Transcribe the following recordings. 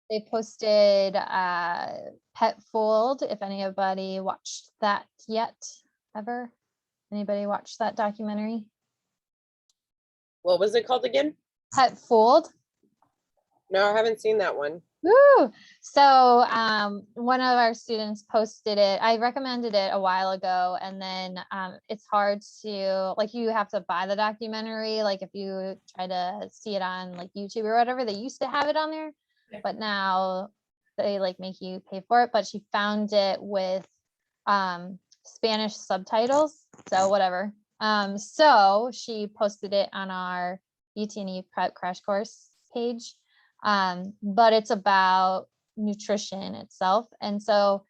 They posted Pet Fold, if anybody watched that yet, ever. Anybody watched that documentary? What was it called again? Pet Fold. No, I haven't seen that one. Woo! So one of our students posted it. I recommended it a while ago, and then it's hard to, like, you have to buy the documentary. Like if you try to see it on like YouTube or whatever, they used to have it on there, but now they like make you pay for it. But she found it with Spanish subtitles, so whatever. So she posted it on our VTNE prep crash course page. But it's about nutrition itself. And so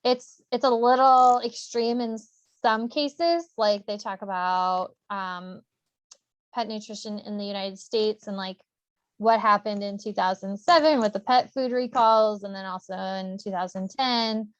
it's a little extreme in some cases, like they talk about pet nutrition in the United States and like what happened in 2007 with the pet food recalls, and then also in 2010.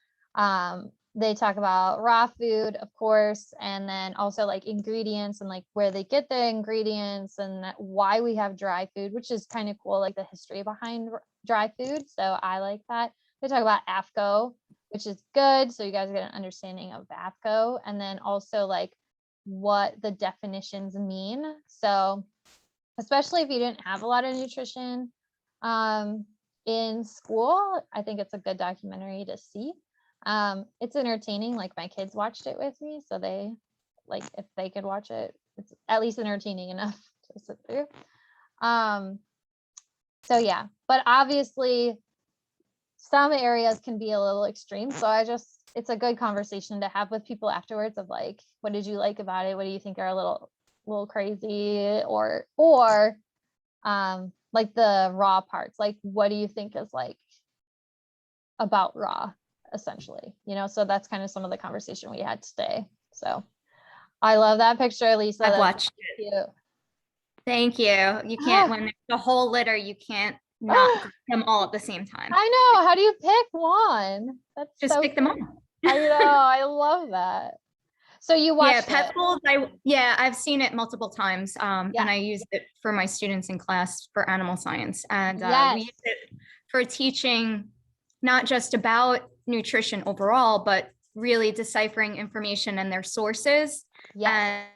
They talk about raw food, of course, and then also like ingredients and like where they get the ingredients and why we have dry food, which is kind of cool, like the history behind dry food. So I like that. They talk about AFCO, which is good. So you guys get an understanding of AFCO, and then also like what the definitions mean. So especially if you didn't have a lot of nutrition in school, I think it's a good documentary to see. It's entertaining. Like my kids watched it with me, so they like, if they could watch it, it's at least entertaining enough to sit through. So yeah, but obviously some areas can be a little extreme, so it's a good conversation to have with people afterwards of like, what did you like about it? What do you think are a little crazy, or like the raw parts, like what do you think is like about raw, essentially, so that's kind of some of the conversation we had today. So I love that picture, Lisa. I've watched it. Cute. Thank you. You can't, when there's a whole litter, you can't not grab them all at the same time. I know. How do you pick one? That's just so pick them up. I know. I love that. So you watched Pet Fold. I've seen it multiple times, and I use it for my students in class for animal science, and we use it for teaching not just about nutrition overall, but really deciphering information and their sources, and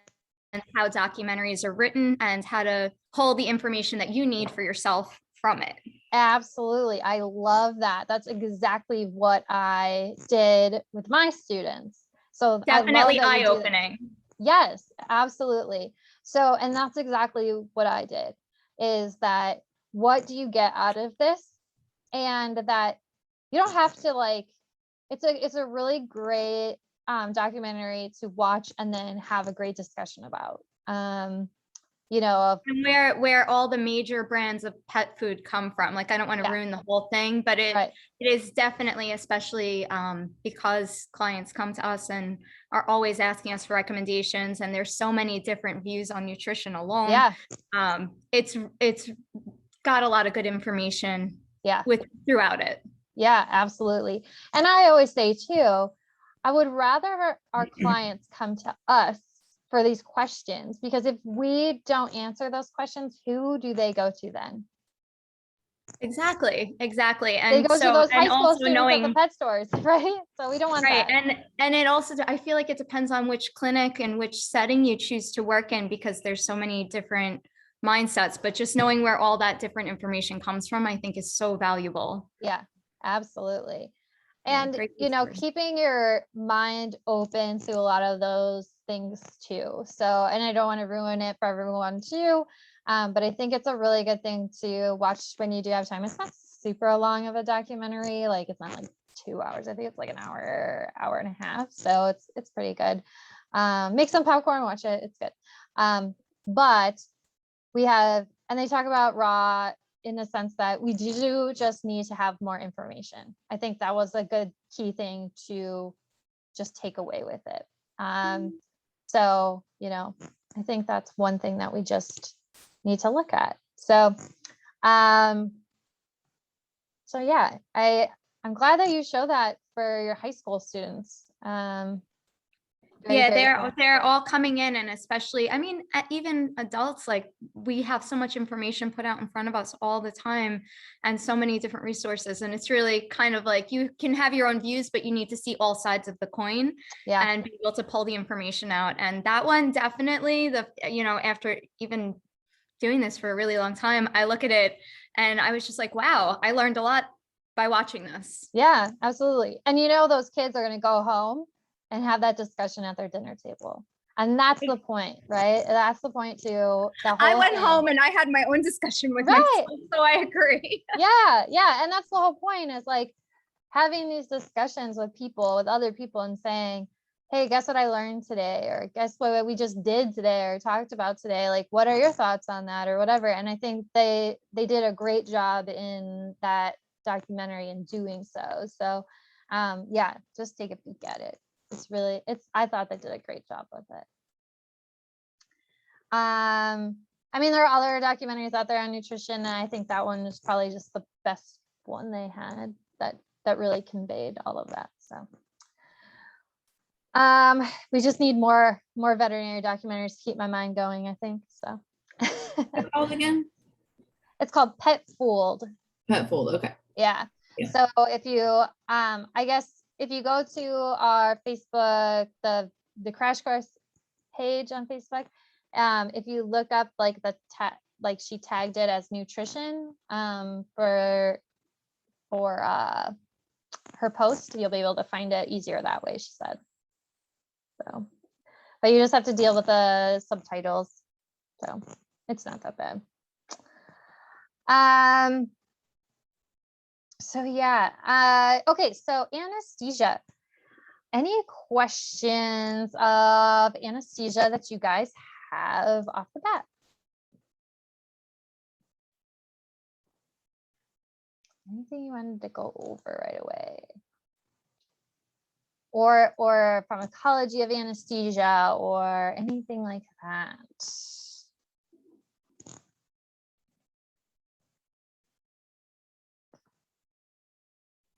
how documentaries are written, and how to pull the information that you need for yourself from it. Absolutely. I love that. That's exactly what I did with my students. So definitely eye-opening. Yes, absolutely. So, and that's exactly what I did, is that what do you get out of this? And that you don't have to like, it's a really great documentary to watch and then have a great discussion about. And where all the major brands of pet food come from. Like, I don't want to ruin the whole thing, but it is definitely, especially because clients come to us and are always asking us for recommendations, and there's so many different views on nutrition alone. It's got a lot of good information throughout it. Yeah, absolutely. And I always say too, I would rather our clients come to us for these questions, because if we don't answer those questions, who do they go to then? Exactly. And they go to those high school students at the pet stores, right? So we don't want that. And it also, I feel like it depends on which clinic and which setting you choose to work in, because there's so many different mindsets, but just knowing where all that different information comes from, I think is so valuable. Yeah, absolutely. And, keeping your mind open to a lot of those things too. So, and I don't want to ruin it for everyone too. But I think it's a really good thing to watch when you do have time. It's not super long of a documentary. Like, it's not like 2 hours. I think it's like an hour and a half. So it's pretty good. Make some popcorn, watch it. It's good. But and they talk about raw in the sense that we do just need to have more information. I think that was a good key thing to just take away with it. So, I think that's one thing that we just need to look at. So, yeah, I'm glad that you show that for your high school students. Yeah, grateful. they're all coming in, and especially, I mean, even adults, like we have so much information put out in front of us all the time, and so many different resources, and it's really kind of like you can have your own views, but you need to see all sides of the coin, Yeah. and be able to pull the information out. And that one definitely, after even doing this for a really long time, I look at it and I was just like, wow, I learned a lot by watching this. Yeah, absolutely. And those kids are going to go home and have that discussion at their dinner table. And that's the point, right? That's the point too. I went home and I had my own discussion with myself, so I agree. Yeah. And that's the whole point, is like having these discussions with other people, and saying, hey, guess what I learned today? Or guess what we just did today or talked about today? Like, what are your thoughts on that, or whatever? And I think they did a great job in that documentary in doing so. So yeah, just take a peek at it. I thought they did a great job with it. I mean, there are other documentaries out there on nutrition, and I think that one is probably just the best one they had that really conveyed all of that. So we just need more veterinary documentaries to keep my mind going, I think. So What's it called again? It's called Pet Fooled. Pet Fooled, okay. Yeah. Yeah. So if you I guess if you go to our Facebook, the Crash Course page on Facebook, if you look up like like she tagged it as nutrition for her post, you'll be able to find it easier that way, she said. So, but you just have to deal with the subtitles, so it's not that bad. So yeah, okay, so anesthesia. Any questions of anesthesia that you guys have off the bat? Anything you wanted to go over right away? Or pharmacology of anesthesia or anything like that?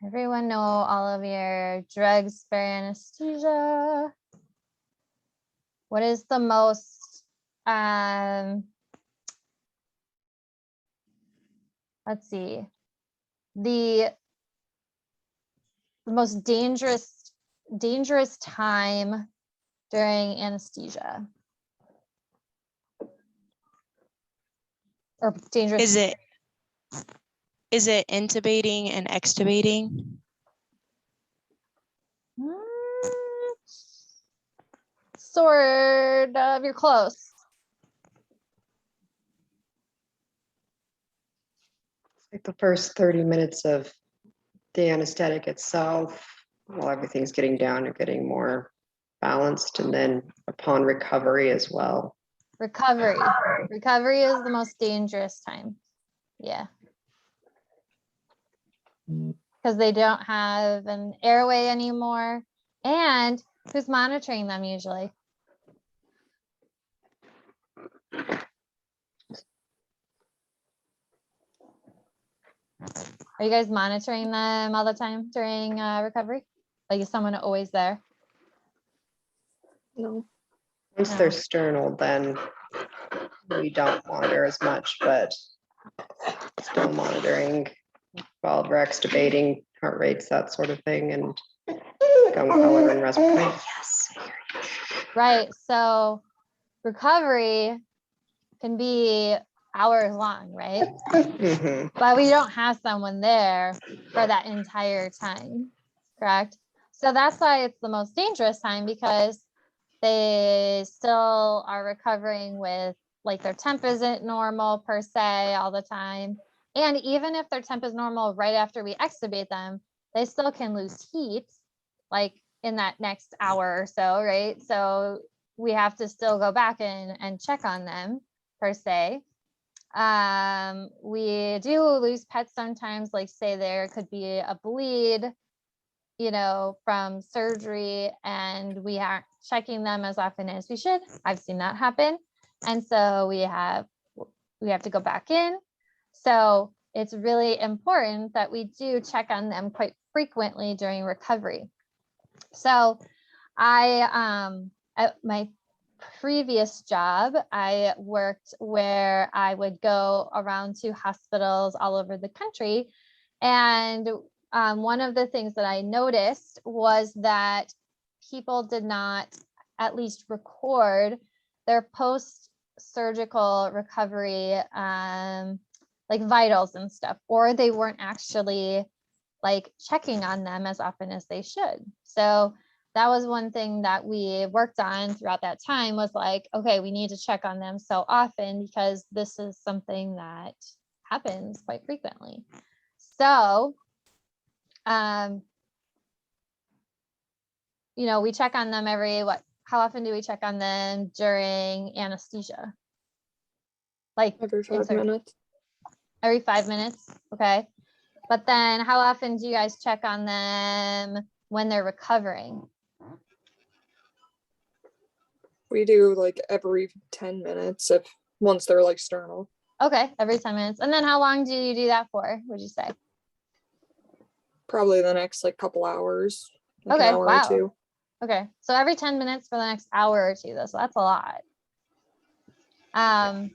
Everyone know all of your drugs for anesthesia? What is the most, let's see, the most dangerous time during anesthesia? Or dangerous? Is it intubating and extubating? Sort of, you're close. Like the first 30 minutes of the anesthetic itself, while everything's getting down and getting more balanced, and then upon recovery as well. Recovery is the most dangerous time. Yeah. Because they don't have an airway anymore. And who's monitoring them usually? Are you guys monitoring them all the time during recovery? Like, is someone always there? No. Once No. they're sternal, then we don't monitor as much, but still monitoring while we're extubating, heart rates, that sort of thing, and gum color and respiratory. Yes. Right. So recovery can be hours long, right? Mhm. But we don't have someone there for that entire time, correct? So that's why it's the most dangerous time, because they still are recovering with, like, their temp isn't normal per se all the time. And even if their temp is normal right after we extubate them, they still can lose heat, like in that next hour or so, right? So we have to still go back and check on them per se. We do lose pets sometimes, like say there could be a bleed, from surgery, and we aren't checking them as often as we should. I've seen that happen. And so we have to go back in. So it's really important that we do check on them quite frequently during recovery. So I at my previous job, I worked where I would go around to hospitals all over the country. And one of the things that I noticed was that people did not at least record their post-surgical recovery, like vitals and stuff, or they weren't actually like checking on them as often as they should. So that was one thing that we worked on throughout that time, was like, okay, we need to check on them so often because this is something that happens quite frequently. So, you know, we check on them how often do we check on them during anesthesia? Like Every 5 minutes. Every 5 minutes. Okay. But then how often do you guys check on them when they're recovering? We do like every 10 minutes once they're like sternal. Okay, every 10 minutes. And then how long do you do that for, would you say? Probably the next like couple hours. Like Okay, an hour wow. or two. Okay, so every 10 minutes for the next hour or two, though, so that's a lot. And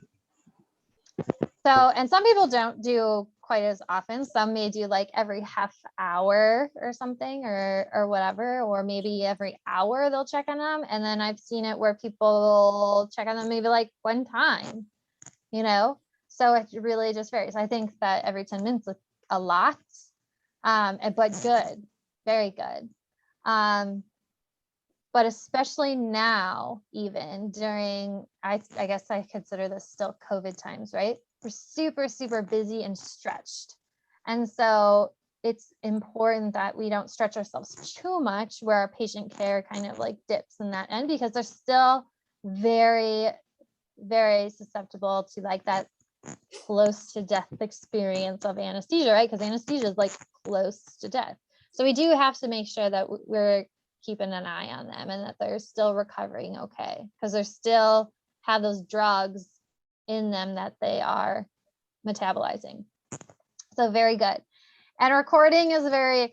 some people don't do quite as often. Some may do like every half hour or something, or whatever, or maybe every hour they'll check on them. And then I've seen it where people check on them maybe like one time, you know? So it really just varies. I think that every 10 minutes is a lot, but good, very good. But especially now, even during, I guess I consider this still COVID times, right? We're super, super busy and stretched. And so it's important that we don't stretch ourselves too much where our patient care kind of like dips in that end, because they're still very, very susceptible to like that close to death experience of anesthesia, right? Because anesthesia is like close to death. So we do have to make sure that we're keeping an eye on them and that they're still recovering okay, because they still have those drugs in them that they are metabolizing. So very good. And recording is very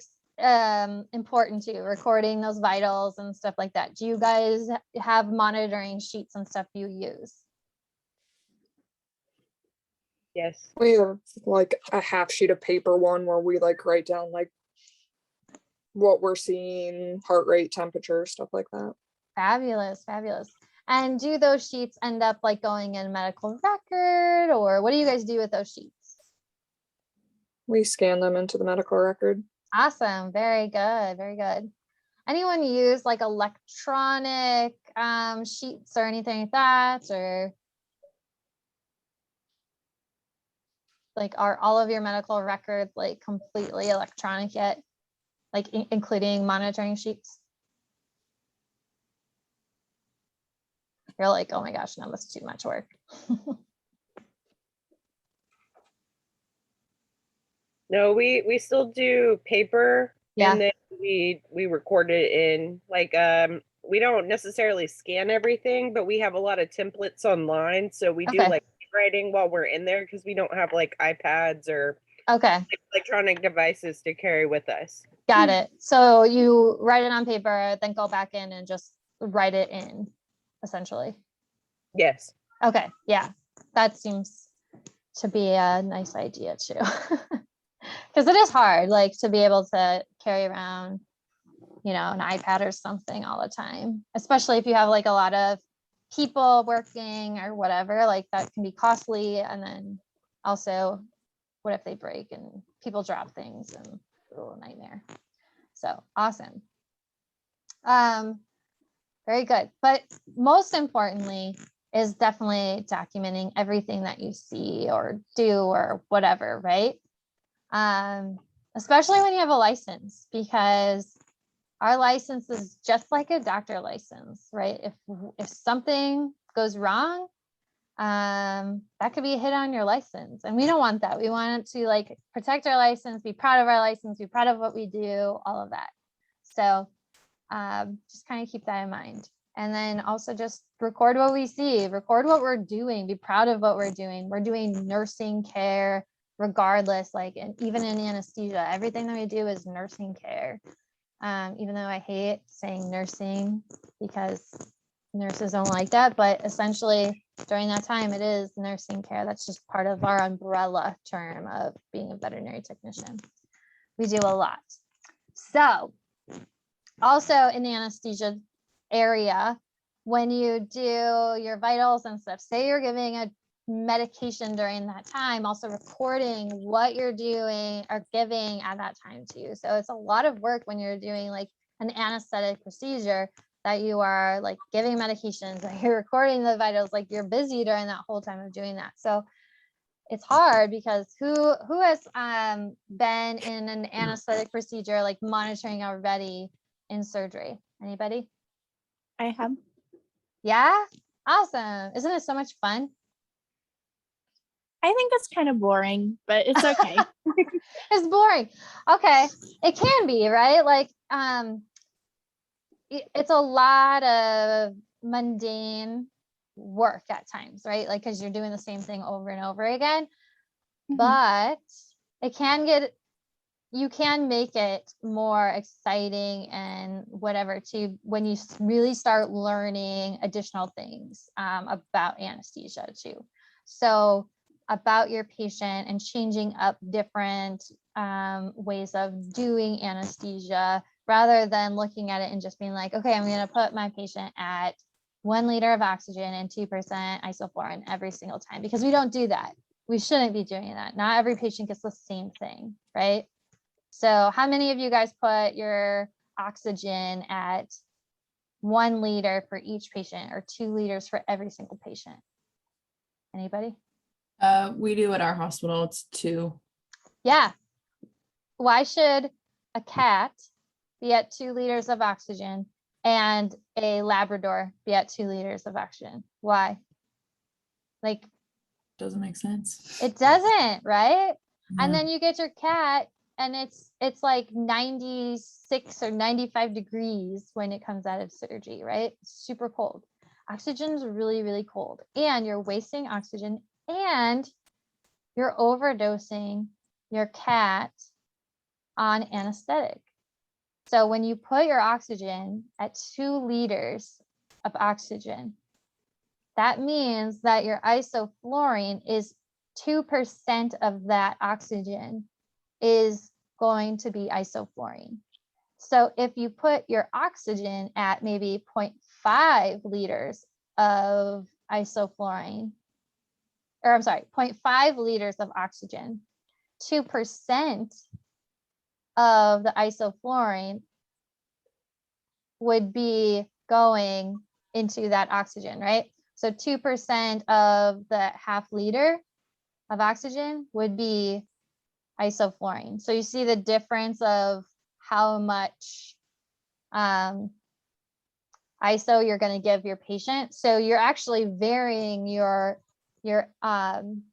important too, recording those vitals and stuff like that. Do you guys have monitoring sheets and stuff you use? Yes. We have like a half sheet of paper one where we like write down like what we're seeing, heart rate, temperature, stuff like that. Fabulous, fabulous. And do those sheets end up like going in medical record, or what do you guys do with those sheets? We scan them into the medical record. Awesome, very good, very good. Anyone use like electronic sheets or anything like that, or like are all of your medical records like completely electronic yet, like including monitoring sheets? You're like, oh my gosh, no, that's too much work. No, we still do paper. Yeah. And then we record it in like we don't necessarily scan everything, but we have a lot of templates online. So we do Okay. like writing while we're in there because we don't have like iPads or Okay. electronic devices to carry with us. Got it. So you write it on paper, then go back in and just write it in, essentially. Yes. Okay. Yeah. That seems to be a nice idea too. Because it is hard, like to be able to carry around, you know, an iPad or something all the time, especially if you have like a lot of people working or whatever, like that can be costly. And then also, what if they break and people drop things, and it's a little nightmare. So awesome. Very good. But most importantly is definitely documenting everything that you see or do or whatever, right? Especially when you have a license, because our license is just like a doctor license, right? If something goes wrong, that could be a hit on your license, and we don't want that. We want to like protect our license, be proud of our license, be proud of what we do, all of that. So just kind of keep that in mind. And then also just record what we see, record what we're doing, be proud of what we're doing. We're doing nursing care regardless, like, and even in anesthesia, everything that we do is nursing care. Even though I hate saying nursing because nurses don't like that, but essentially during that time, it is nursing care. That's just part of our umbrella term of being a veterinary technician. We do a lot. So also in the anesthesia area, when you do your vitals and stuff, say you're giving a medication during that time, also recording what you're doing or giving at that time too. So it's a lot of work when you're doing like an anesthetic procedure, that you are like giving medications and you're recording the vitals, like you're busy during that whole time of doing that. So it's hard because who has been in an anesthetic procedure, like monitoring already in surgery? Anybody? I have. Yeah, awesome. Isn't it so much fun? I think it's kind of boring, but it's okay. It's boring. Okay, it can be, right? Like it's a lot of mundane work at times, right? Like because you're doing the same thing over and over again. But it can get, you can make it more exciting and whatever too when you really start learning additional things about anesthesia too. So about your patient and changing up different ways of doing anesthesia, rather than looking at it and just being like, okay, I'm going to put my patient at 1 liter of oxygen and 2% isoflurane every single time, because we don't do that. We shouldn't be doing that. Not every patient gets the same thing, right? So how many of you guys put your oxygen at 1 liter for each patient or 2 liters for every single patient? Anybody? We do at our hospital, it's 2. Yeah. Why should a cat be at 2 liters of oxygen and a Labrador be at 2 liters of oxygen? Why? Like, Doesn't make sense. it doesn't, right? Yeah. And then you get your cat and it's like 96 or 95 degrees when it comes out of surgery, right? It's super cold. Oxygen is really, really cold, and you're wasting oxygen and you're overdosing your cat on anesthetic. So when you put your oxygen at 2 liters of oxygen, that means that your isoflurane is 2% of that oxygen is going to be isoflurane. So if you put your oxygen at maybe 0.5 liters of isoflurane, or I'm sorry, 0.5 liters of oxygen, 2% of the isoflurane would be going into that oxygen, right? So 2% of the half liter of oxygen would be isoflurane. So you see the difference of how much ISO you're going to give your patient. So you're actually varying your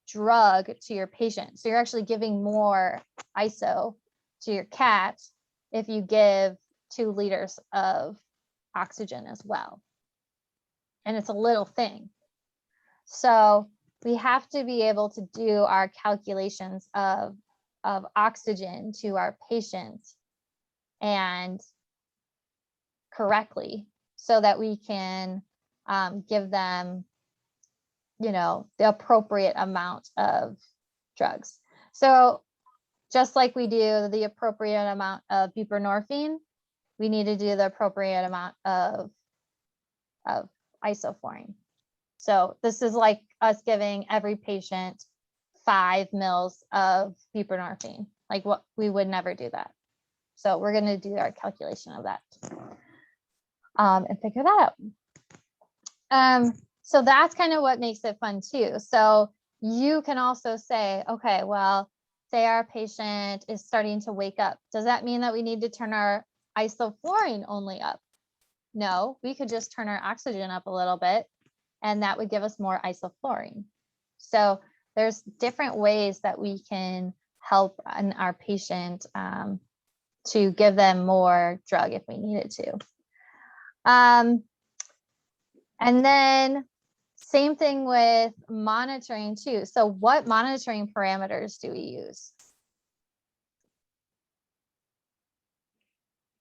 drug to your patient. So you're actually giving more ISO to your cat if you give 2 liters of oxygen as well. And it's a little thing. So we have to be able to do our calculations of oxygen to our patients and correctly, so that we can give them, you know, the appropriate amount of drugs. So just like we do the appropriate amount of buprenorphine, we need to do the appropriate amount of isoflurane. So this is like us giving every patient 5 mils of buprenorphine. Like, what, we would never do that. So we're going to do our calculation of that and figure that out. So that's kind of what makes it fun too. So you can also say, okay, well, say our patient is starting to wake up. Does that mean that we need to turn our isoflurane only up? No, we could just turn our oxygen up a little bit, and that would give us more isoflurane. So there's different ways that we can help our patient to give them more drug if we needed to. And then same thing with monitoring too. So what monitoring parameters do we use?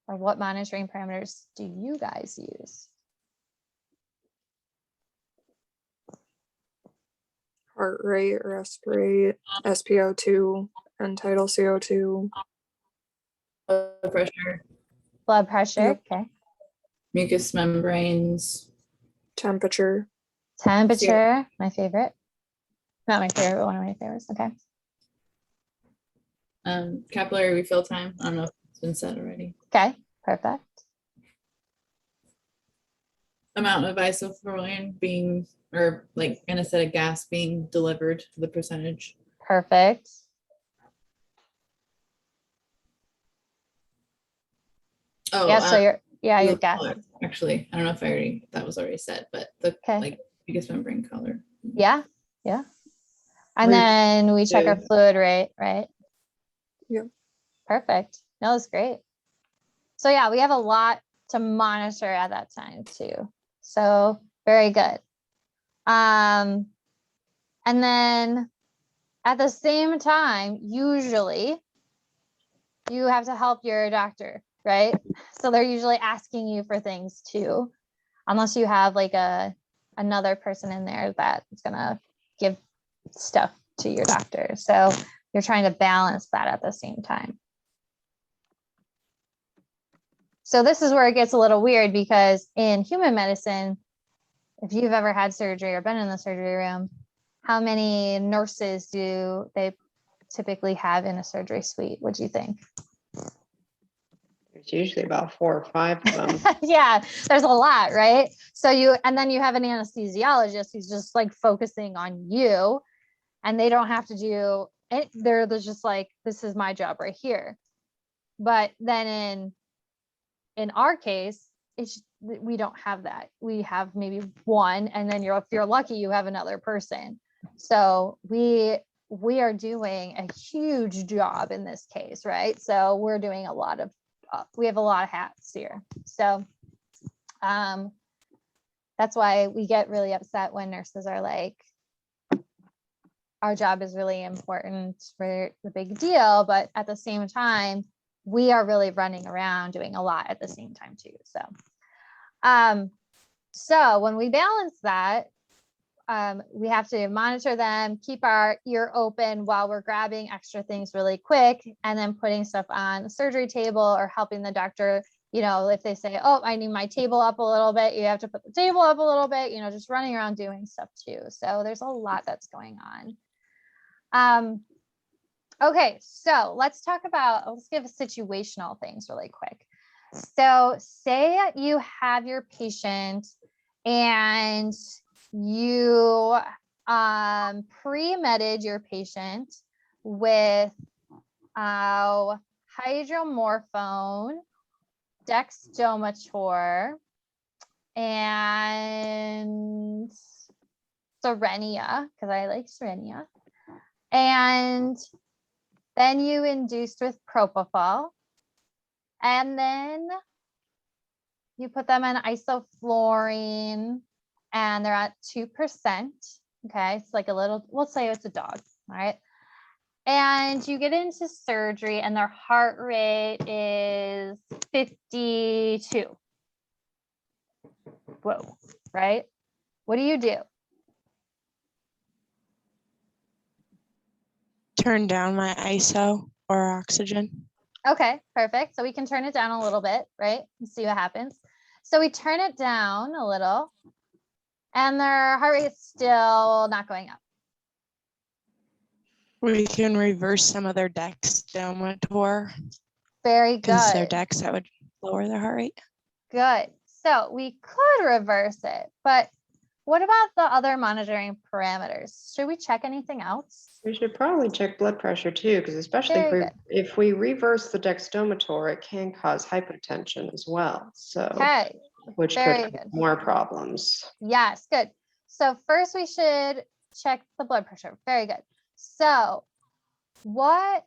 Or what monitoring parameters do you guys use? heart rate, rest rate, SpO2, end-tidal CO2. Blood pressure, Blood pressure. Yep. Okay. mucous membranes, Temperature. Temperature. My favorite. Not my favorite, but one of my favorites. Okay. capillary refill time. I don't know if it's been said already. Okay. Perfect. Amount of isoflurane being, or like anesthetic gas being delivered, the percentage. Perfect. Oh, Yeah. So you're the your gas. color, actually, I don't know if that was already said, but the Okay. like mucous membrane color. Yeah. Yeah. And We're- then we check our Yeah. fluid rate, right? Yep. Perfect. No, that's great. So yeah, we have a lot to monitor at that time too. So very good. And then at the same time, usually you have to help your doctor, right? So they're usually asking you for things too, unless you have like another person in there that's gonna give stuff to your doctor. So you're trying to balance that at the same time. So this is where it gets a little weird, because in human medicine, if you've ever had surgery or been in the surgery room, how many nurses do they typically have in a surgery suite? What do you think? There's usually about 4 or 5 of them. Yeah, there's a lot, right? So and then you have an anesthesiologist who's just like focusing on you, and they don't have to do it. They're just like, this is my job right here. But then in our case, we don't have that. We have maybe one, and then if you're lucky, you have another person. So we are doing a huge job in this case, right? So we're doing a lot of we have a lot of hats here. So that's why we get really upset when nurses are like, our job is really important, for the big deal, but at the same time, we are really running around doing a lot at the same time too. So when we balance that, we have to monitor them, keep our ear open while we're grabbing extra things really quick, and then putting stuff on the surgery table or helping the doctor. You know, if they say, oh, I need my table up a little bit, you have to put the table up a little bit, you know, just running around doing stuff too. So there's a lot that's going on. Okay, so let's give situational things really quick. So say you have your patient and you pre-medded your patient with hydromorphone, dexdomitor, and Serenia, because I like Serenia. And then you induced with propofol, and then you put them in isoflurane, and they're at 2%. Okay, it's like a little, we'll say it's a dog, all right? And you get into surgery and their heart rate is 52. Whoa, right? What do you do? Turn down my ISO or oxygen. Okay, perfect. So we can turn it down a little bit, right? And see what happens. So we turn it down a little, and their heart rate is still not going up. We can reverse some of their dexdomitor. Very Because their good. dex, that would lower their heart rate. Good. So we could reverse it, but what about the other monitoring parameters? Should we check anything else? We should probably check blood pressure too, because especially Very if we reverse the dexdomitor, it can cause hypotension as well. So, Okay, which very could good. cause more problems. Yes, good. So first we should check the blood pressure. Very good. So what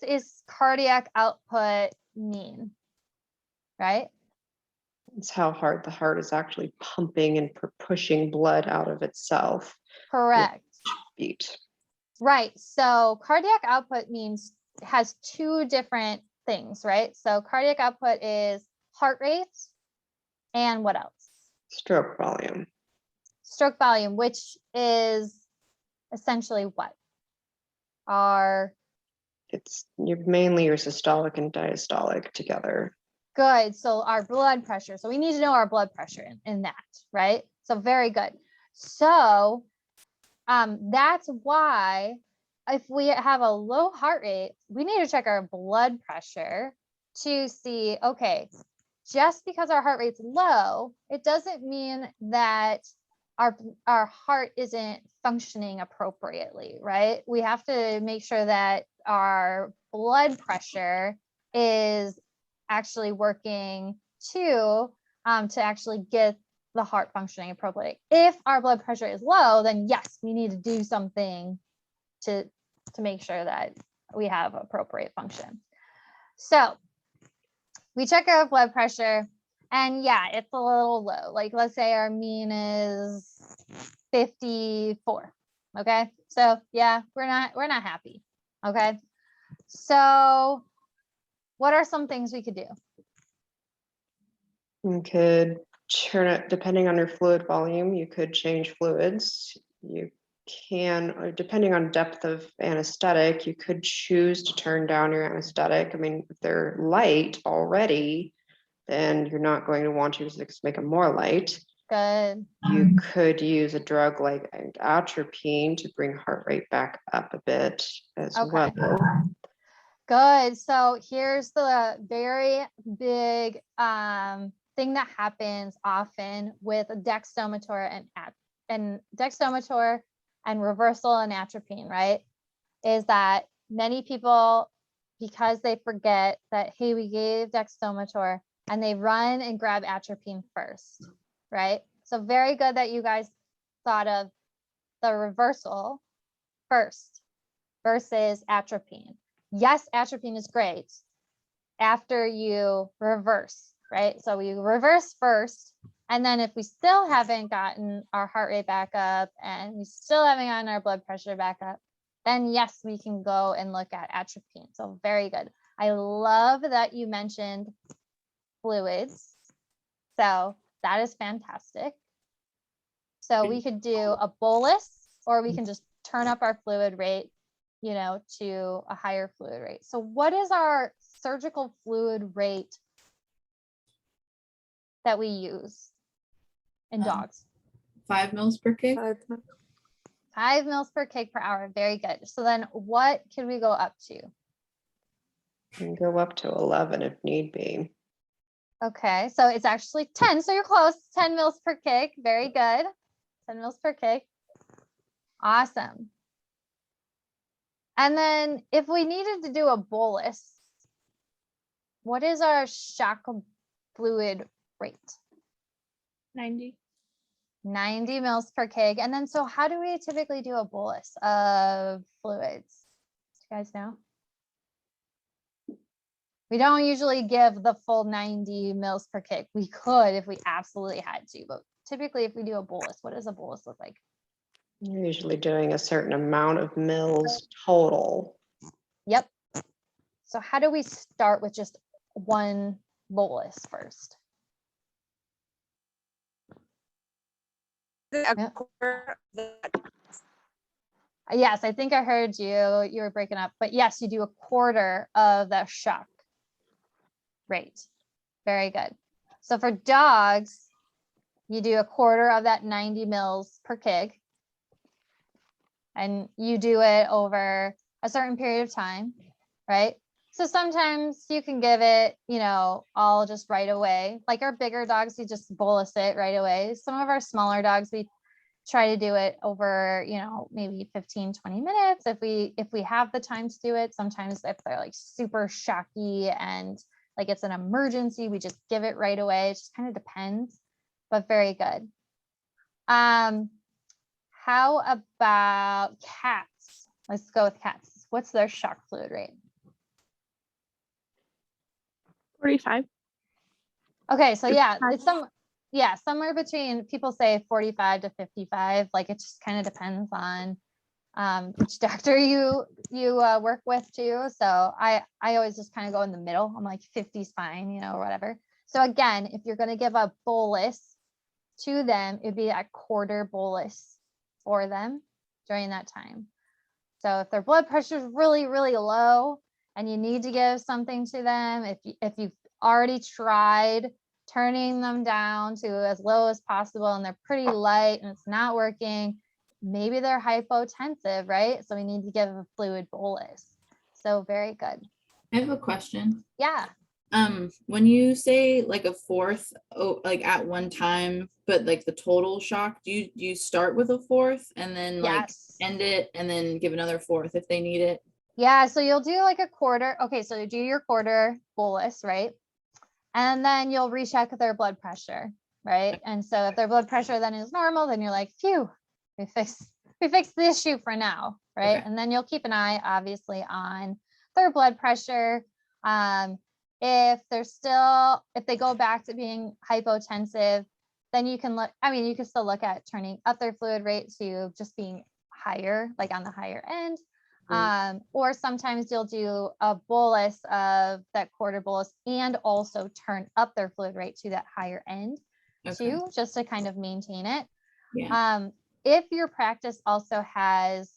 is cardiac output mean? Right? It's how hard the heart is actually pumping and pushing blood out of itself. Correct. Beat. Right. So cardiac output has two different things, right? So cardiac output is heart rate and what else? Stroke volume. Stroke volume, which is essentially what? Our It's mainly your systolic and diastolic together. good. So our blood pressure. So we need to know our blood pressure in that, right? So very good. So that's why if we have a low heart rate, we need to check our blood pressure to see, okay, just because our heart rate's low, it doesn't mean that our heart isn't functioning appropriately, right? We have to make sure that our blood pressure is actually working to actually get the heart functioning appropriately. If our blood pressure is low, then yes, we need to do something to make sure that we have appropriate function. So we check our blood pressure, and yeah, it's a little low. Like let's say our mean is 54. Okay, so yeah, we're not happy. Okay, so what are some things we could do? You could turn it, depending on your fluid volume, you could change fluids. You can, or depending on depth of anesthetic, you could choose to turn down your anesthetic. I mean, if they're light already, then you're not going to want to just make them more light. Good. You could use a drug like atropine to bring heart rate back up a bit as well. Good. So here's the very big thing that happens often with dextometor and reversal and atropine, right? Is that many people, because they forget that, hey, we gave dextometor, and they run and grab atropine first, right? So very good that you guys thought of the reversal first versus atropine. Yes, atropine is great after you reverse, right? So we reverse first, and then if we still haven't gotten our heart rate back up and we still haven't gotten our blood pressure back up, then yes, we can go and look at atropine. So very good. I love that you mentioned fluids. So that is fantastic. So we could do a bolus, or we can just turn up our fluid rate, you know, to a higher fluid rate. So what is our surgical fluid rate that we use in dogs? 5 mils per kg. 5 mils per kg per hour. Very good. So then what can we go up to? You can go up to 11 if need be. Okay, so it's actually 10. So you're close. 10 mils per kg. Very good. 10 mils per kg. Awesome. And then if we needed to do a bolus, what is our shock fluid rate? 90. 90 mils per kg. And then, so how do we typically do a bolus of fluids? Do you guys know? We don't usually give the full 90 mils per kg. We could if we absolutely had to, but typically if we do a bolus, what does a bolus look like? You're usually doing a certain amount of mils total. Yep. So how do we start with just one bolus first? Yep. Yes, I think I heard you. You were breaking up, but yes, you do a quarter of the shock rate. Very good. So for dogs, you do a quarter of that 90 mils per kg, and you do it over a certain period of time, right? So sometimes you can give it, you know, all just right away. Like our bigger dogs, you just bolus it right away. Some of our smaller dogs, we try to do it over, you know, maybe 15, 20 minutes if we have the time to do it. Sometimes if they're like super shocky and like it's an emergency, we just give it right away. It just kind of depends, but very good. How about cats? Let's go with cats. What's their shock fluid rate? 45. Okay, so yeah, it's somewhere between, people say 45 to 55. Like it just kind of depends on which doctor you work with too. So I always just kind of go in the middle. I'm like 50 is fine, you know, or whatever. So again, if you're going to give a bolus to them, it'd be a quarter bolus for them, during that time. So if their blood pressure is really, really low and you need to give something to them, if you've already tried turning them down to as low as possible and they're pretty light and it's not working, maybe they're hypotensive, right? So we need to give a fluid bolus. So very good. I have a question. Yeah. When you say like a fourth, like at one time, but like the total shock, do you start with a fourth and then like end it and then give another fourth if they need it? Yeah, so you'll do like a quarter. Okay, so you do your quarter bolus, right? And then you'll recheck their blood pressure, right? And so if their blood pressure then is normal, then you're like, phew, we fixed the issue for now, right? Okay. And then you'll keep an eye, obviously, on their blood pressure. If they go back to being hypotensive, then you can you can still look at turning up their fluid rate to just being higher, like on the higher end. Or sometimes you'll do a bolus of that quarter bolus and also turn up their fluid rate to that higher end too, just to kind of maintain it. Yeah. If your practice also has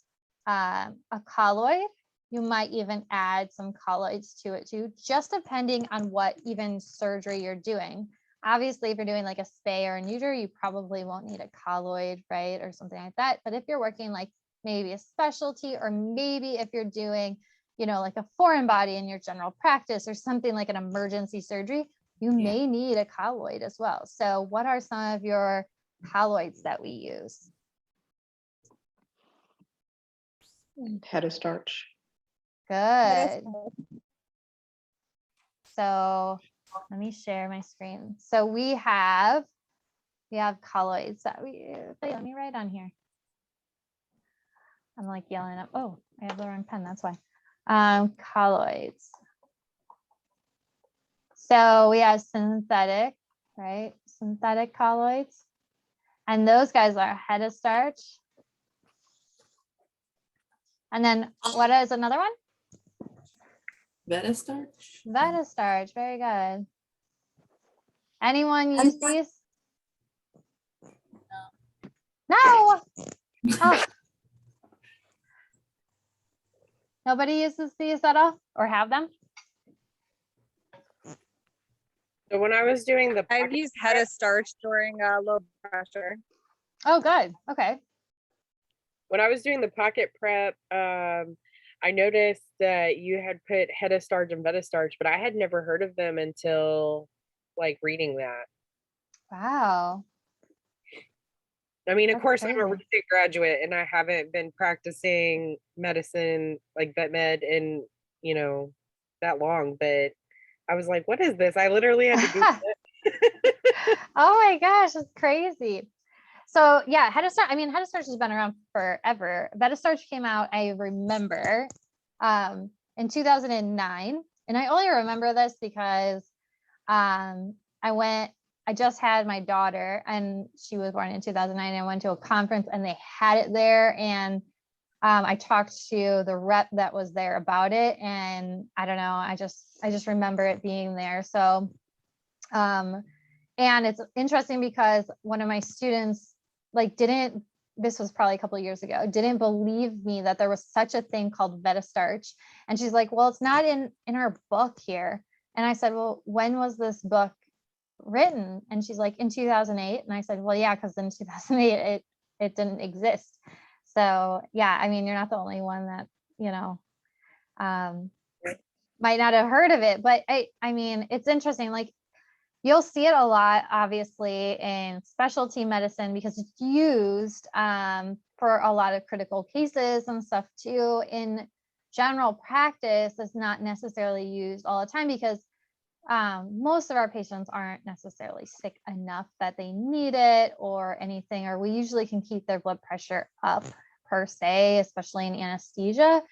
a colloid, you might even add some colloids to it too, just depending on what even surgery you're doing. Obviously, if you're doing like a spay or a neuter, you probably won't need a colloid, right? Or something like that. But if you're working like maybe a specialty, or maybe if you're doing, like a foreign body in your general practice or something like an emergency surgery, you may need a colloid as well. So what are some of your colloids that we use? Head of starch. Good. So let me share my screen. So we have colloids that we use. Let me write on here. I'm like yelling up. Oh, I have the wrong pen. That's why. Colloids. So we have synthetic, right? Synthetic colloids. And those guys are head of starch. And then what is another one? Starch. Starch. Very good. Anyone use these? No. Oh. Nobody uses these at all or have them? So when I was doing the I've used head of starch during low pressure. Oh, good. Okay. When I was doing the pocket prep, I noticed that you had put head of starch and beta starch, but I had never heard of them until like reading that. Wow. I mean, of course, crazy. I'm a recent graduate and I haven't been practicing medicine like vet med in, that long, but I was like, what is this? I literally had to Google it. Oh my gosh, it's crazy. So yeah, head of starch has been around forever. Beta starch came out, I remember, in 2009. And I only remember this because I just had my daughter and she was born in 2009. I went to a conference and they had it there. And I talked to the rep that was there about it. And I don't know, I just remember it being there. So, and it's interesting because one of my students this was probably a couple of years ago, didn't believe me that there was such a thing called Veta starch. And she's like, well, it's not in our book here. And I said, well, when was this book written? And she's like, in 2008. And I said, well, yeah, because in 2008 it didn't exist. So yeah, I mean, you're not the only one that might not have heard of it, but I mean, it's interesting. Like you'll see it a lot, obviously, in specialty medicine because it's used for a lot of critical cases and stuff too. In general practice, it's not necessarily used all the time because most of our patients aren't necessarily sick enough that they need it or anything, or we usually can keep their blood pressure up per se, especially in anesthesia.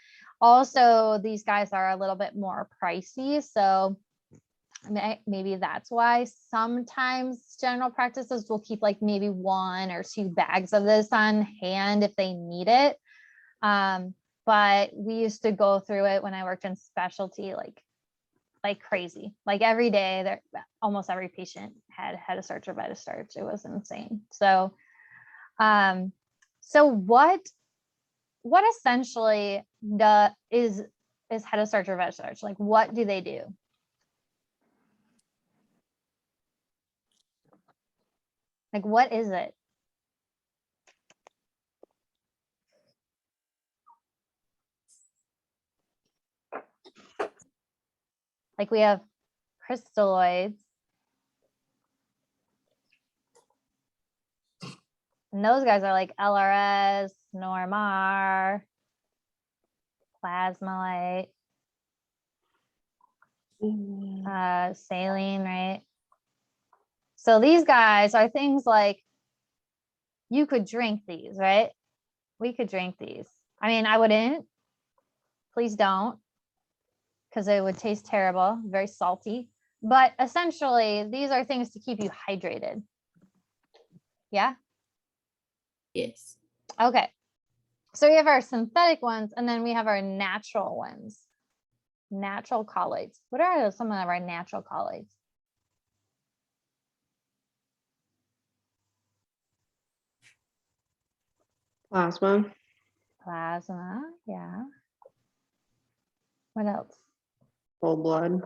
Also, these guys are a little bit more pricey. So maybe that's why sometimes general practices will keep like maybe 1 or 2 bags of this on hand if they need it. But we used to go through it when I worked in specialty, like crazy. Like every day, almost every patient had a starch or beta starch. It was insane. So, so what what essentially is head of starch or veg starch? Like, what do they do? Like, what is it? Like, we have crystalloids. And those guys are like LRS, Normar, plasmolite, saline, right? So these guys are things like, you could drink these, right? We could drink these. I mean, I wouldn't. Please don't, because it would taste terrible, very salty. But essentially, these are things to keep you hydrated. Yeah? Yes. Okay. So we have our synthetic ones, and then we have our natural ones. Natural colloids. What are some of our natural colloids? Plasma. Plasma, yeah. What else? Whole blood.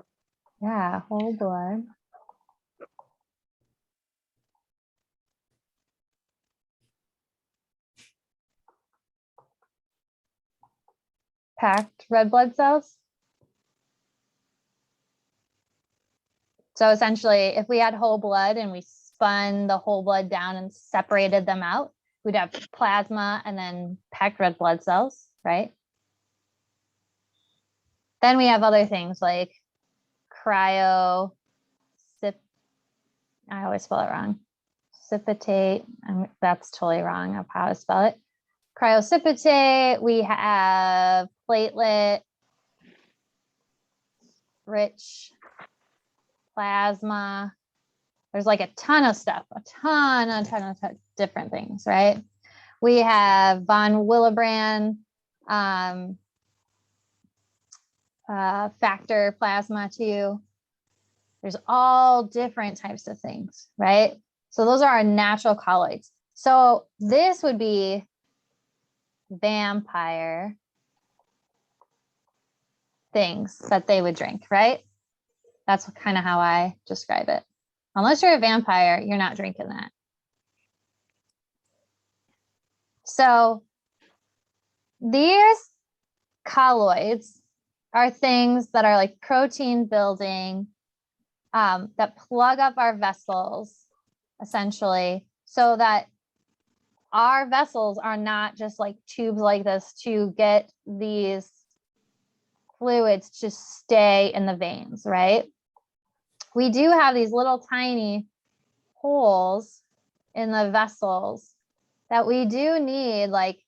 Yeah, whole blood. Packed red blood cells. So essentially, if we had whole blood and we spun the whole blood down and separated them out, we'd have plasma and then packed red blood cells, right? Then we have other things like I always spell it wrong. Precipitate, that's totally wrong of how to spell it. Cryocipitate, we have platelet, rich plasma. There's like a ton of stuff, a ton of different things, right? We have von Willebrand factor plasma too. There's all different types of things, right? So those are our natural colloids. So this would be vampire things that they would drink, right? That's kind of how I describe it. Unless you're a vampire, you're not drinking that. So these colloids are things that are like protein building, that plug up our vessels, essentially, so that our vessels are not just like tubes like this to get these fluids to stay in the veins, right? We do have these little tiny holes in the vessels that we do need, like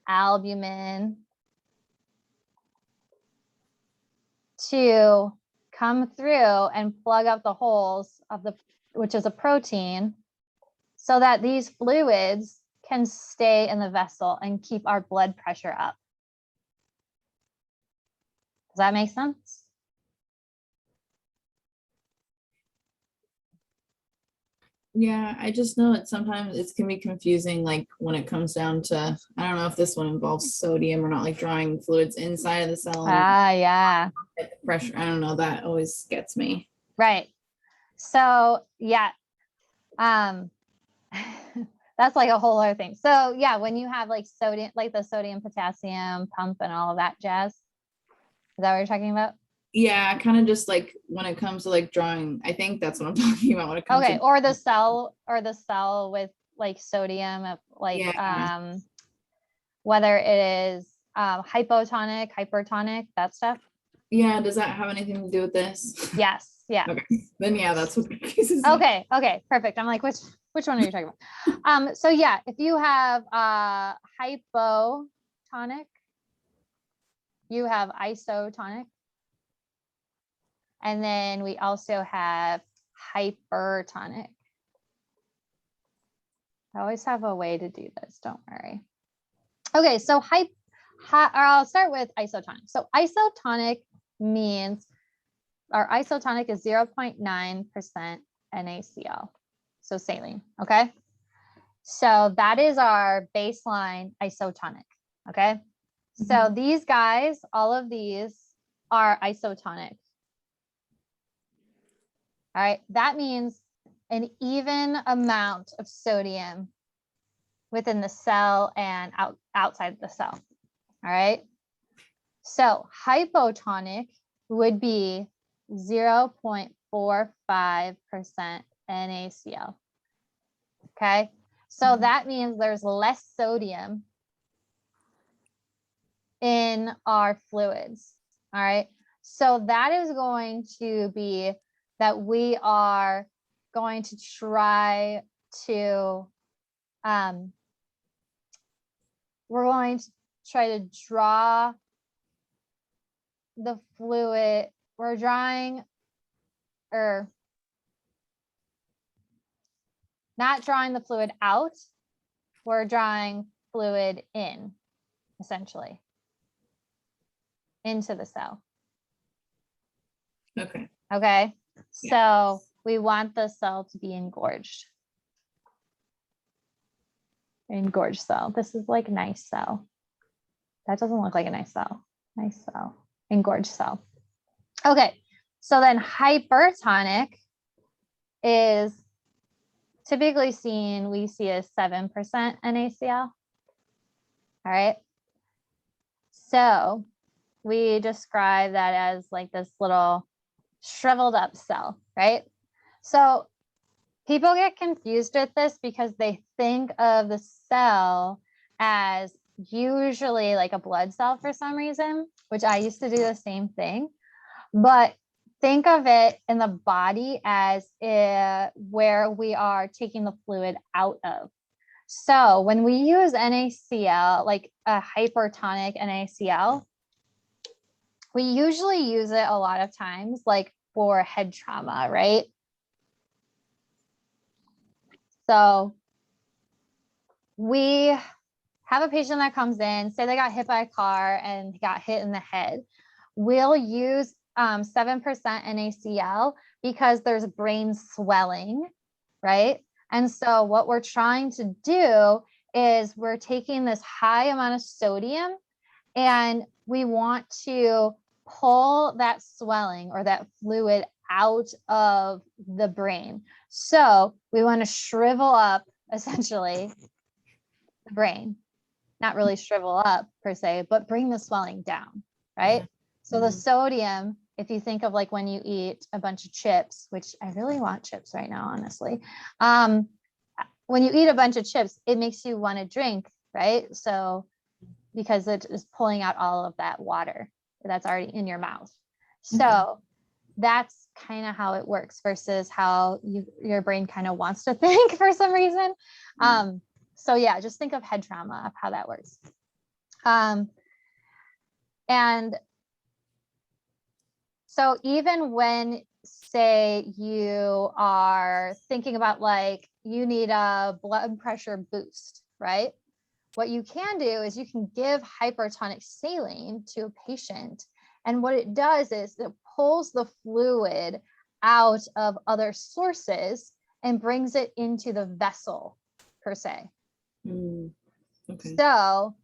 albumin, to come through and plug up the holes of which is a protein, so that these fluids can stay in the vessel and keep our blood pressure up. Does that make sense? Yeah, I just know it sometimes it can be confusing, like when it comes down to, I don't know if this one involves sodium or not, like drawing fluids inside of the cell. Yeah. Pressure, I don't know, that always gets me. Right. So yeah. That's like a whole other thing. So yeah, when you have like sodium, like the sodium potassium pump and all of that jazz, is that what you're talking about? Yeah, kind of just like when it comes to like drawing, I think that's what I'm talking about when it comes to. Or the cell with like sodium, like whether it is hypotonic, hypertonic, that stuff. Yeah, does that have anything to do with this? Yes. Yeah. Okay. Then yeah, that's what confuses me. Okay, perfect. I'm like, which one are you talking about? So yeah, if you have hypotonic, you have isotonic. And then we also have hypertonic. I always have a way to do this, don't worry. Okay, so I'll start with isotonic. So isotonic means our isotonic is 0.9% NaCl, so saline, okay? So that is our baseline isotonic, okay? So these guys, all of these are isotonic. All right, that means an even amount of sodium within the cell and outside the cell. All right. So hypotonic would be 0.45% NaCl. Okay. So that means there's less sodium in our fluids. All right. So that is going to be that we are going to try to, we're going to try to draw the fluid. We're drawing, or not drawing the fluid out. We're drawing fluid in, essentially, into the cell. Okay. Okay. So we want the cell to be engorged. Engorged cell. This is like nice cell. That doesn't look like a nice cell. Nice cell. Engorged cell. Okay. So then hypertonic is typically seen, we see as 7% NaCl. All right. So we describe that as like this little shriveled up cell, right? So people get confused with this because they think of the cell as usually like a blood cell for some reason, which I used to do the same thing. But think of it in the body as where we are taking the fluid out of. So when we use NaCl, like a hypertonic NaCl, we usually use it a lot of times, like for head trauma, right? So we have a patient that comes in, say they got hit by a car and got hit in the head. We'll use 7% NaCl because there's brain swelling, right? And so what we're trying to do is we're taking this high amount of sodium and we want to pull that swelling or that fluid out of the brain. So we want to shrivel up essentially the brain, not really shrivel up per se, but bring the swelling down, right? Yeah. So the sodium, if you think of like when you eat a bunch of chips, which I really want chips right now, honestly. When you eat a bunch of chips, it makes you want to drink, right? So because it is pulling out all of that water that's already in your mouth. So that's kind of how it works versus how your brain kind of wants to think for some reason. So yeah, just think of head trauma, of how that works. And so even when, say, you are thinking about like you need a blood pressure boost, right? What you can do is you can give hypertonic saline to a patient. And what it does is it pulls the fluid out of other sources and brings it into the vessel per se. Okay. So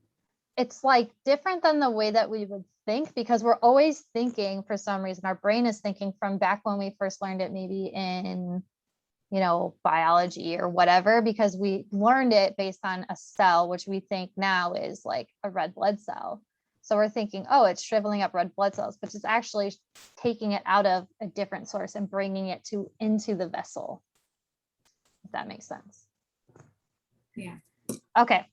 it's like different than the way that we would think, because we're always thinking, for some reason, our brain is thinking from back when we first learned it, maybe in, you know, biology or whatever, because we learned it based on a cell, which we think now is like a red blood cell. So we're thinking, oh, it's shriveling up red blood cells, but it's actually taking it out of a different source and bringing it into the vessel. If that makes sense. Yeah. Okay.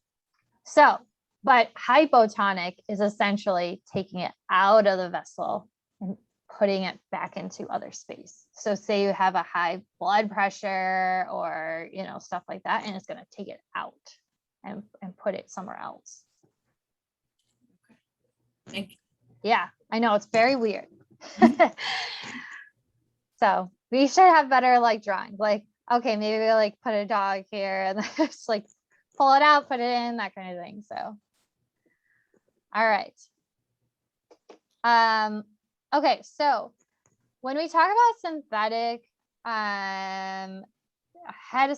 So, but hypotonic is essentially taking it out of the vessel and putting it back into other space. So say you have a high blood pressure or, you know, stuff like that, and it's going to take it out and put it somewhere else. Thank you. Yeah, I know, it's very weird. So we should have better like drawings, like, okay, maybe we like put a dog here and then just like pull it out, put it in, that kind of thing. So, all right. Okay, so when we talk about synthetic head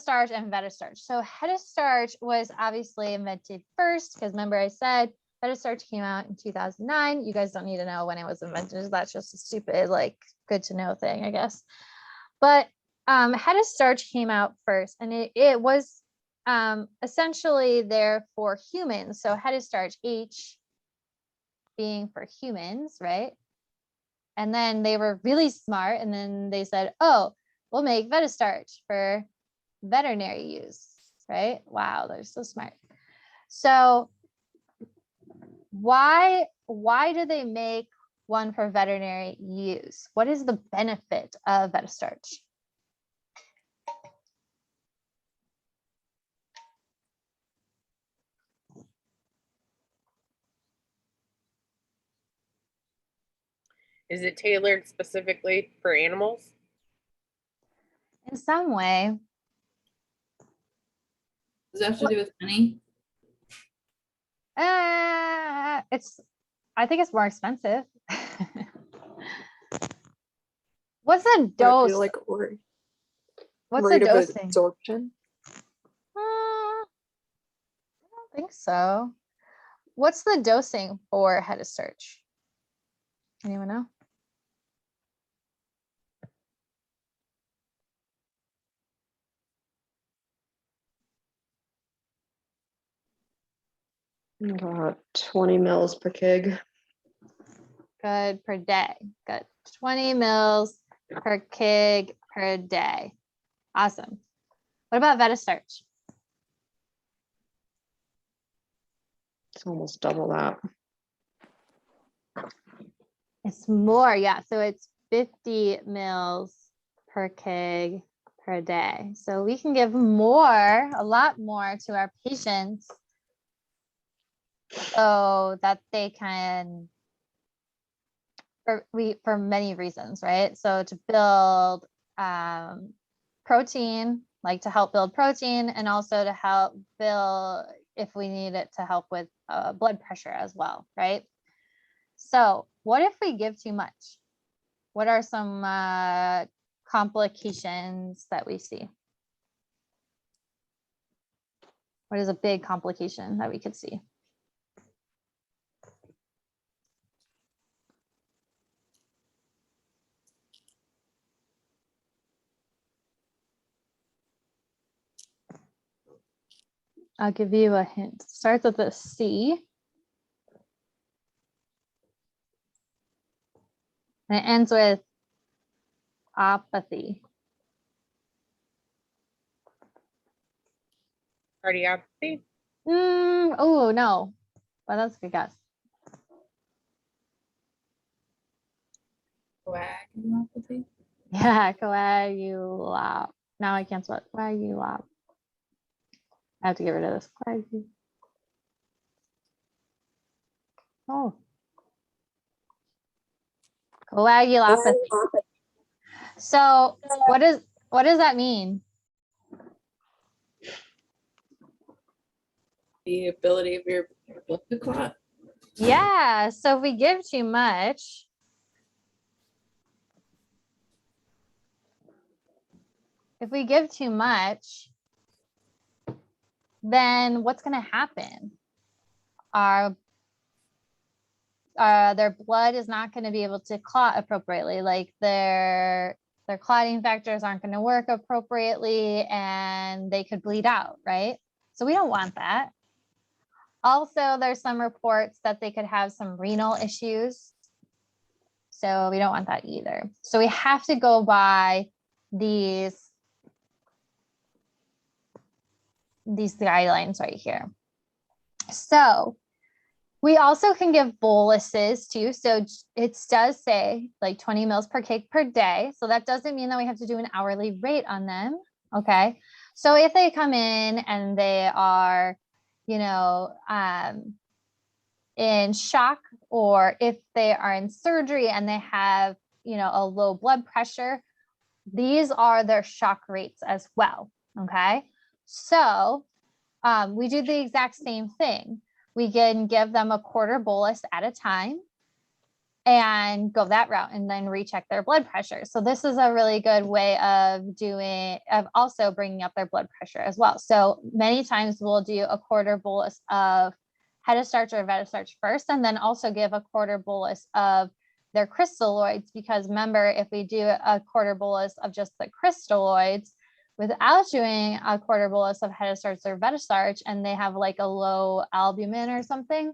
starch and veta starch, so head starch was obviously invented first because remember I said VetaStarch came out in 2009. You guys don't need to know when it was invented. That's just a stupid, like, good to know thing, I guess. But head of starch came out first, and it was essentially there for humans. So head of starch, H being for humans, right? And then they were really smart, and then they said, oh, we'll make VetaStarch for veterinary use, right? Wow, they're so smart. So why do they make one for veterinary use? What is the benefit of VetaStarch? Is it tailored specifically for animals? In some way. Does that have to do with money? I think it's more expensive. What's the dose? Like What's the rate of dosing? absorption? I don't think so. What's the dosing for head of starch? Anyone know? About 20 mils per kg. Good, per day. Good. 20 mils per kg per day. Awesome. What about VetaStarch? It's almost double that. It's more, yeah. So it's 50 mils per kg per day. So we can give more, a lot more to our patients so that they can, for many reasons, right? So to build protein, like to help build protein, and also to help build, if we need it, to help with blood pressure as well, right? So what if we give too much? What are some complications that we see? What is a big complication that we could see? I'll give you a hint. It starts with a C. And it ends with apathy. Cardiopathy? Oh, no. Well, that's a good guess. Coagulopathy? Yeah, coagulop. Now I can't spell it. Coagulop. I have to get rid of this. Oh. Coagulopathy. So what does that mean? The ability of your blood to clot. Yeah, so if we give too much, then what's going to happen? Their blood is not going to be able to clot appropriately. Like their clotting factors aren't going to work appropriately, and they could bleed out, right? So we don't want that. Also, there's some reports that they could have some renal issues. So we don't want that either. So we have to go by these guidelines right here. So we also can give boluses too. So it does say like 20 mils per kg per day. So that doesn't mean that we have to do an hourly rate on them. Okay. So if they come in and they are, in shock, or if they are in surgery and they have, a low blood pressure, these are their shock rates as well. Okay. So we do the exact same thing. We can give them a quarter bolus at a time and go that route, and then recheck their blood pressure. So this is a really good way of also bringing up their blood pressure as well. So many times we'll do a quarter bolus of Hetastarch or Vetastarch first, and then also give a quarter bolus of their crystalloids, because remember, if we do a quarter bolus of just the crystalloids without doing a quarter bolus of Hetastarch or Vetastarch, and they have like a low albumin or something,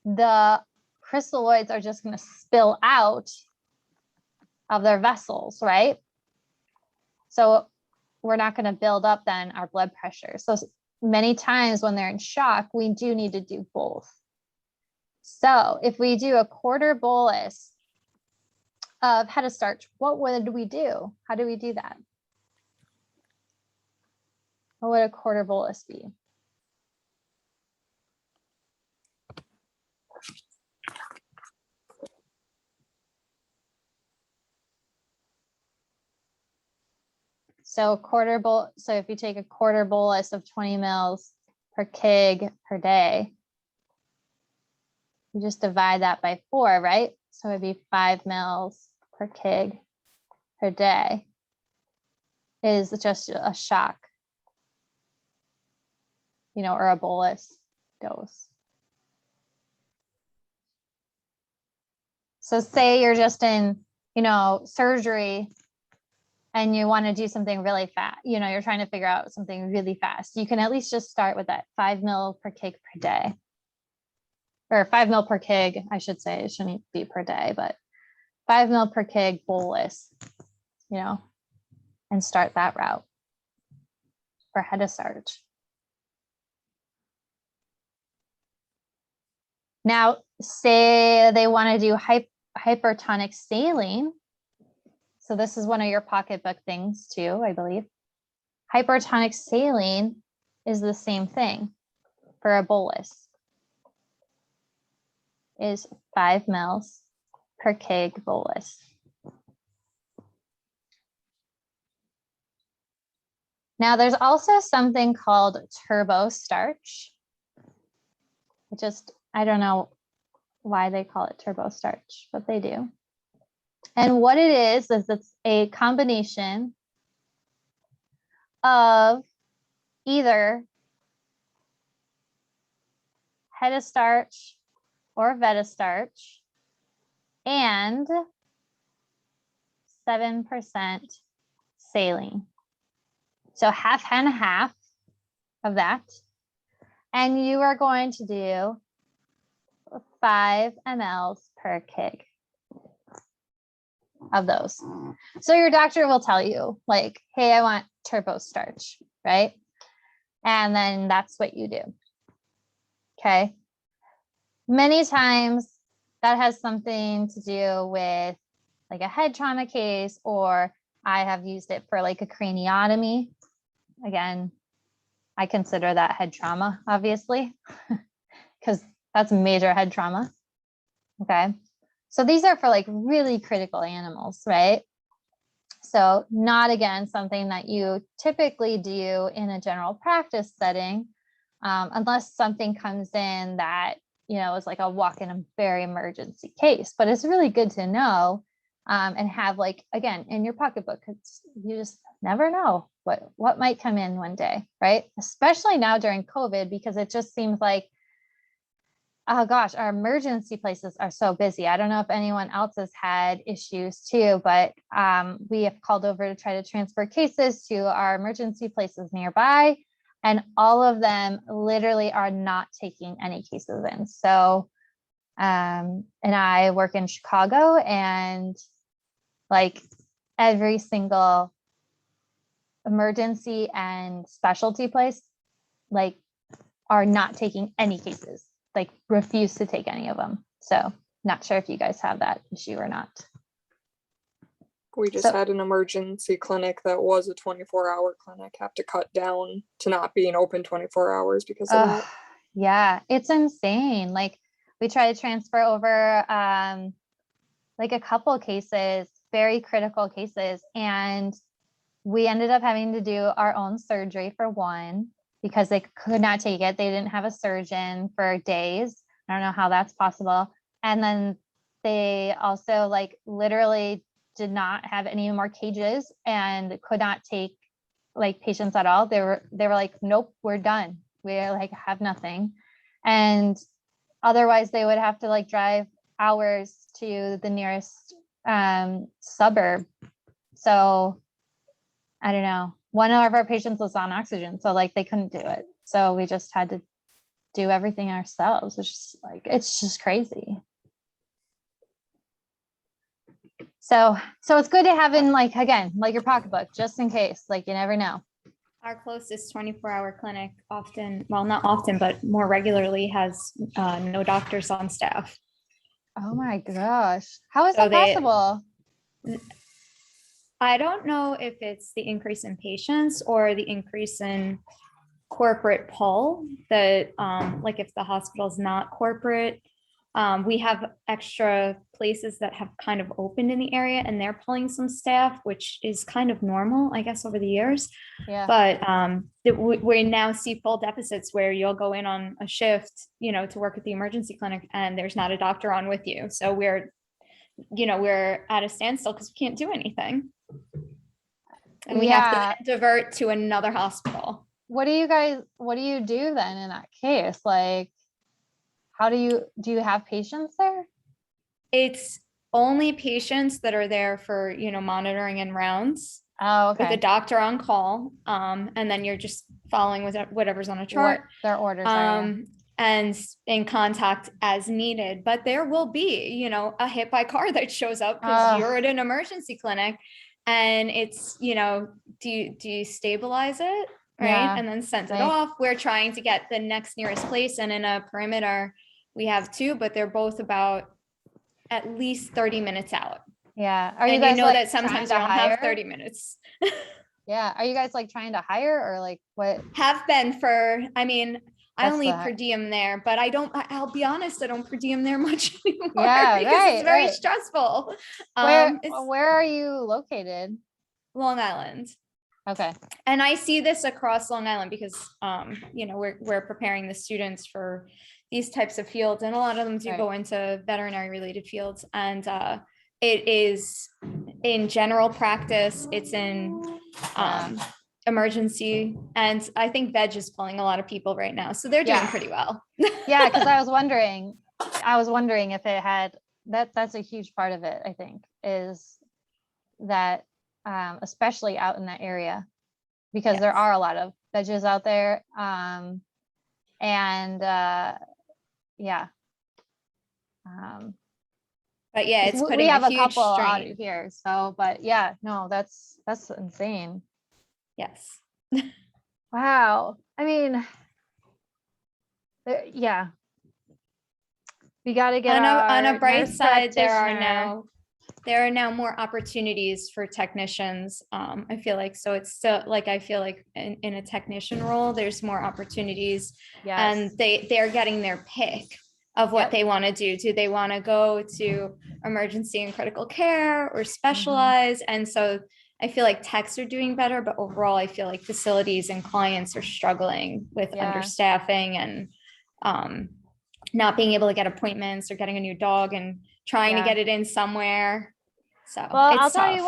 the crystalloids are just going to spill out of their vessels, right? So we're not going to build up then our blood pressure. So many times when they're in shock, we do need to do both. So if we do a quarter bolus of Hetastarch, what would we do? How do we do that? What would a quarter bolus be? So so if you take a quarter bolus of 20 mils per kg per day, you just divide that by 4, right? So it'd be 5 mils per kg per day is just a shock, you know, or a bolus dose. So say you're just in, you know, surgery and you want to do something really fast, you know, you're trying to figure out something really fast. You can at least just start with that 5 mil per kg per day. Or 5 mil per kg, I should say. It shouldn't be per day, but 5 mil per kg bolus, you know, and start that route for Hetastarch. Now, say they want to do hypertonic saline. So this is one of your pocketbook things too, I believe. Hypertonic saline is the same thing for a bolus. Is 5 mils per kg bolus. Now there's also something called turbo starch. I don't know why they call it turbo starch, but they do. And what it is it's a combination of either Hetastarch or Vetastarch and 7% saline. So half and half of that. And you are going to do 5 mLs per kg of those. So your doctor will tell you like, hey, I want turbo starch, right? And then that's what you do. Okay. Many times that has something to do with like a head trauma case, or I have used it for like a craniotomy. Again, I consider that head trauma, obviously, because that's major head trauma. Okay. So these are for like really critical animals, right? So not, again, something that you typically do in a general practice setting, unless something comes in that, you know, is like a walk-in a very emergency case. But it's really good to know and have like, again, in your pocketbook, because you just never know what might come in one day, right? Especially now during COVID, because it just seems like, oh gosh, our emergency places are so busy. I don't know if anyone else has had issues too, but we have called over to try to transfer cases to our emergency places nearby, and all of them literally are not taking any cases in. So, and I work in Chicago, and like every single emergency and specialty place, like, are not taking any cases, like refuse to take any of them. So not sure if you guys have that issue or not. We just had an emergency clinic that was a 24-hour clinic have to cut down to not being open 24 hours because of that. Yeah, it's insane. Like we tried to transfer over like a couple cases, very critical cases, and we ended up having to do our own surgery for one, because they could not take it. They didn't have a surgeon for days. I don't know how that's possible. And then they also like literally did not have any more cages and could not take like patients at all. They were like, nope, we're done. We like have nothing. And otherwise they would have to like drive hours to the nearest suburb. So I don't know. One of our patients was on oxygen, so like they couldn't do it. So we just had to do everything ourselves, which is like, it's just crazy. So it's good to have in like, again, like your pocketbook, just in case, like you never know. Our closest 24-hour clinic often, well, not often, but more regularly has no doctors on staff. Oh my gosh. How is So that possible? I don't know if it's the increase in patients or the increase in corporate pull that, like if the hospital's not corporate, we have extra places that have kind of opened in the area and they're pulling some staff, which is kind of normal, I guess, over the years. Yeah. But we now see full deficits where you'll go in on a shift, you know, to work at the emergency clinic and there's not a doctor on with you. So we're at a standstill because we can't do anything. And we have to divert to another hospital. What do you do then in that case? Like, do you have patients there? It's only patients that are there for, monitoring and rounds. Oh, okay. With a doctor on call. And then you're just following with whatever's on a chart. What their orders are. And in contact as needed. But there will be, a hit by car that shows up because you're at an emergency clinic. And it's, do you stabilize it? Right. Yeah, and then send it off. We're trying to get the next nearest place. And in a perimeter, we have two, but they're both about at least 30 minutes out. Yeah. Are you guys that sometimes you don't have 30 minutes. Yeah. Are you guys like trying to hire or like what? Have been I only per diem there, but I'll be honest, I don't per diem there much anymore because it's very stressful. Where are you located? Long Island. Okay. And I see this across Long Island because, we're preparing the students for these types of fields, and a lot of them do go into veterinary related fields. And it is in general practice, it's in emergency, and I think veg is pulling a lot of people right now, so they're doing pretty well. Yeah, because I was wondering if it had that's a huge part of it. I think is that especially out in that area, because there are a lot of veggies out there, but yeah, it's we have a couple out here. So, but yeah, no, that's insane. Yes. Wow. I mean, yeah. We got to get on a bright side. There are now more opportunities for technicians. I feel like, so it's still like, I feel like in a technician role, there's more opportunities, and they're getting their pick of what they want to do. Do they want to go to emergency and critical care or specialize? And so I feel like techs are doing better, but overall, I feel like facilities and clients are struggling with understaffing and not being able to get appointments or getting a new dog and trying to get it in somewhere. So, well, I'll tell you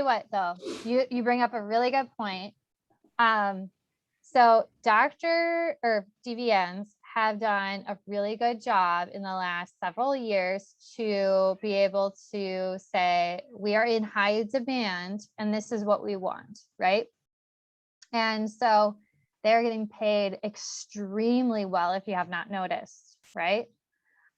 what, though, you bring up a really good point. So doctor or DVNs have done a really good job in the last several years to be able to say, we are in high demand and this is what we want, right? And so they're getting paid extremely well, if you have not noticed, right?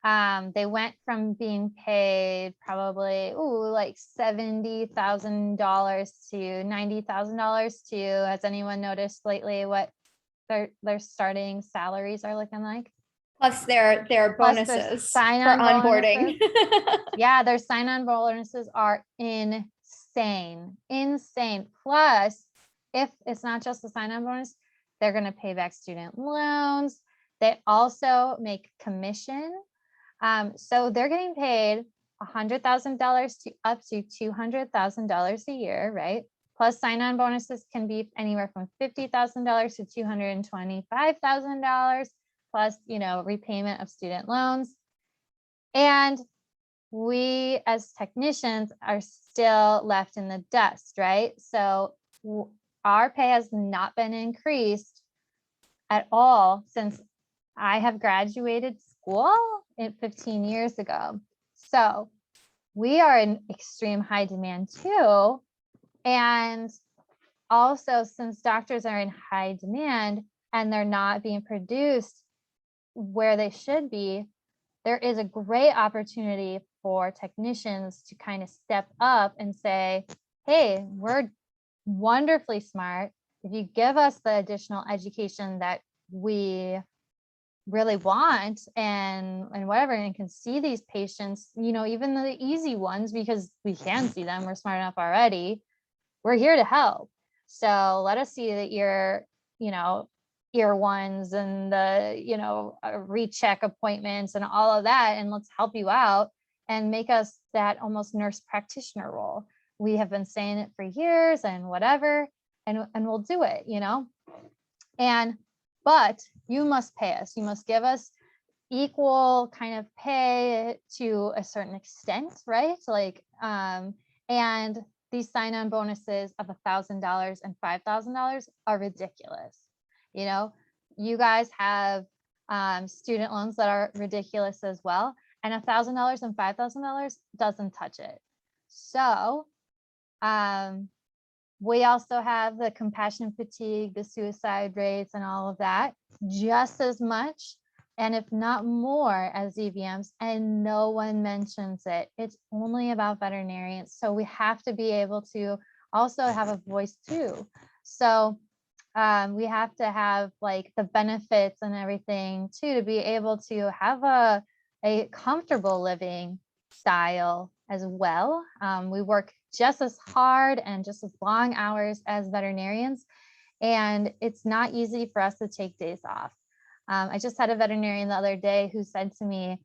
They went from being paid probably like $70,000 to $90,000 to, has anyone noticed lately what their starting salaries are looking like? Plus their bonuses for onboarding. Yeah, their sign-on bonuses are insane. Plus, if it's not just the sign-on bonus, they're going to pay back student loans. They also make commission. So they're getting paid $100,000 to up to $200,000 a year, right? Plus sign-on bonuses can be anywhere from $50,000 to $225,000, plus, repayment of student loans. And we as technicians are still left in the dust, right? So our pay has not been increased at all since I have graduated school 15 years ago. So we are in extreme high demand too. And also, since doctors are in high demand and they're not being produced where they should be, there is a great opportunity for technicians to kind of step up and say, hey, we're wonderfully smart. If you give us the additional education that we really want and whatever, and can see these patients, you know, even the easy ones, because we can see them, we're smart enough already, we're here to help. So let us see the ear, you know, ear ones and the, you know, recheck appointments and all of that, and let's help you out and make us that almost nurse practitioner role. We have been saying it for years and whatever, and we'll do it, you know. But you must pay us. You must give us equal kind of pay to a certain extent, right? Like, and these sign-on bonuses of $1,000 and $5,000 are ridiculous. You know, you guys have student loans that are ridiculous as well, and $1,000 and $5,000 doesn't touch it. So we also have the compassion fatigue, the suicide rates, and all of that just as much, and if not more, as EVMs, and no one mentions it. It's only about veterinarians. So we have to be able to also have a voice too. So we have to have like the benefits and everything too, to be able to have a comfortable living style as well. We work just as hard and just as long hours as veterinarians, and it's not easy for us to take days off. I just had a veterinarian the other day who said to me,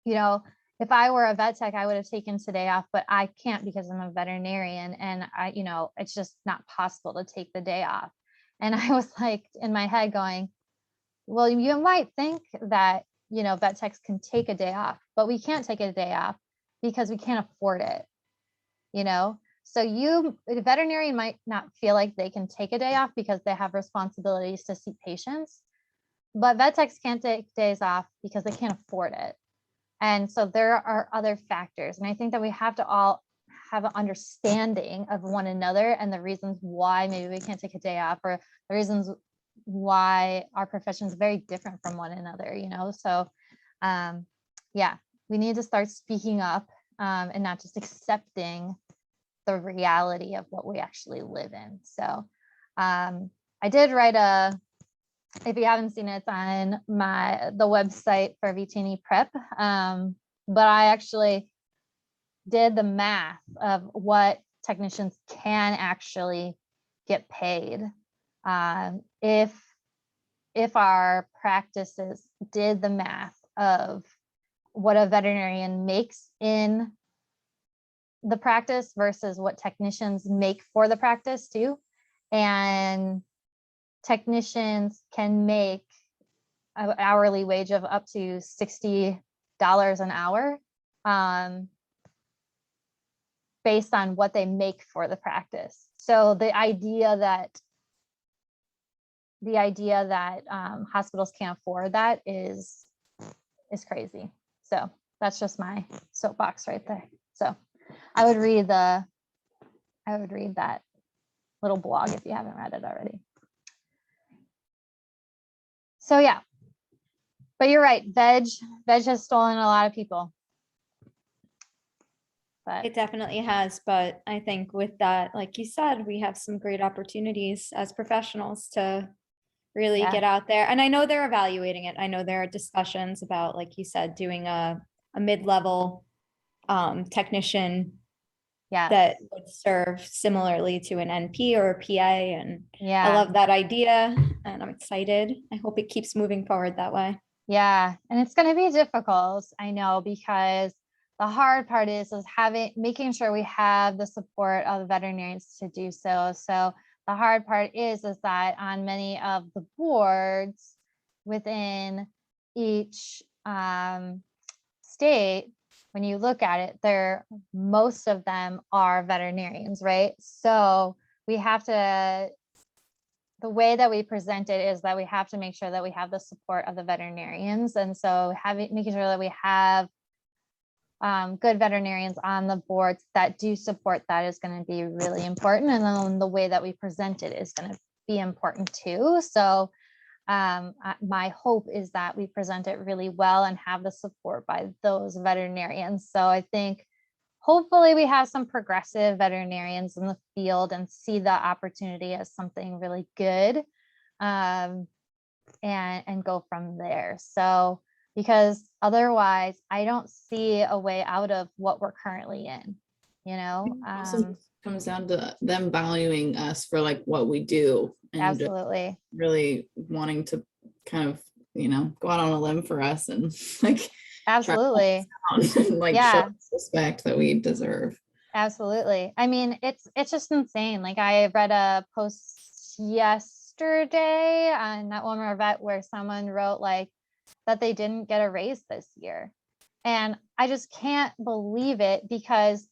you know, if I were a vet tech, I would have taken today off, but I can't because I'm a veterinarian, and you know, it's just not possible to take the day off. And I was like in my head going, well, you might think that, you know, vet techs can take a day off, but we can't take a day off because we can't afford it, you know? So the veterinarian might not feel like they can take a day off because they have responsibilities to see patients, but vet techs can't take days off because they can't afford it. And so there are other factors. And I think that we have to all have an understanding of one another and the reasons why maybe we can't take a day off, or the reasons why our profession is very different from one another, you know? So yeah, we need to start speaking up and not just accepting the reality of what we actually live in. So I did write if you haven't seen it, it's on the website for VTNE prep, but I actually did the math of what technicians can actually get paid if our practices did the math of what a veterinarian makes in the practice versus what technicians make for the practice too. And technicians can make an hourly wage of up to $60 an hour based on what they make for the practice. So the idea that hospitals can't afford that is crazy. So that's just my soapbox right there. So I would read that little blog if you haven't read it already. So yeah, but you're right. Veg has stolen a lot of people. But It definitely has, but I think with that, like you said, we have some great opportunities as professionals to really get out there. And I know they're evaluating it. I know there are discussions about, like you said, doing a mid-level technician that would serve similarly to an NP or a PA. And I love that idea and I'm excited. I hope it keeps moving forward that way. Yeah, and it's going to be difficult, I know, because the hard part is making sure we have the support of the veterinarians to do so. So the hard part is that on many of the boards within each state, when you look at it, most of them are veterinarians, right? So we have to, the way that we present it is that we have to make sure that we have the support of the veterinarians. And so making sure that we have good veterinarians on the boards that do support that is going to be really important. And then the way that we present it is going to be important too. So my hope is that we present it really well and have the support by those veterinarians. So I think hopefully we have some progressive veterinarians in the field and see the opportunity as something really good, and go from there. So, because otherwise I don't see a way out of what we're currently in, you know. Also comes down to them valuing us for like what we do, and absolutely really wanting to kind of, you know, go out on a limb for us and like absolutely and, like show us respect that we deserve. Absolutely. I mean, it's just insane. Like I read a post yesterday on Not One More Vet where someone wrote like that they didn't get a raise this year. And I just can't believe it, because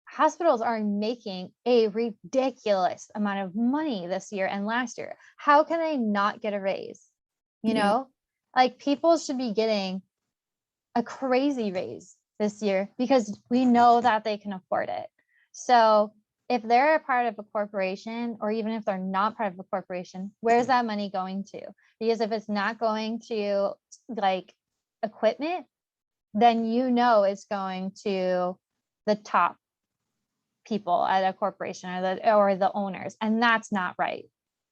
hospitals are making a ridiculous amount of money this year and last year. How can they not get a raise? You know, like people should be getting a crazy raise this year because we know that they can afford it. So if they're a part of a corporation, or even if they're not part of a corporation, where's that money going to? Because if it's not going to like equipment, then you know it's going to the top people at a corporation or the owners, and that's not right.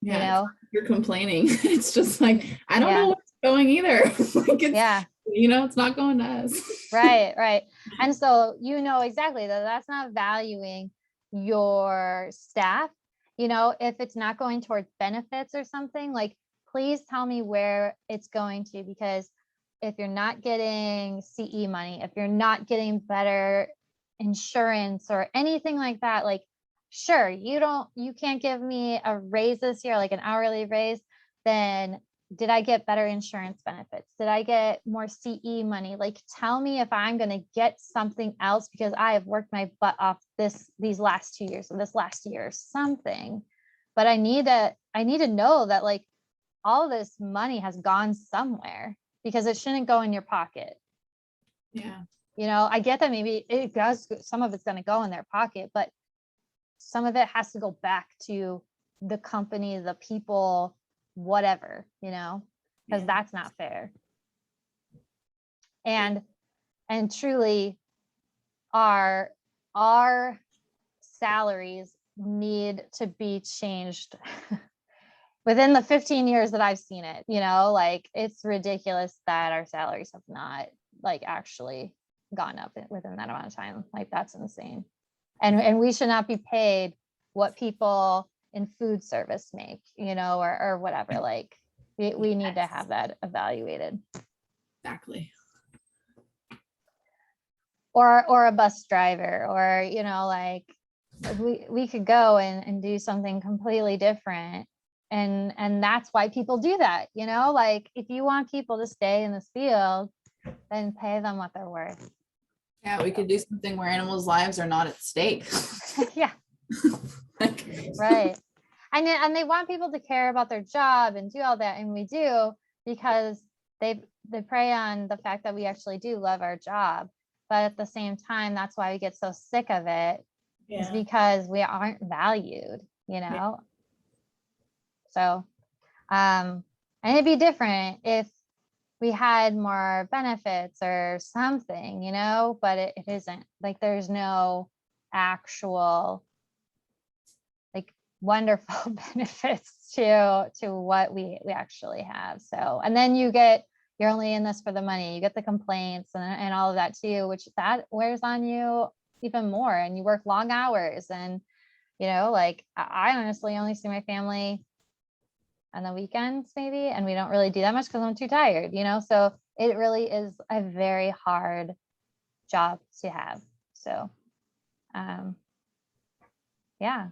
Yeah, you know, you're complaining. It's just like, I don't know what's going either. Like it's, you know, it's not going to us. Right. And so you know exactly that that's not valuing your staff. You know, if it's not going towards benefits or something, like please tell me where it's going to, because if you're not getting CE money, if you're not getting better insurance or anything like that, like sure, you can't give me a raise this year, like an hourly raise, then did I get better insurance benefits? Did I get more CE money? Like tell me if I'm going to get something else because I have worked my butt off these last 2 years or this last year or something. But I need to know that like all this money has gone somewhere, because it shouldn't go in your pocket. Yeah. You know, I get that maybe it does, some of it's going to go in their pocket, but some of it has to go back to the company, the people, whatever, you know, because that's not fair. And truly our salaries need to be changed within the 15 years that I've seen it, you know, like it's ridiculous that our salaries have not like actually gone up within that amount of time. Like that's insane. And we should not be paid what people in food service make, you know, or whatever. Like we need to have that evaluated. Exactly. Or a bus driver, or, you know, like we could go and do something completely different. And that's why people do that, you know, like if you want people to stay in this field, then pay them what they're worth. Yeah, we could do something where animals' lives are not at stake. Yeah. Right. And they want people to care about their job and do all that, and we do, because they prey on the fact that we actually do love our job. But at the same time, that's why we get so sick of it, is because we aren't valued, you know. So and it'd be different if we had more benefits or something, you know, but it isn't. Like there's no actual like wonderful benefits to what we actually have. So, and then you're only in this for the money. You get the complaints and all of that too, which that wears on you even more, and you work long hours. And, you know, like I honestly only see my family on the weekends maybe, and we don't really do that much because I'm too tired, you know. So it really is a very hard job to have. So yeah,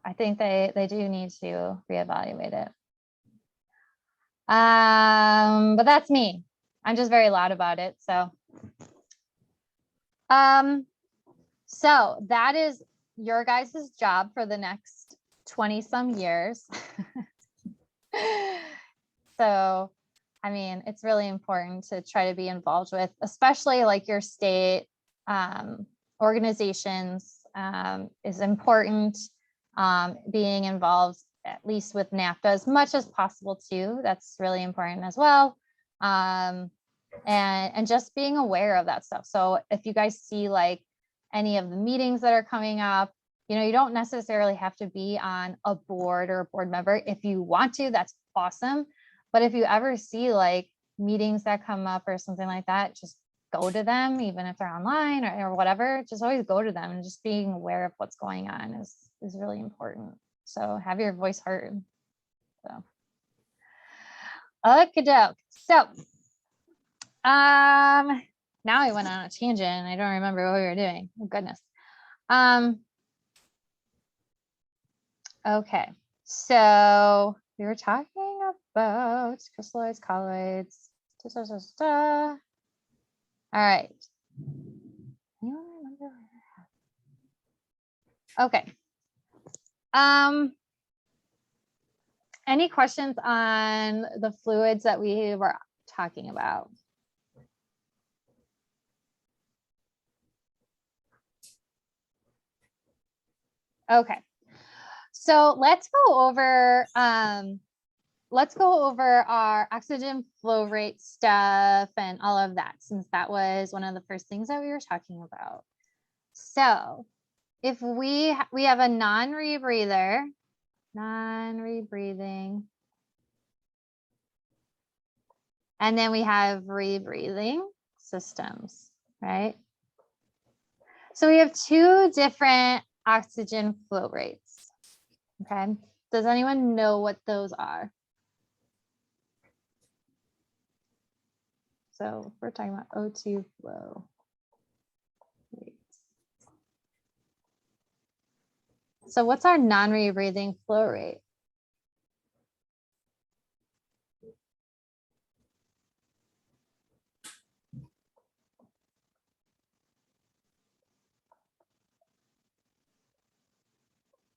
I think they do need to reevaluate it. But that's me. I'm just very loud about it. So so that is your guys' job for the next 20 some years. So, I mean, it's really important to try to be involved with, especially like your state organizations is important. Being involved at least with NAFTA as much as possible too. That's really important as well. And just being aware of that stuff. So if you guys see like any of the meetings that are coming up, you know, you don't necessarily have to be on a board or a board member. If you want to, that's awesome. But if you ever see like meetings that come up or something like that, just go to them, even if they're online or whatever, just always go to them, and just being aware of what's going on is really important. So have your voice heard. So, okey-doke. So, now I went on a tangent and I don't remember what we were doing. Oh goodness. Okay, so we were talking about crystalloids, colloids. All right. Okay. Any questions on the fluids that we were talking about? Okay. So let's go over our oxygen flow rate stuff and all of that, since that was one of the first things that we were talking about. So if we have a non-rebreather, non-rebreathing, and then we have rebreathing systems, right? So we have two different oxygen flow rates. Okay, does anyone know what those are? So we're talking about O2 flow rates. So what's our non-rebreathing flow rate?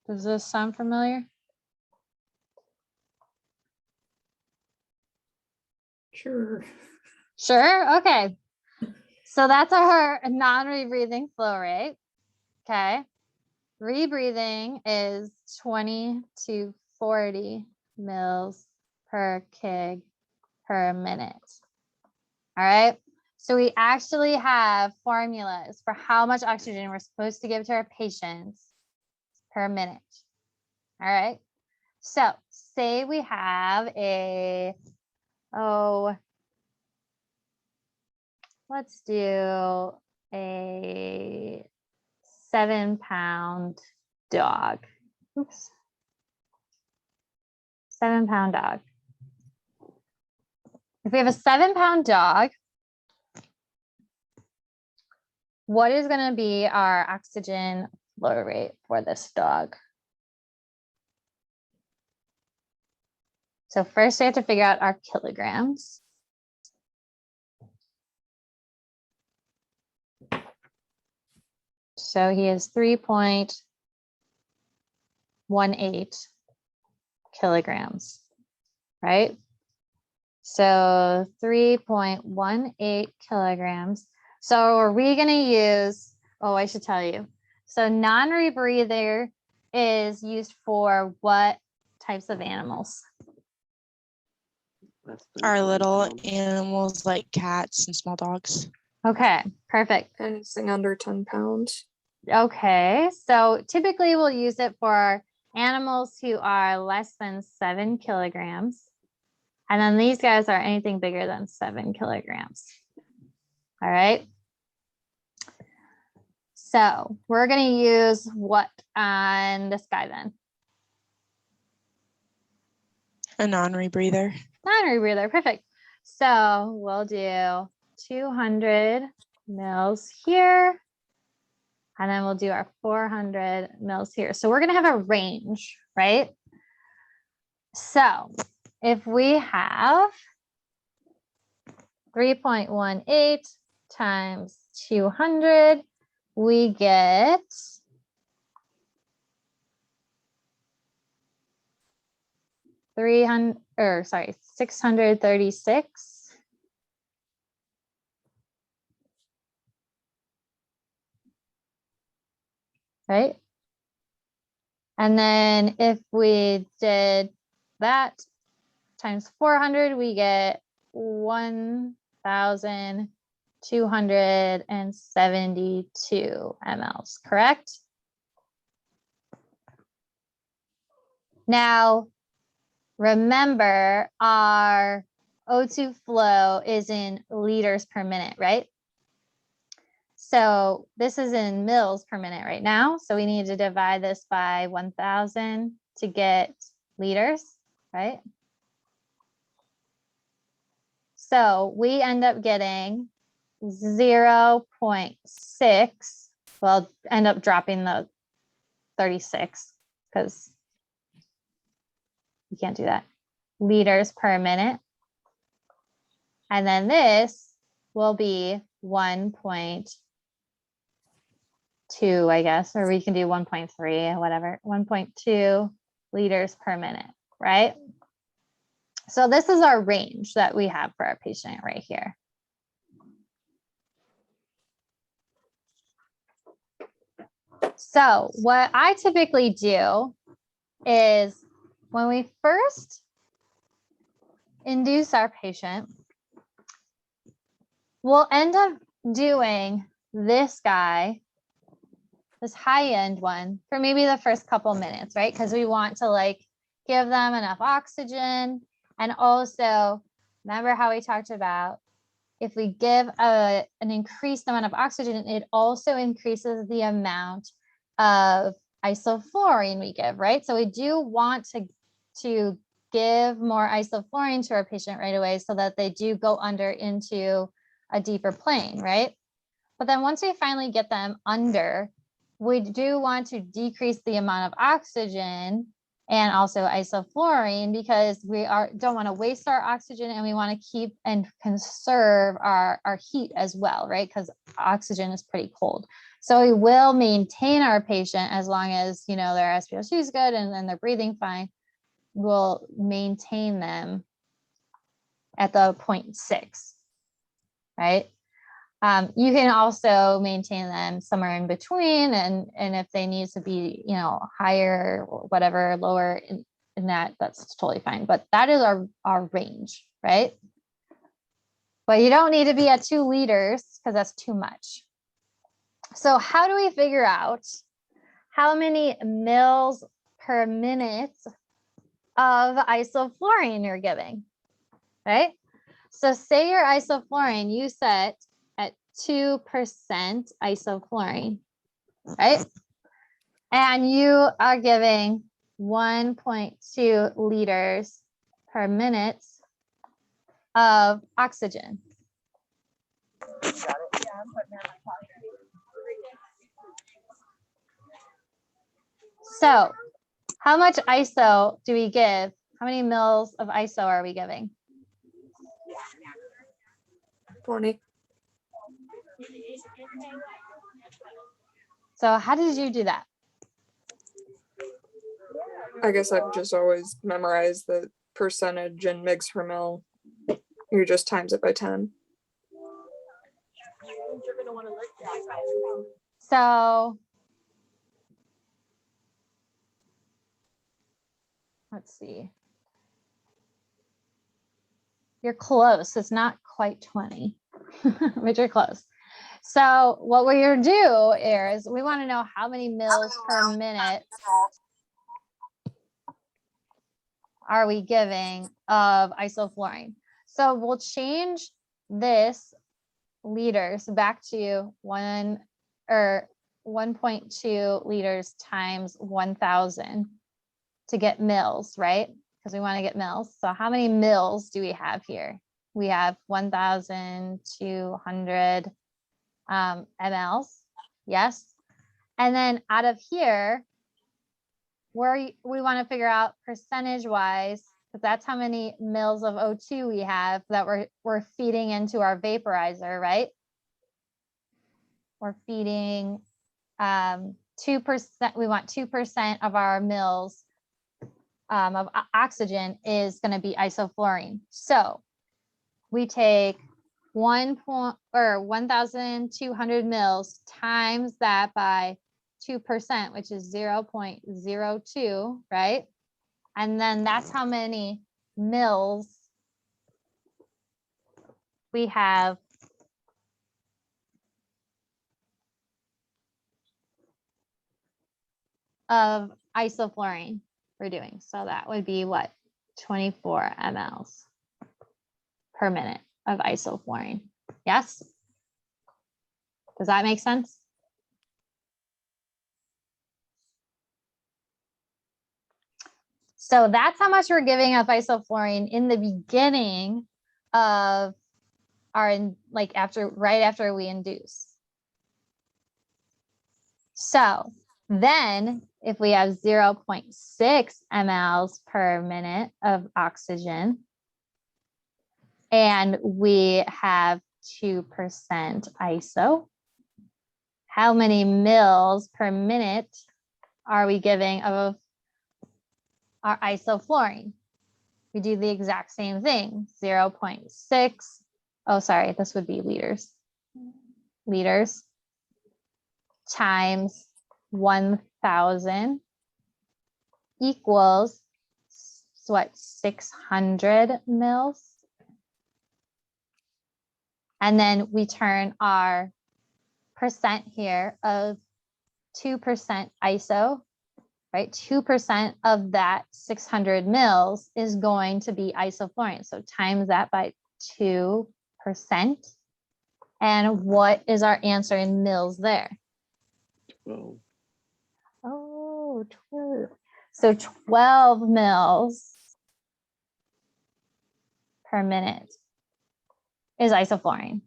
Does this sound familiar? Sure. Sure, okay. So that's our non-rebreathing flow rate, okay? Rebreathing is 20 to 40 mils per kg per minute. All right, so we actually have formulas for how much oxygen we're supposed to give to our patients per minute. All right, so say we have a, let's do a 7-pound dog. Oops. 7-pound dog. If we have a 7-pound dog, what is going to be our oxygen flow rate for this dog? So first we have to figure out our kilograms. So he is 3.18 kilograms, right? So 3.18 kilograms. So are we going to use, oh, I should tell you. So non-rebreather is used for what types of animals? Our little animals like cats and small dogs. Okay, perfect. Anything under 10 pounds. Okay, so typically we'll use it for animals who are less than 7 kilograms. And then these guys are anything bigger than 7 kilograms. All right. So we're going to use what on this guy then? A non-rebreather. Non-rebreather, perfect. So we'll do 200 mils here. And then we'll do our 400 mils here. So we're going to have a range, right? So if we have 3.18 times 200, we get 636. Right? And then if we did that times 400, we get 1,272 mLs, correct? Now, remember our O2 flow is in liters per minute, right? So this is in mils per minute right now. So we need to divide this by 1,000 to get liters, right? So we end up getting 0.6. Well, end up dropping the 36 because you can't do that. Liters per minute. And then this will be 1.2, I guess, or we can do 1.3, whatever, 1.2 liters per minute, right? So this is our range that we have for our patient right here. So what I typically do is when we first induce our patient, we'll end up doing this guy, this high end one, for maybe the first couple minutes, right? Because we want to like give them enough oxygen. And also, remember how we talked about if we give an increased amount of oxygen, it also increases the amount of isoflurane we give, right? So we do want to give more isoflurane to our patient right away so that they do go under into a deeper plane, right? But then once we finally get them under, we do want to decrease the amount of oxygen and also isoflurane because we don't want to waste our oxygen and we want to keep and conserve our heat as well, right? Because oxygen is pretty cold. So we will maintain our patient as long as, you know, their SpO2 is good and then they're breathing fine. We'll maintain them at the 0.6, right? You can also maintain them somewhere in between, and if they need to be, you know, higher or whatever, lower in that, that's totally fine. But that is our range, right? But you don't need to be at 2 liters because that's too much. So how do we figure out how many mils per minute of isoflurane you're giving, right? So say your isoflurane you set at 2% isoflurane, right? And you are giving 1.2 liters per minute of oxygen. So how much ISO do we give? How many mils of ISO are we giving? 20. So how did you do that? I guess I've just always memorized the percentage in mgs per mil. You just times it by 10. So let's see. You're close. It's not quite 20, but you're close. So what we're going to do is we want to know how many mils per minute are we giving of isoflurane. So we'll change this liters back to 1.2 liters times 1,000 to get mils, right? Because we want to get mils. So how many mils do we have here? We have 1,200 mLs, yes. And then out of here, where we want to figure out percentage wise, because that's how many mils of O2 we have that we're feeding into our vaporizer, right? We're feeding 2%, we want 2% of our mils of oxygen is going to be isoflurane. So we take 1,200 mils times that by 2%, which is 0.02, right? And then that's how many mils we have of isoflurane we're doing. So that would be what? 24 mLs per minute of isoflurane. Yes? Does that make sense? So that's how much we're giving of isoflurane in the beginning of our, like right after we induce. So then if we have 0.6 mLs per minute of oxygen and we have 2% iso, how many mils per minute are we giving of our isoflurane? We do the exact same thing, 0.6. Oh, sorry, this would be liters. Liters times 1,000 equals what, 600 mils. And then we turn our percent here of 2% iso, right? 2% of that 600 mils is going to be isoflurane. So times that by 2%. And what is our answer in mils there? 12. Oh, 12. So 12 mils per minute is isoflurane.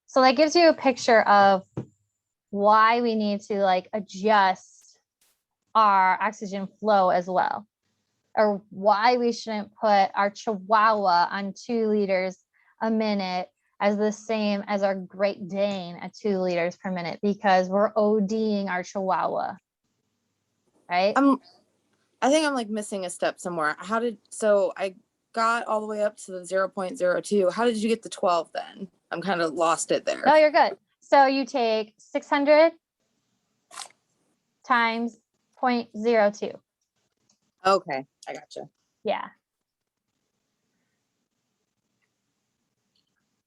So that gives you a picture of why we need to like adjust our oxygen flow as well, or why we shouldn't put our Chihuahua on 2 liters a minute as the same as our Great Dane at 2 liters per minute, because we're ODing our Chihuahua, right? I think I'm like missing a step somewhere. So I got all the way up to the 0.02. How did you get to 12 then? I'm kind of lost it there. No, you're good. So you take 600 times 0.02. Okay, I gotcha. Yeah.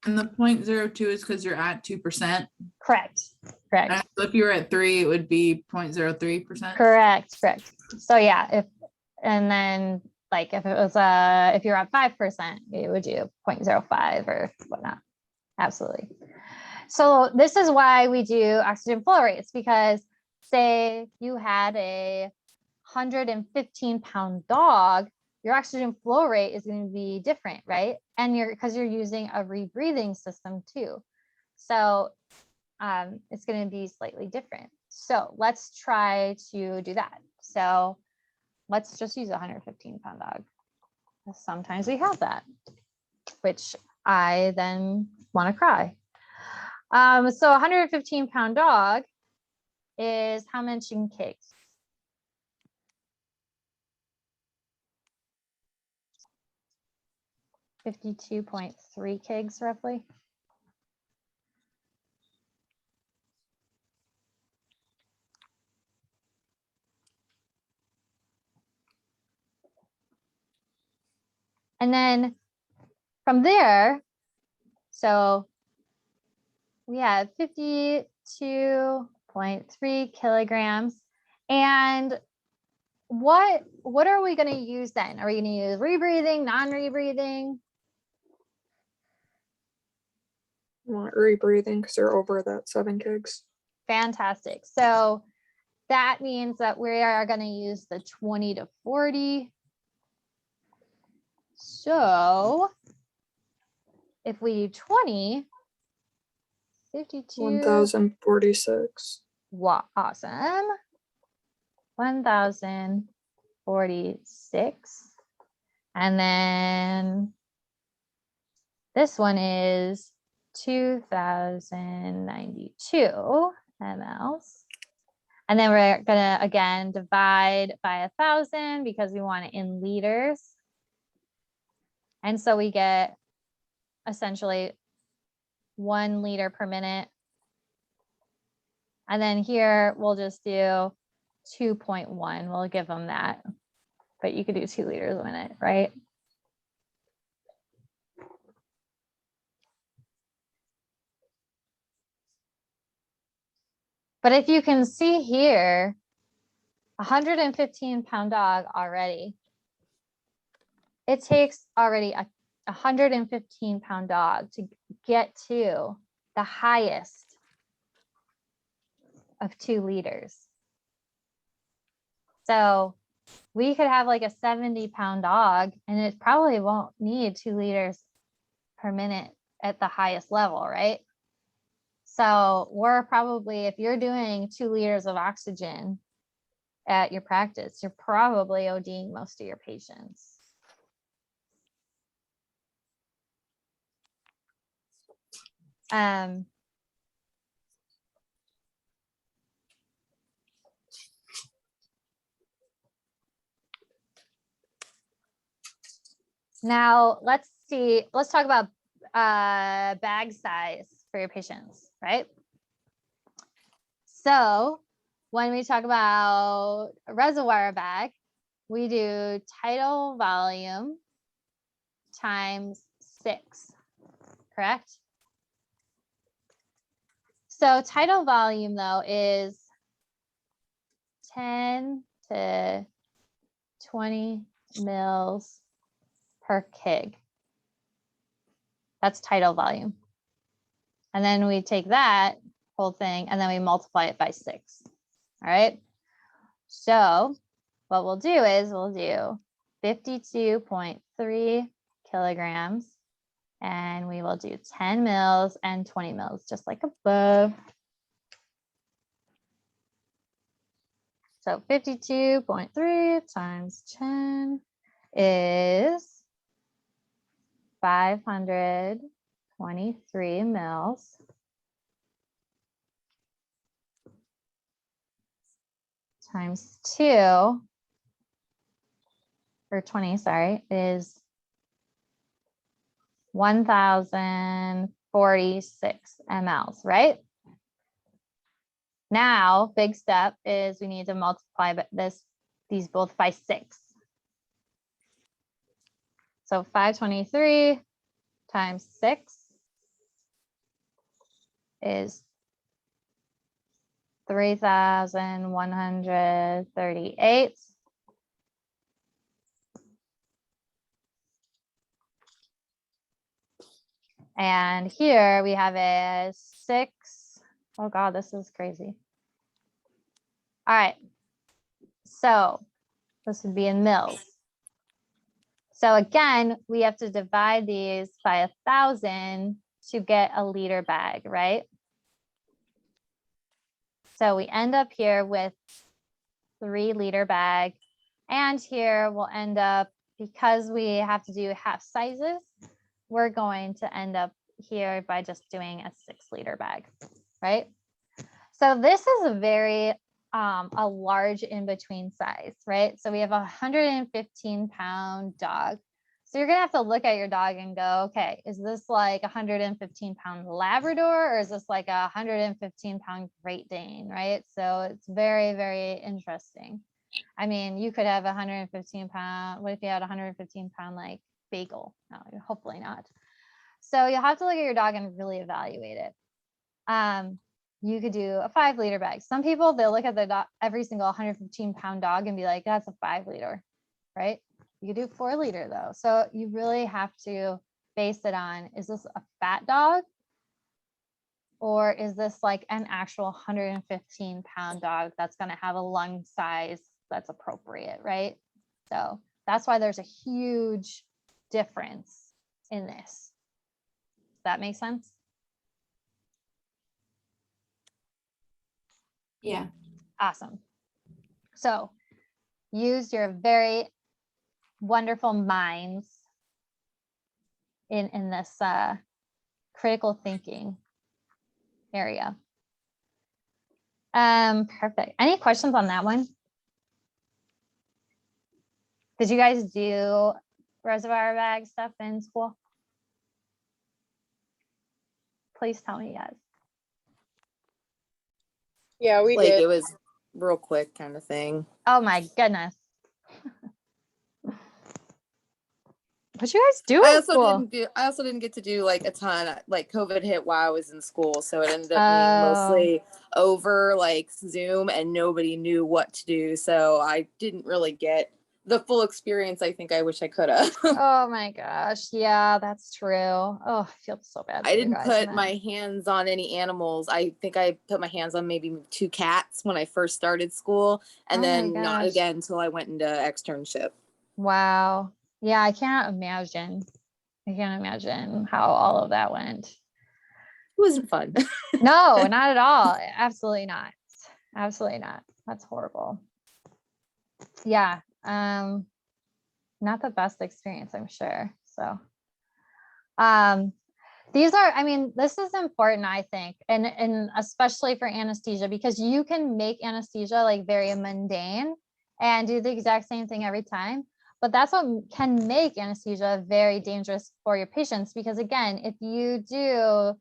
And the 0.02 is because you're at 2%. Correct. Correct. And so if you were at 3, it would be 0.03%. Correct. Correct. So yeah, and then like if it was if you're at 5%, it would do 0.05 or whatnot. Absolutely. So this is why we do oxygen flow rates, because say you had a 115-pound dog, your oxygen flow rate is going to be different, right? And because you're using a rebreathing system too. So it's going to be slightly different. So let's try to do that. So let's just use a 115-pound dog. Sometimes we have that, which I then want to cry. So a 115-pound dog is how much in kgs? $52.3 kgs roughly. And then from there, so we have 52.3 kilograms. And what are we going to use then? Are we going to use rebreathing, non-rebreathing? Rebreathing, because they're over that 7 kgs. Fantastic. So that means that we are going to use the 20 to 40. So if we do 20, 52. 1,046. Wow, awesome. 1,046. And then this one is 2,092 mLs. And then we're gonna, again, divide by 1,000 because we want it in liters. And so we get essentially 1 liter per minute. And then here we'll just do 2.1. We'll give them that. But you could do 2 liters a minute, right? But if you can see here, 115-pound dog already, it takes already a 115-pound dog to get to the highest of 2 liters. So we could have like a 70-pound dog and it probably won't need 2 liters per minute at the highest level, right? So we're probably, if you're doing 2 liters of oxygen at your practice, you're probably ODing most of your patients. Now let's talk about bag size for your patients, right? So when we talk about a reservoir bag, we do tidal volume times 6, correct? So tidal volume though is 10 to 20 mils per kg. That's tidal volume. And then we take that whole thing and then we multiply it by 6. All right. So what we'll do is we'll do 52.3 kilograms and we will do 10 mils and 20 mils, just like above. So 52.3 times 10 is 523 mils times 2, or 20, sorry, is 1,046 mLs, right? Now, big step is we need to multiply these both by 6. So 523 times 6 is 3,138. And here we have a 6. Oh God, this is crazy. All right. So this would be in mils. So again, we have to divide these by 1,000 to get a liter bag, right? So we end up here with 3 liter bag. And here we'll end up, because we have to do half sizes, we're going to end up here by just doing a 6 liter bag, right? So this is a very, a large in-between size, right? So we have a 115-pound dog. So you're gonna have to look at your dog and go, okay, is this like a 115-pound Labrador or is this like a 115-pound Great Dane, right? So it's very, very interesting. I mean, you could have a 115-pound, what if you had a 115-pound like bagel? No, hopefully not. So you'll have to look at your dog and really evaluate it. You could do a 5 liter bag. Some people, they'll look at the dog, every single 115-pound dog and be like, that's a 5 liter, right? You could do 4 liter though. So you really have to base it on, is this a fat dog? Or is this like an actual 115-pound dog that's going to have a lung size that's appropriate, right? So that's why there's a huge difference in this. Does that make sense? Yeah. Awesome. So use your very wonderful minds in this critical thinking area. Perfect. Any questions on that one? Did you guys do reservoir bag stuff in school? Please tell me yes. Yeah, we Like did. it was real quick kind of thing. Oh my goodness. What you guys do in school? I also didn't get to do like a ton. Like COVID hit while I was in school, so it ended up being mostly over like Zoom, and nobody knew what to do. So I didn't really get the full experience I think I wish I could have. Oh my gosh. Yeah, that's true. Oh, I feel so bad. I didn't put my hands on any animals. I think I put my hands on maybe 2 cats when I first started school, and then not again until I went into externship. Wow. Yeah, I can't imagine. I can't imagine how all of that went. It wasn't fun. No, not at all. Absolutely not. Absolutely not. That's horrible. Yeah. Not the best experience, I'm sure. So these are, I mean, this is important, I think, and especially for anesthesia, because you can make anesthesia like very mundane and do the exact same thing every time. But that's what can make anesthesia very dangerous for your patients, because again, if you do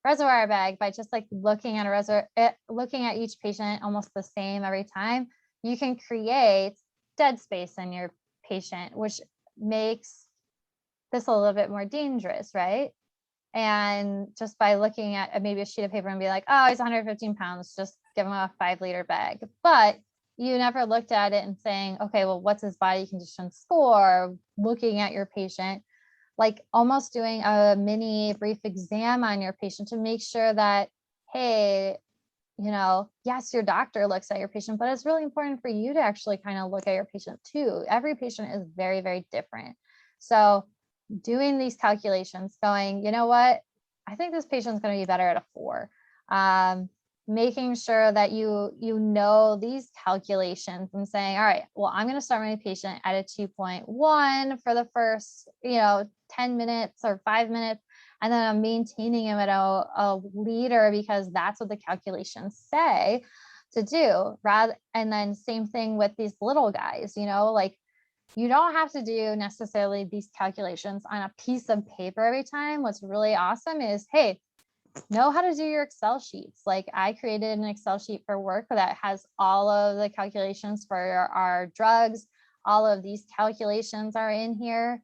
reservoir bag by just like looking at each patient almost the same every time, you can create dead space in your patient, which makes this a little bit more dangerous, right? And just by looking at maybe a sheet of paper and be like, oh, he's 115 pounds, just give him a 5-liter bag. But you never looked at it and saying, okay, well, what's his body condition score? Looking at your patient, like almost doing a mini brief exam on your patient to make sure that, hey, you know, yes, your doctor looks at your patient, but it's really important for you to actually kind of look at your patient too. Every patient is very, very different. So doing these calculations, going, you know what, I think this patient's going to be better at a 4. Making sure that you know these calculations and saying, all right, well, I'm going to start my patient at a 2.1 for the first, 10 minutes or 5 minutes. And then I'm maintaining him at a liter because that's what the calculations say to do. And then same thing with these little guys, like you don't have to do necessarily these calculations on a piece of paper every time. What's really awesome is, hey, know how to do your Excel sheets. Like I created an Excel sheet for work that has all of the calculations for our drugs. All of these calculations are in here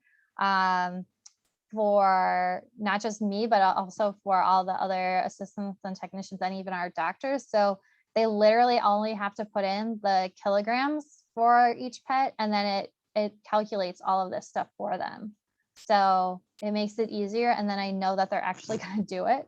for not just me, but also for all the other assistants and technicians and even our doctors. So they literally only have to put in the kilograms for each pet, and then it calculates all of this stuff for them. So it makes it easier. And then I know that they're actually going to do it.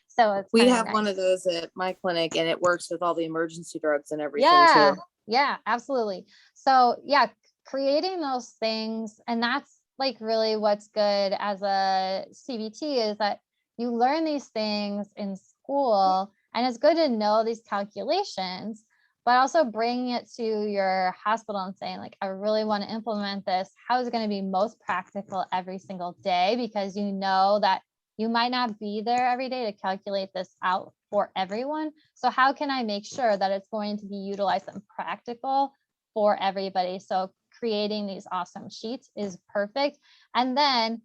So we have one of those at my clinic, and it works with all the emergency drugs and everything too. Yeah, absolutely. So yeah, creating those things. And that's like really what's good as a CVT is that you learn these things in school, and it's good to know these calculations, but also bringing it to your hospital and saying like, I really want to implement this. How is it going to be most practical every single day? Because you know that you might not be there every day to calculate this out for everyone. So how can I make sure that it's going to be utilized and practical for everybody? So creating these awesome sheets is perfect. And then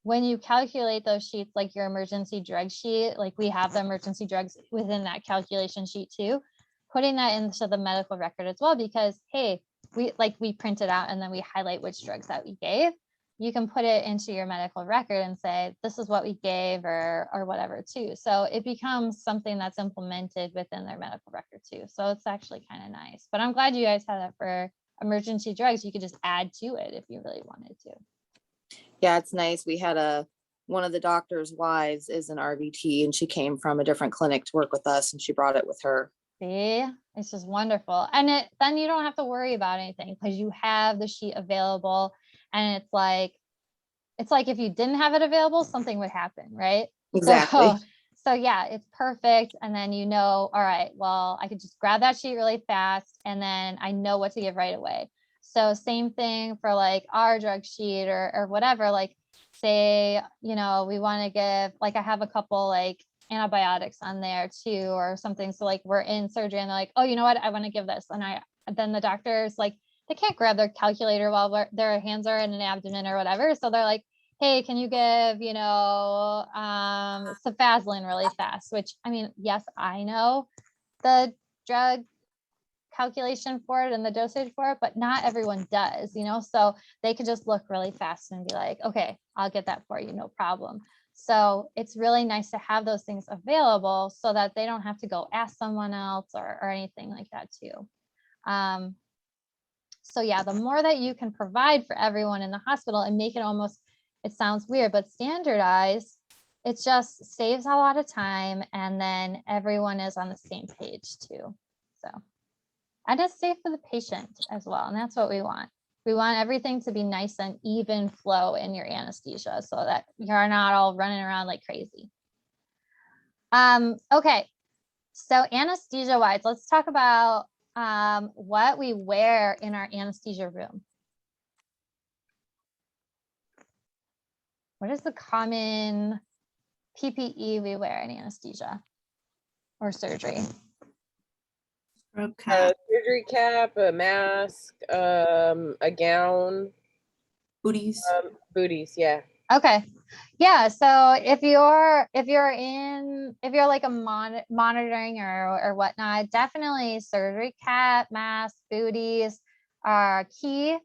when you calculate those sheets, like your emergency drug sheet, like we have the emergency drugs within that calculation sheet too, putting that into the medical record as well, because, hey, we print it out and then we highlight which drugs that we gave. You can put it into your medical record and say, this is what we gave or whatever too. So it becomes something that's implemented within their medical record too. So it's actually kind of nice, but I'm glad you guys have that for emergency drugs. You could just add to it if you really wanted to. Yeah, it's nice. We had one of the doctor's wives is an RVT, and she came from a different clinic to work with us, and she brought it with her. See, it's just wonderful. And then you don't have to worry about anything because you have the sheet available. And it's like if you didn't have it available, something would happen, right? Exactly. So yeah, it's perfect. And then all right, well, I could just grab that sheet really fast and then I know what to give right away. So same thing for like our drug sheet or whatever, like say, we want to give, like I have a couple like antibiotics on there too, or something. So like we're in surgery and they're like, oh, you know what? I want to give this. And then the doctor's like, they can't grab their calculator while their hands are in an abdomen or whatever. So they're like, hey, can you give, cefazolin really fast? Which, I mean, yes, I know the drug calculation for it and the dosage for it, but not everyone does, so they could just look really fast and be like, okay, I'll get that for you, no problem. So it's really nice to have those things available so that they don't have to go ask someone else or anything like that too. So yeah, the more that you can provide for everyone in the hospital and make it almost, it sounds weird, but standardized, it just saves a lot of time, and then everyone is on the same page too. So, and it's safe for the patient as well, and that's what we want. We want everything to be nice and even flow in your anesthesia so that you're not all running around like crazy. Okay, so anesthesia wise, let's talk about what we wear in our anesthesia room. What is the common PPE we wear in anesthesia or surgery? Surgery cap, a mask, a gown. Booties. Booties, yeah. Okay. Yeah. So if you're like a monitoring or whatnot, definitely surgery cap, mask, booties are key.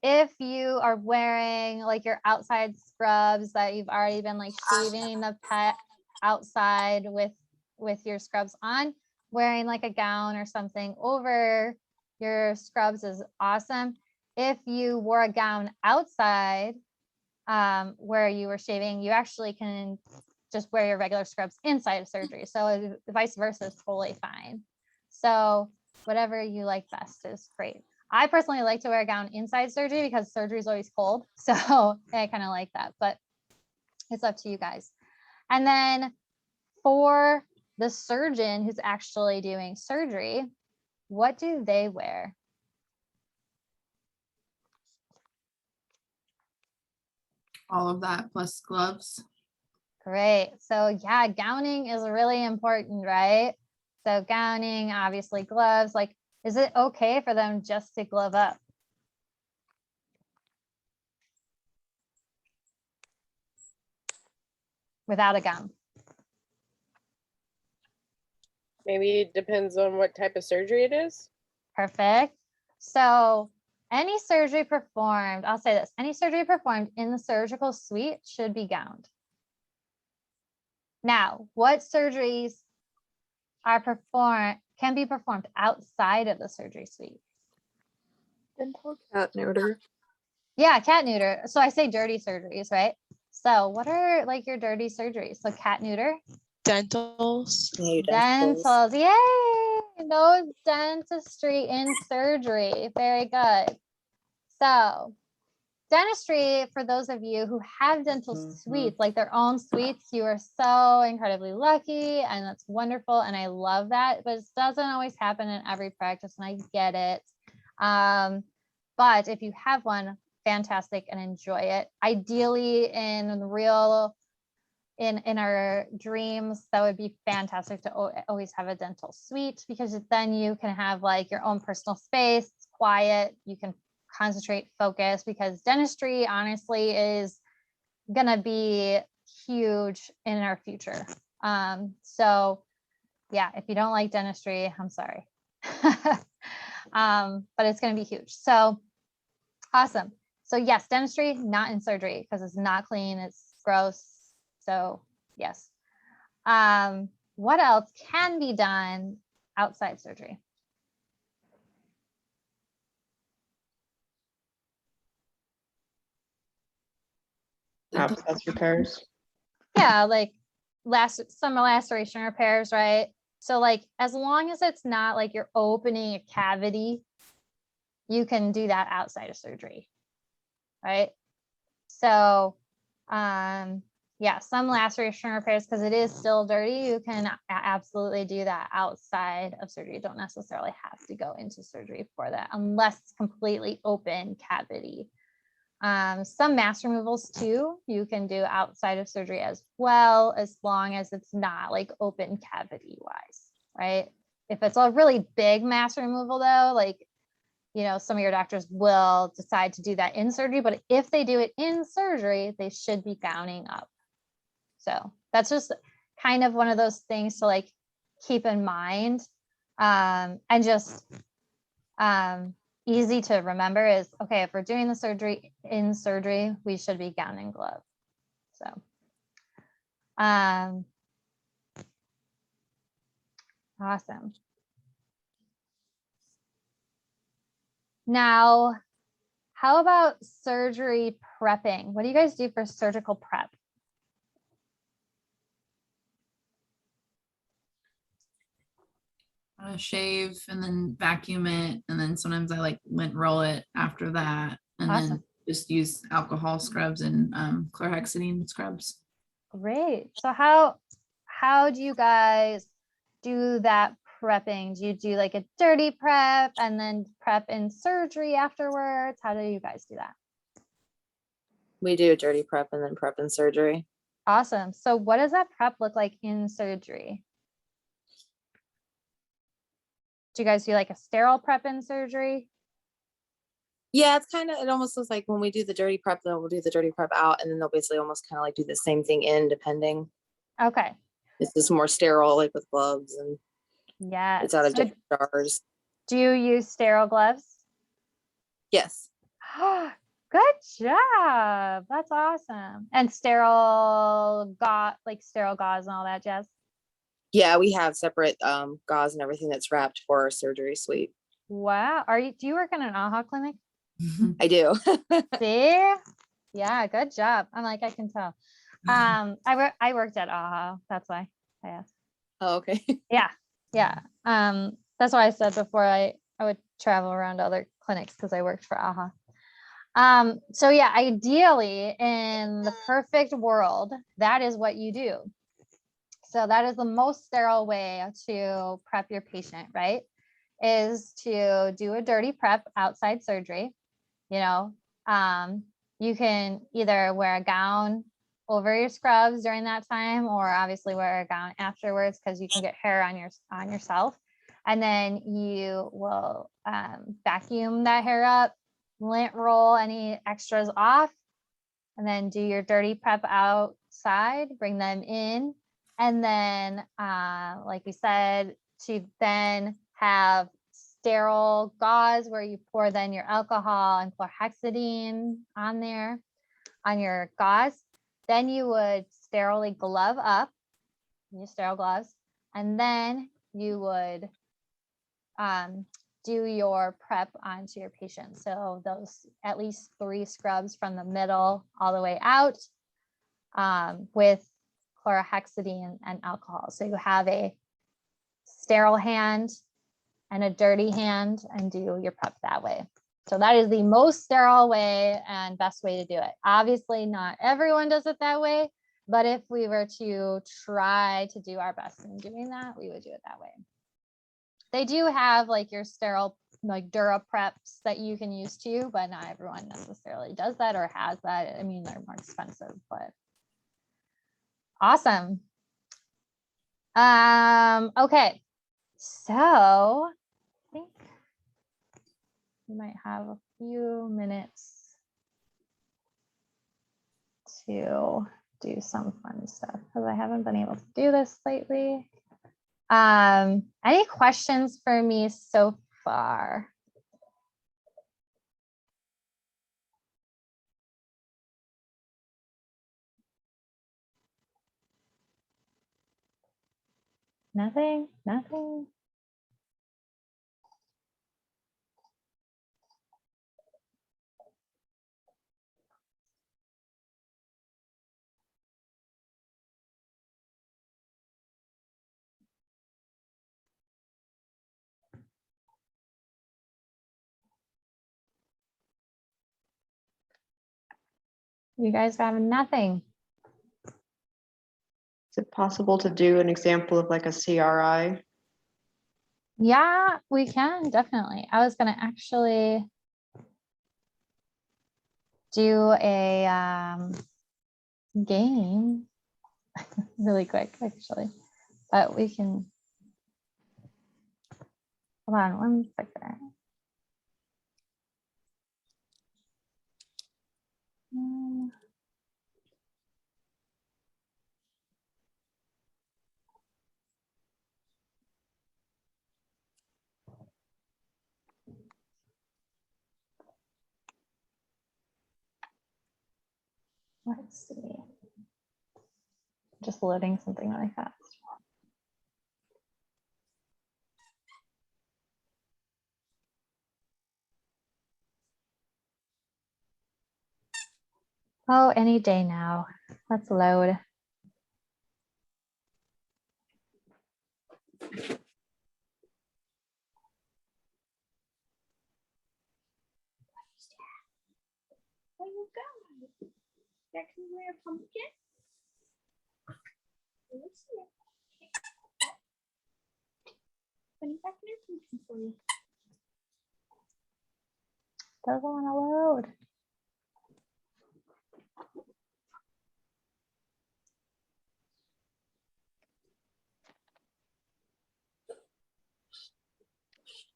If you are wearing like your outside scrubs that you've already been like shaving the pet outside with your scrubs on, wearing like a gown or something over your scrubs is awesome. If you wore a gown outside where you were shaving, you actually can just wear your regular scrubs inside of surgery. So vice versa is totally fine. So whatever you like best is great. I personally like to wear a gown inside surgery because surgery is always cold. So I kind of like that, but it's up to you guys. And then for the surgeon who's actually doing surgery, what do they wear? All of that plus gloves. Great. So yeah, gowning is really important, right? So gowning, obviously gloves, like, is it okay for them just to glove up? Without a gown? Maybe it depends on what type of surgery it is. Perfect. So any surgery performed, I'll say this, any surgery performed in the surgical suite should be gowned. Now, what surgeries can be performed outside of the surgery suite? Dental, cat neuter. Yeah, cat neuter. So I say dirty surgeries, right? So what are like your dirty surgeries? So cat neuter? Dentals. Dentals. Yay! No dentistry in surgery. Very good. So dentistry, for those of you who have dental suites, like their own suites, you are so incredibly lucky, and that's wonderful, and I love that, but it doesn't always happen in every practice, and I get it. But if you have one, fantastic, and enjoy it. Ideally in our dreams, that would be fantastic to always have a dental suite, because then you can have like your own personal space, it's quiet, you can concentrate, focus, because dentistry honestly is gonna be huge in our future. So yeah, if you don't like dentistry, I'm sorry. But it's gonna be huge. So awesome. So yes, dentistry, not in surgery, because it's not clean, it's gross. So yes. What else can be done outside surgery? Abscess repairs. Yeah, like some laceration repairs, right? So like, as long as it's not like you're opening a cavity, you can do that outside of surgery, right? So yeah, some laceration repairs, because it is still dirty, you can absolutely do that outside of surgery. You don't necessarily have to go into surgery for that unless it's completely open cavity. Some mass removals too, you can do outside of surgery as well, as long as it's not like open cavity wise, right? If it's a really big mass removal though, like, you know, some of your doctors will decide to do that in surgery, but if they do it in surgery, they should be gowning up. So that's just kind of one of those things to like keep in mind, and just easy to remember is, okay, if we're doing the surgery in surgery, we should be gown and glove. So awesome. Now, how about surgery prepping? What do you guys do for surgical prep? Shave and then vacuum it, and then sometimes I like lint roll it after that, and Awesome. then just use alcohol scrubs and chlorhexidine scrubs. Great. So how do you guys do that prepping? Do you do like a dirty prep and then prep in surgery afterwards? How do you guys do that? We do a dirty prep and then prep in surgery. Awesome. So what does that prep look like in surgery? Do you guys do like a sterile prep in surgery? Yeah, it's kind of, it almost looks like when we do the dirty prep, then we'll do the dirty prep out, and then they'll basically almost kind of like do the same thing in, depending. Okay. It's just more sterile, like with gloves, and yeah, it's out of so different jars. do you use sterile gloves? Yes. Good job. That's awesome. And sterile gauze and all that jazz. Yeah, we have separate gauze and everything that's wrapped for our surgery suite. Wow. Do you work in an AHA clinic? I do. See? Yeah, good job. I'm like, I can tell. I worked at AHA. That's why I asked. Oh, okay. Yeah. That's why I said before I would travel around to other clinics because I worked for AHA. So yeah, ideally in the perfect world, that is what you do. So that is the most sterile way to prep your patient, right? Is to do a dirty prep outside surgery. You know, you can either wear a gown over your scrubs during that time, or obviously wear a gown afterwards because you can get hair on yourself. And then you will vacuum that hair up, lint roll any extras off, and then do your dirty prep outside, bring them in. And then, like we said, to then have sterile gauze where you pour then your alcohol and chlorhexidine on there, on your gauze. Then you would sterilely glove up, use sterile gloves, and then you would do your prep onto your patient. So those at least 3 scrubs from the middle all the way out with chlorhexidine and alcohol. So you have a sterile hand and a dirty hand and do your prep that way. So that is the most sterile way and best way to do it. Obviously, not everyone does it that way, but if we were to try to do our best in doing that, we would do it that way. They do have like your sterile, like Dura preps that you can use too, but not everyone necessarily does that or has that. I mean, they're more expensive, but awesome. Okay, so I think we might have a few minutes to do some fun stuff because I haven't been able to do this lately. Any questions for me so far? Nothing. You guys have nothing. Is it possible to do an example of like a CRI? Yeah, we can definitely. I was gonna actually. do a game really quick, actually, but we can, hold on one second. Let's see. Just loading something really fast. Oh, any day now. Let's load. Where you go? That can wear a pumpkin. Let's see. Putting back in your pumpkin for you. Doesn't want to load.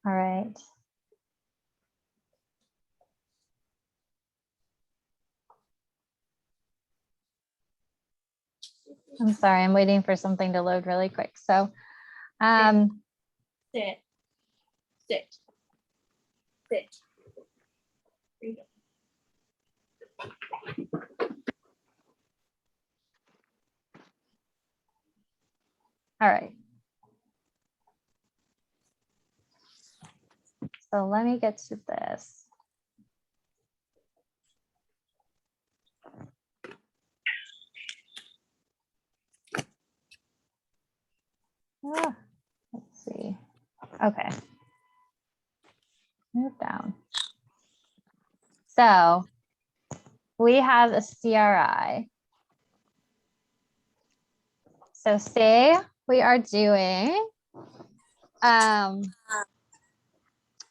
All right. I'm sorry, I'm waiting for something to load really quick. So, Sit. Sit. Sit. There you go. all right. So let me get to this. Let's see. Okay. Move down. So we have a CRI. So say we are doing,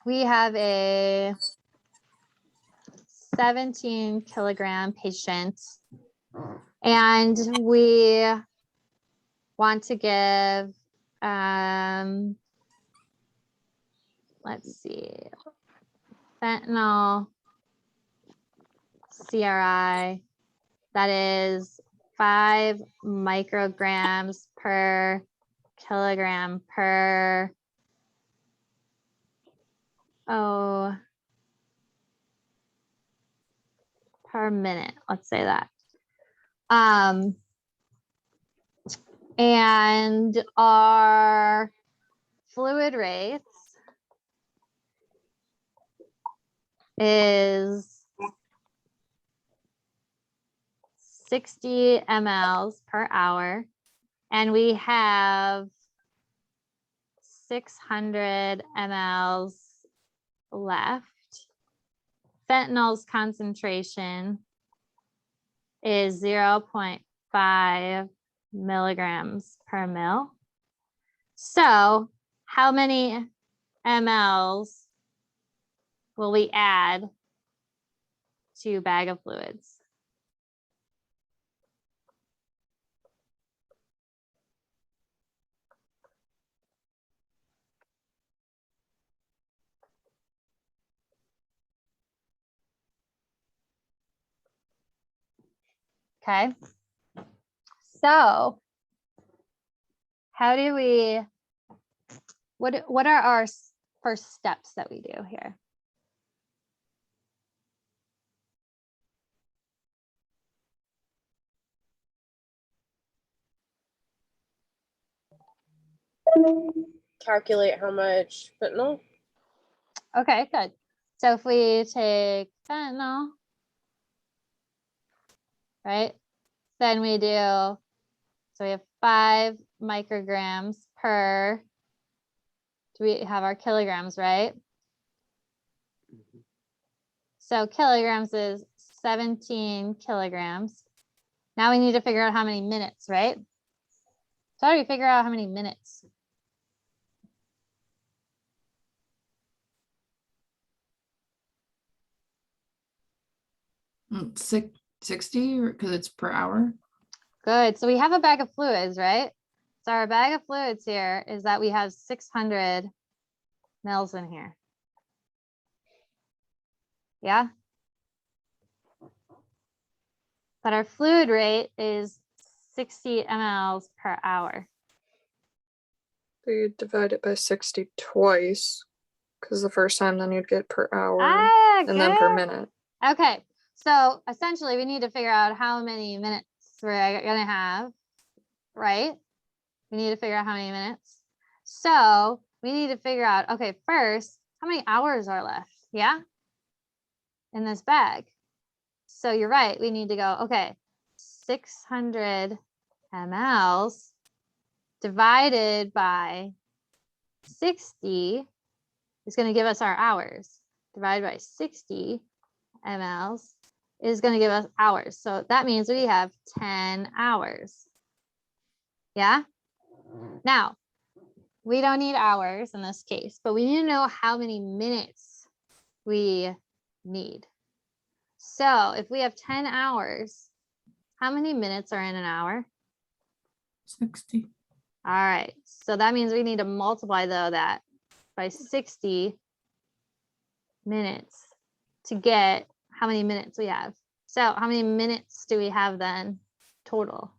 we have a 17 kilogram patient and we want to give, let's see, fentanyl CRI, that is 5 micrograms per kilogram per, per minute, let's say that. And our fluid rates is 60 mLs per hour. And we have 600 mLs left. Fentanyl's concentration is 0.5 milligrams per mil. So how many mLs will we add to a bag of fluids? Okay. So how do we, what are our first steps that we do here? Calculate how much fentanyl. Okay, good. So if we take fentanyl, right, then we do, so we have 5 micrograms per, do we have our kilograms, right? So kilograms is 17 kilograms. Now we need to figure out how many minutes, right? So how do we figure out how many minutes? 60 because it's per hour. Good. So we have a bag of fluids, right? So our bag of fluids here is that we have 600 mils in here. Yeah. But our fluid rate is 60 mLs per hour. So you divide it by 60 twice, because the first time then you'd get per hour and then per minute. Okay. So essentially we need to figure out how many minutes we're gonna have, right? We need to figure out how many minutes. So we need to figure out, okay, first, how many hours are left? Yeah. In this bag. So you're right. We need to go, okay, 600 mLs divided by 60 is going to give us our hours. Divided by 60 mLs is going to give us hours. So that means we have 10 hours. Yeah. Now, we don't need hours in this case, but we need to know how many minutes we need. So if we have 10 hours, how many minutes are in an hour? 60. All right. So that means we need to multiply though that by 60 minutes to get how many minutes we have. So how many minutes do we have then total?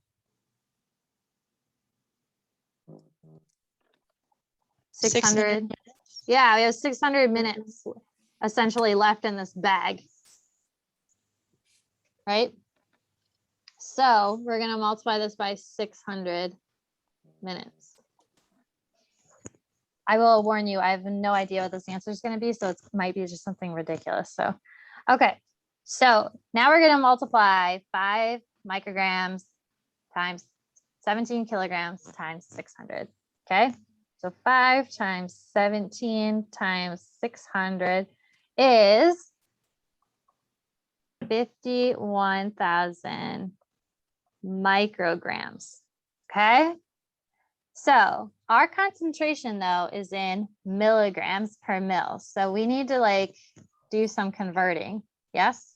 600. Yeah, we have 600 minutes essentially left in this bag. Right? So we're going to multiply this by 600 minutes. I will warn you, I have no idea what this answer is going to be, so it might be just something ridiculous. So, okay. So now we're going to multiply 5 micrograms times 17 kilograms times 600. Okay. So 5 times 17 times 600 is 51,000 micrograms. Okay. So our concentration though is in milligrams per mil. So we need to like do some converting. Yes.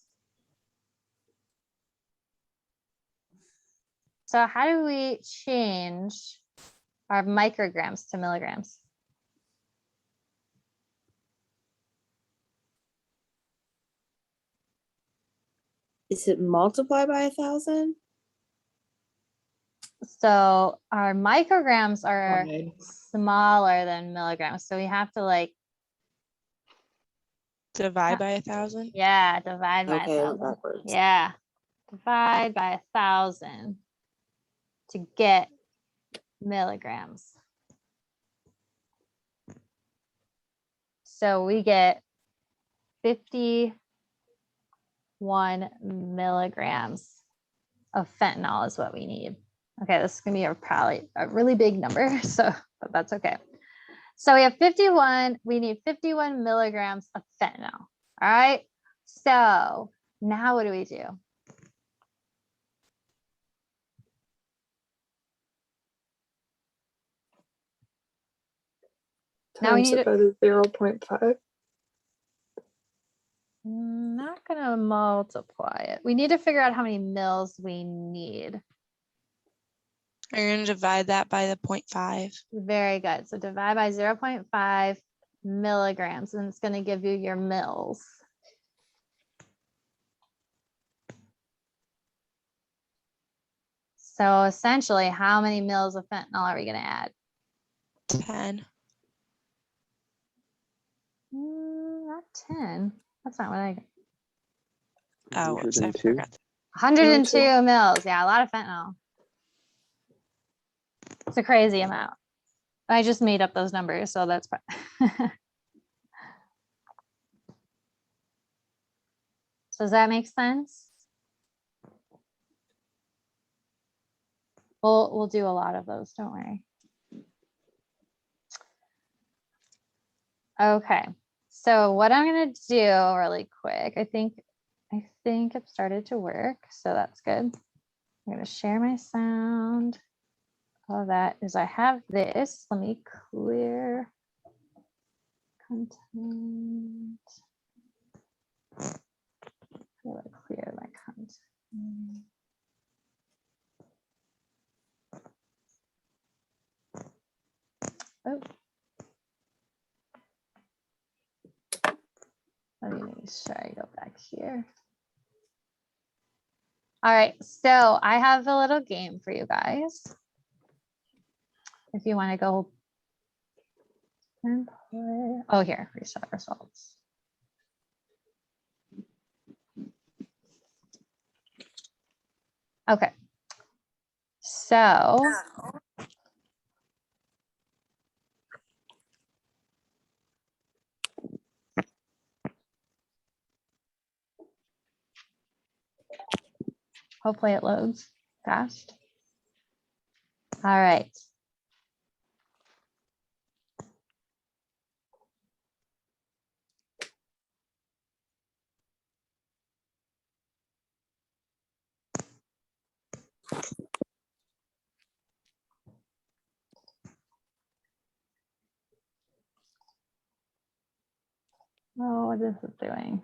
So how do we change our micrograms to milligrams? Is it multiplied by 1,000? So our micrograms are smaller than milligrams. So we have to like divide by 1,000. Yeah, divide by 1,000. Backwards. Yeah, divide by 1,000 to get milligrams. So we get 51 milligrams of fentanyl is what we need. Okay, this is gonna be probably a really big number, so but that's okay. So we have 51, we need 51 milligrams of fentanyl. All right, so now what do we do? Now we Times need it by the 0.5. Not gonna multiply it. We need to figure out how many mils we need. You're going to divide that by the 0.5. Very good. So divide by 0.5 milligrams, and it's going to give you your mils. So essentially, how many mils of fentanyl are we going to add? 10. Not 10. That's not what I got. Oh, whoops, I 102. forgot. 102 mils. Yeah, a lot of fentanyl. It's a crazy amount. I just made up those numbers, so that's So does that make sense? We'll do a lot of those, don't worry. Okay, so what I'm gonna do really quick, I think it started to work, so that's good. I'm gonna share my sound. All that is I have this. Let me clear content. Clear my sound. Oh. Let me make sure I go back here. All right, so I have a little game for you guys. If you want to go and play. Oh, here, reset results. Okay, so hopefully it loads fast. All right. Oh, what is it doing?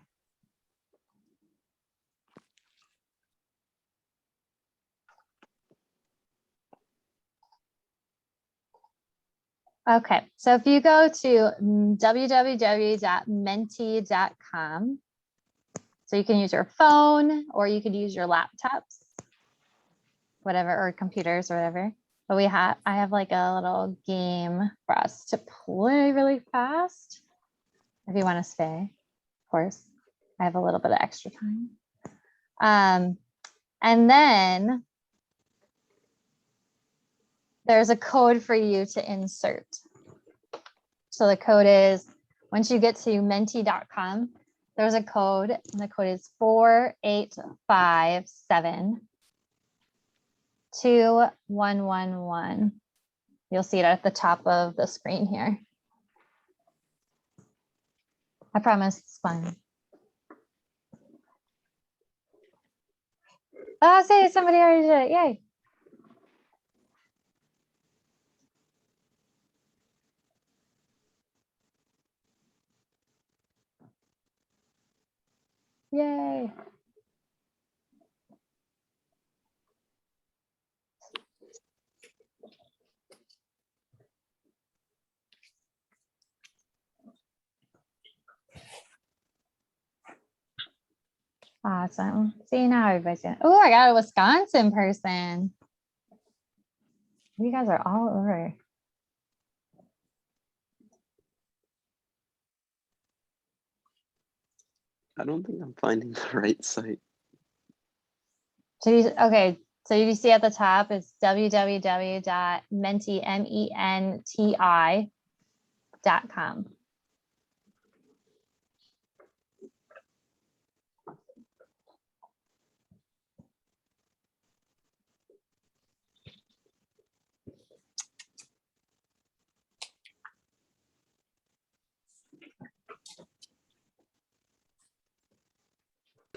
Okay, so if you go to www.menti.com, so you can use your phone or you could use your laptops, whatever, or computers or whatever. But I have like a little game for us to play really fast. If you want to stay, of course, I have a little bit of extra time. And then there's a code for you to insert. So the code is, once you get to menti.com, there's a code, and the code is 4857211. You'll see it at the top of the screen here. I promise it's fun. Oh, say somebody already did it. Yay. Yay. Awesome. See, now everybody's gonna, oh, I got a Wisconsin person. You guys are all over. I don't think I'm finding the right site. So okay, so you see at the top, it's www.menti.com.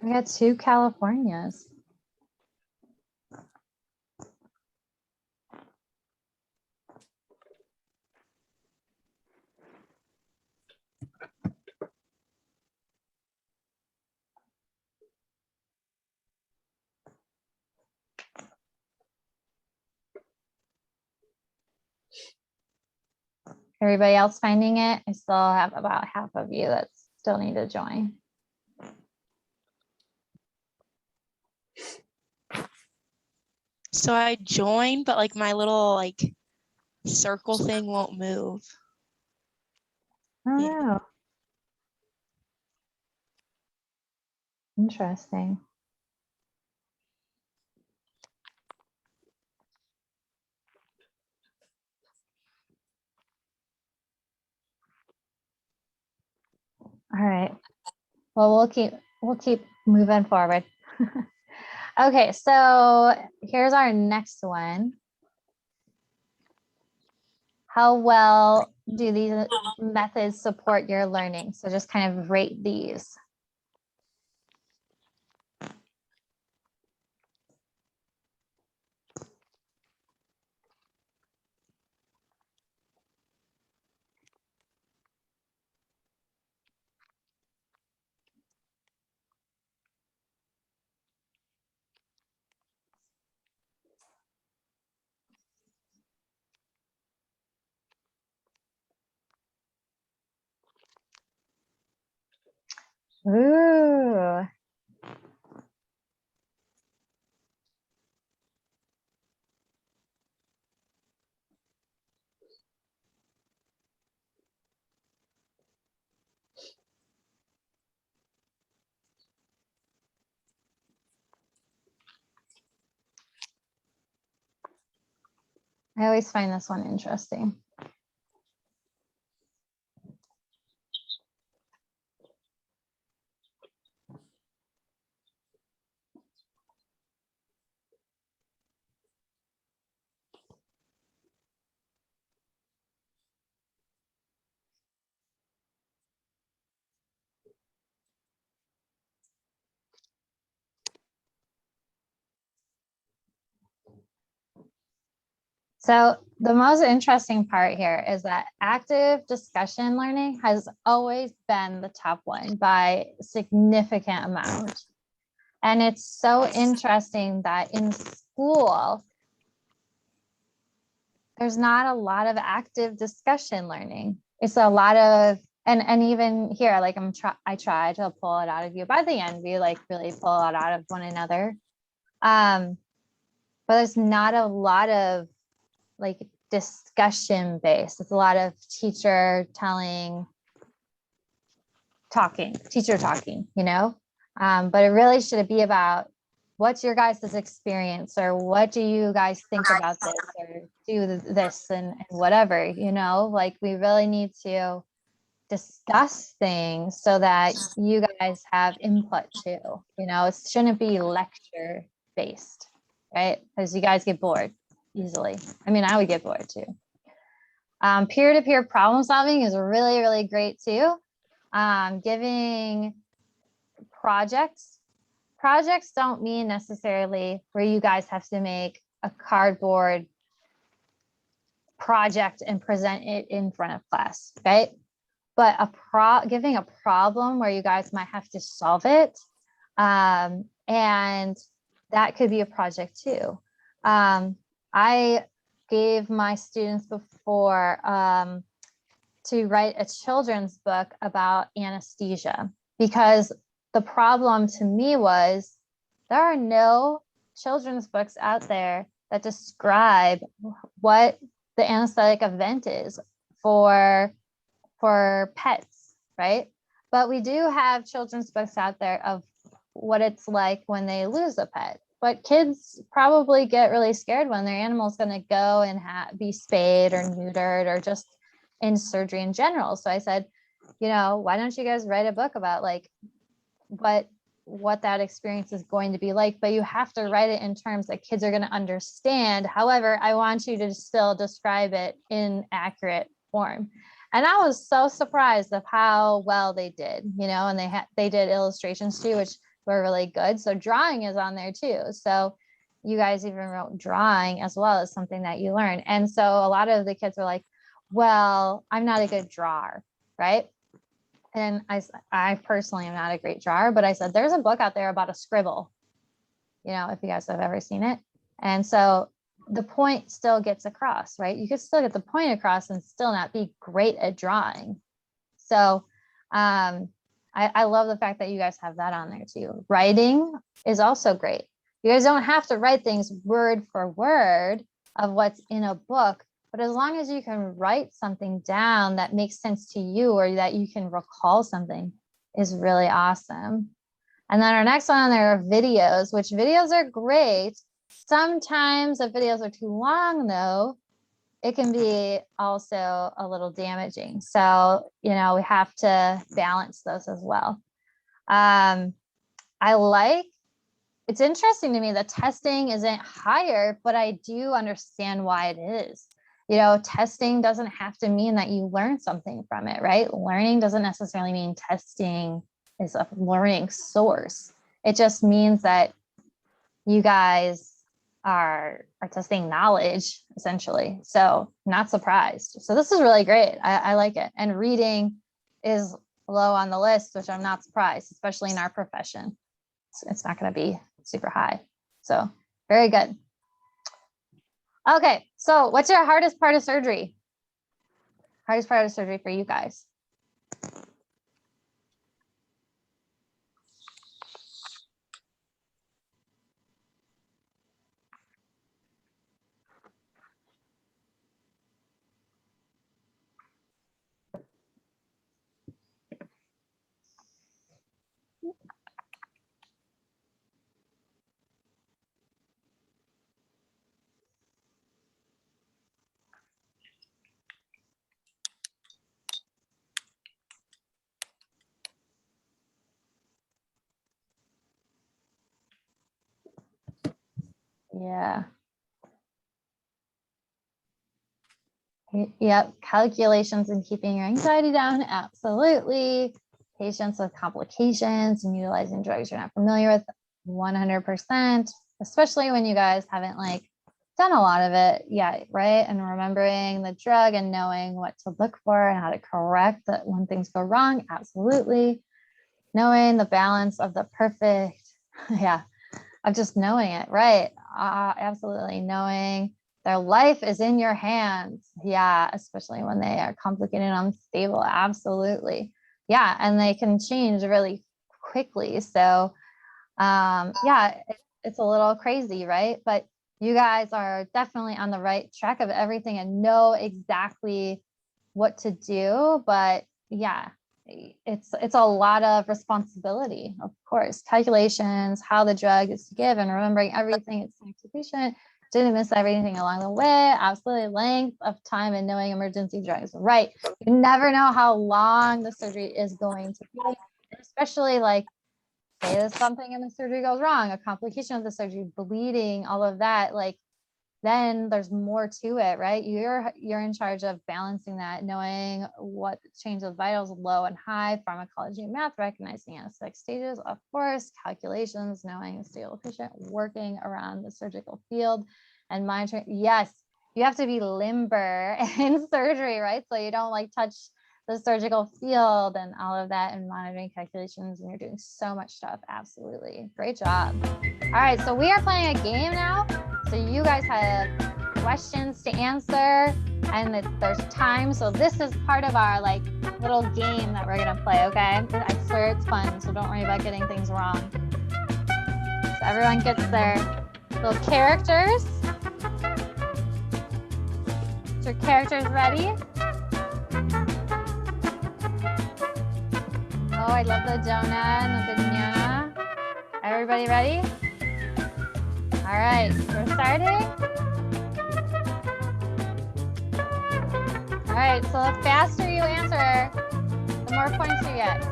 We got 2 Californias. Everybody else finding it? I still have about half of you that still need to join. So I joined, but like my little like circle thing won't move. Oh, Yeah. no. Interesting. All right. Well, we'll keep moving forward. Okay, so here's our next one. How well do these methods support your learning? So just kind of rate these. Ooh. I always find this one interesting. So the most interesting part here is that active discussion learning has always been the top one by a significant amount. And it's so interesting that in school, there's not a lot of active discussion learning. It's a lot of, and even here, like I try to pull it out of you. By the end, we like really pull it out of one another. But there's not a lot of like discussion based. It's a lot of teacher talking, you know? But it really should be about what's your guys' experience, or what do you guys think about this, or do this and whatever, you know? Like we really need to discuss things so that you guys have input too, you know? It shouldn't be lecture based, right? Because you guys get bored easily. I mean, I would get bored too. Peer-to-peer problem solving is really, really great too. Giving projects don't mean necessarily where you guys have to make a cardboard project and present it in front of class, right? But giving a problem where you guys might have to solve it, and that could be a project too. I gave my students before to write a children's book about anesthesia, because the problem to me was there are no children's books out there that describe what the anesthetic event is for pets, right? But we do have children's books out there of what it's like when they lose a pet. But kids probably get really scared when their animal's going to go and be spayed or neutered, or just in surgery in general. So I said, you know, why don't you guys write a book about like what that experience is going to be like, but you have to write it in terms that kids are going to understand. However, I want you to still describe it in accurate form. And I was so surprised of how well they did, you know, and they did illustrations too, which were really good. So drawing is on there too. So you guys even wrote drawing as well as something that you learn. And so a lot of the kids were like, well, I'm not a good drawer, right? And I personally am not a great drawer, but I said, there's a book out there about a scribble, you know, if you guys have ever seen it. And so the point still gets across, right? You could still get the point across and still not be great at drawing. So I love the fact that you guys have that on there too. Writing is also great. You guys don't have to write things word for word of what's in a book, but as long as you can write something down that makes sense to you, or that you can recall something, is really awesome. And then our next one on there are videos, which videos are great. Sometimes if videos are too long though, it can be also a little damaging. So, you know, we have to balance those as well. It's interesting to me that testing isn't higher, but I do understand why it is. You know, testing doesn't have to mean that you learn something from it, right? Learning doesn't necessarily mean testing is a learning source. It just means that you guys are testing knowledge, essentially. So not surprised. So this is really great. I like it. And reading is low on the list, which I'm not surprised, especially in our profession. It's not going to be super high. So very good. Okay, so what's your hardest part of surgery? Hardest part of surgery for you guys? Yeah. Yep. Calculations and keeping your anxiety down. Absolutely. Patients with complications and utilizing drugs you're not familiar with. 100%. Especially when you guys haven't like done a lot of it yet, right? And remembering the drug and knowing what to look for and how to correct that when things go wrong. Absolutely. Knowing the balance of the perfect. Yeah. Of just knowing it, right? Absolutely. Knowing their life is in your hands. Yeah. Especially when they are complicated and unstable. Absolutely. Yeah. And they can change really quickly. So, yeah, it's a little crazy, right? But you guys are definitely on the right track of everything and know exactly what to do. But yeah, it's a lot of responsibility, of course. Calculations, how the drug is to give, and remembering everything it's safe to patient. Didn't miss everything along the way. Absolutely, length of time and knowing emergency drugs. Right, you never know how long the surgery is going to be, especially like say there's something and the surgery goes wrong, a complication of the surgery, bleeding, all of that. Like then there's more to it, right? You're in charge of balancing that, knowing what change of vitals, low and high, pharmacology and math, recognizing anesthetic stages, of course, calculations, knowing the stable patient, working around the surgical field and monitoring. Yes, you have to be limber in surgery, right? So you don't like touch the surgical field and all of that and monitoring calculations, and you're doing so much stuff. Absolutely. Great job. All right, so we are playing a game now. So you guys have questions to answer and there's time. So this is part of our like little game that we're gonna play, okay? I swear it's fun, so don't worry about getting things wrong. So everyone gets their little characters. Is your characters ready? Oh, I love the donut and the banana. Everybody ready? All right, we're starting. All right, so the faster you answer, the more points you get.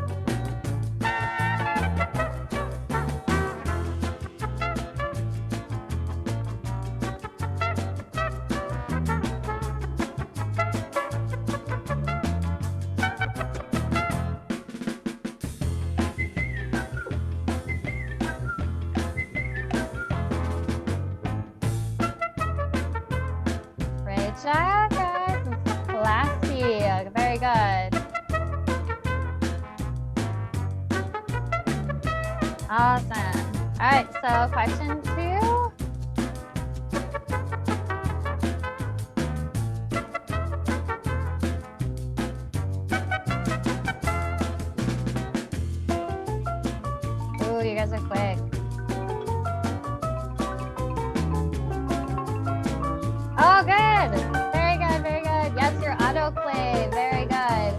Job, guys. Classy. Very good. Awesome. All right, so question 2. Ooh, you guys are quick. Oh, good. Very good, very good. Yes, your autoclave. Very good.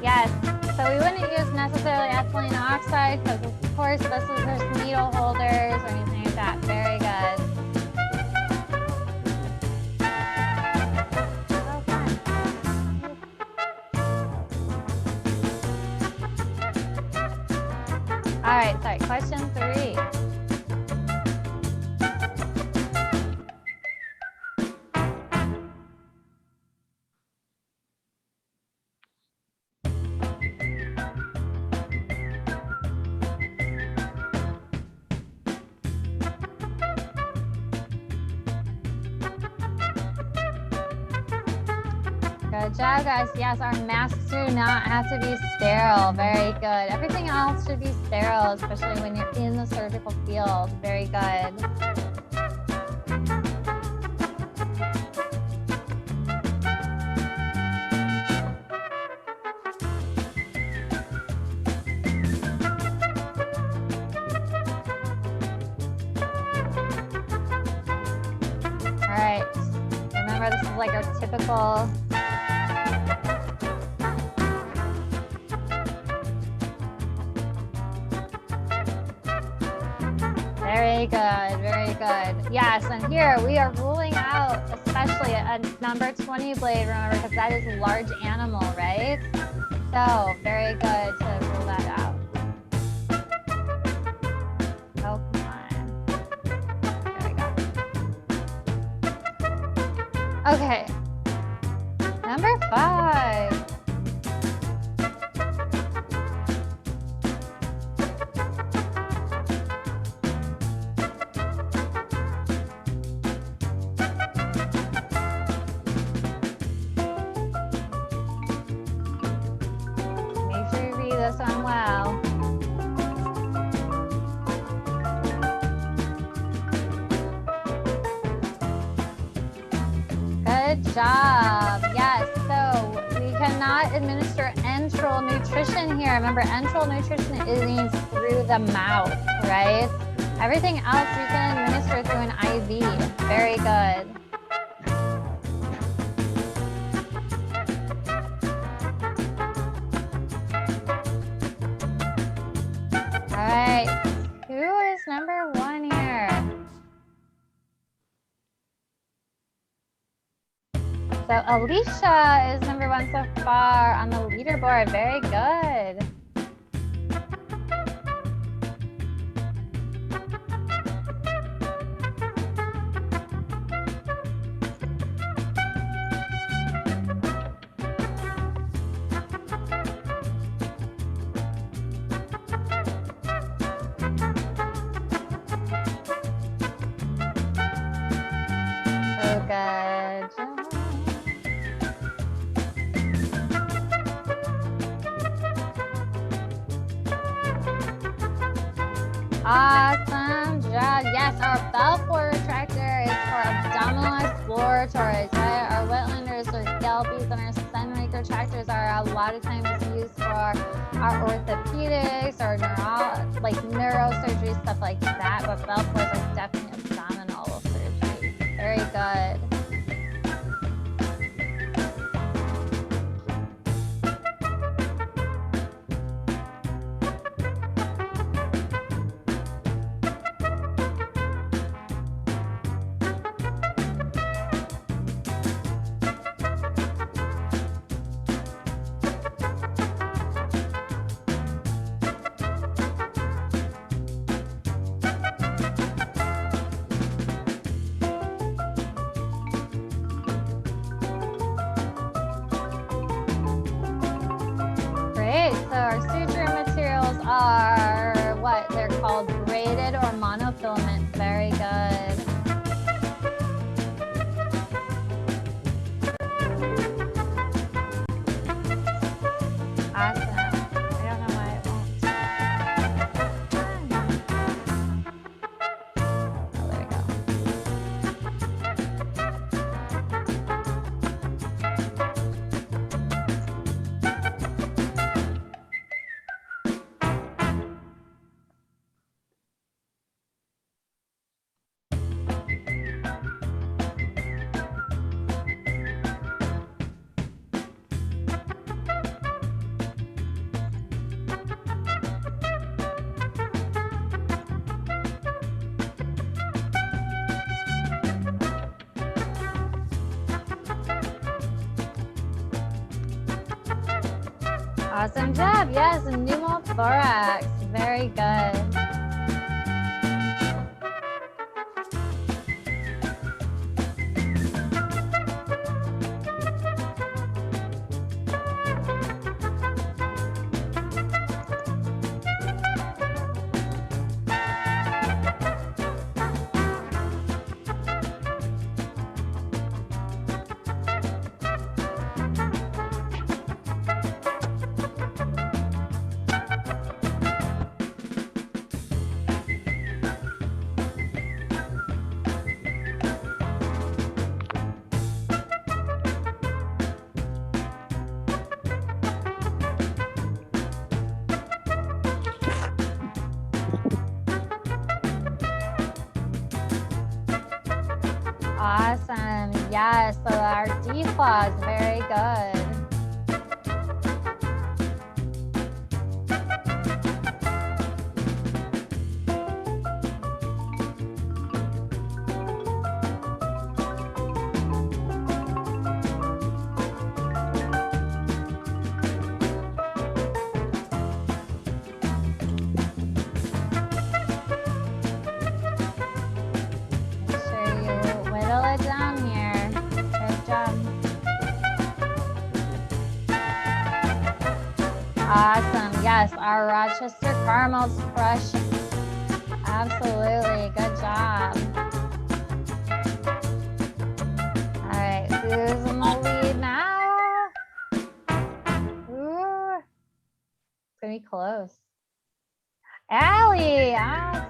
Yes. So we wouldn't use necessarily ethylene oxide because, of course, there's needle holders or anything like that. Very good. All right, sorry. Question 3. Good job, guys. Yes, our masks do not have to be sterile. Very good. Everything else should be sterile, especially when you're in the surgical field. Very good. All right. Remember, this is like our typical Very good, very good. Yes, and here we are ruling out, especially a number 20 blade, remember, because that is a large animal, right? So, very good to rule that out. Oh, come on. this one well. Good job. Yes, so we cannot administer enteral nutrition here. Remember, enteral nutrition is through the mouth, right? Everything else we can administer through an IV. Very good. All right, who is number 1 here? So Alicia is number 1 so far on the leaderboard. Very good. Awesome job. Yes, our Belfour retractor is for abdominal exploratories, right? Our Wetlanders or Gelpies and our Senwick retractors are a lot of times used for our orthopedics or like neurosurgery, stuff like that. But Belfours are definitely abdominal surgery. Very good. So our suture materials are what? They're called braided or monofilament. Very good. Awesome. I don't know why it won't. Oh, there we go. Awesome job. Yes, pneumothorax. Very good. Awesome. Yes, so our deflaw is very good. Awesome. Yes, our Rochester caramels fresh. Absolutely. Good job. All right, who's in the lead now? Ooh. It's gonna gonna be close. Allie, awesome.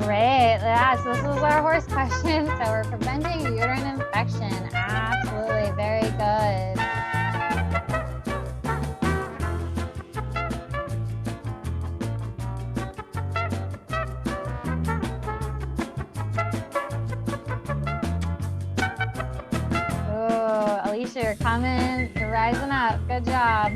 Great. Yeah, so this is our horse question. So we're preventing uterine infection. Absolutely. Very good. Oh, Alicia, you're coming. You're rising up. Good job.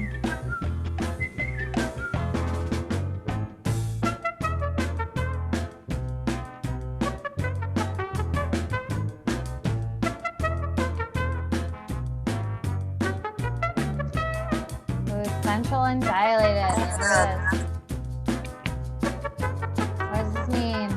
Central and dilated. Yes. What does this mean?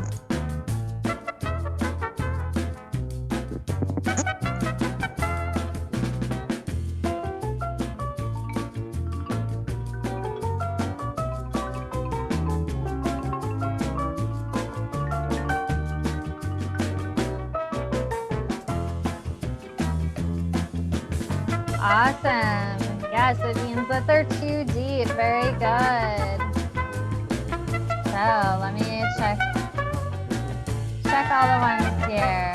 Awesome. Yes, it means that they're too deep. Very good. So let me check all the ones here.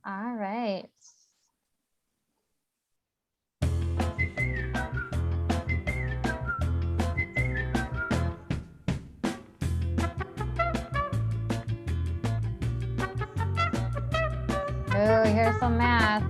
All right. Oh, here's some math.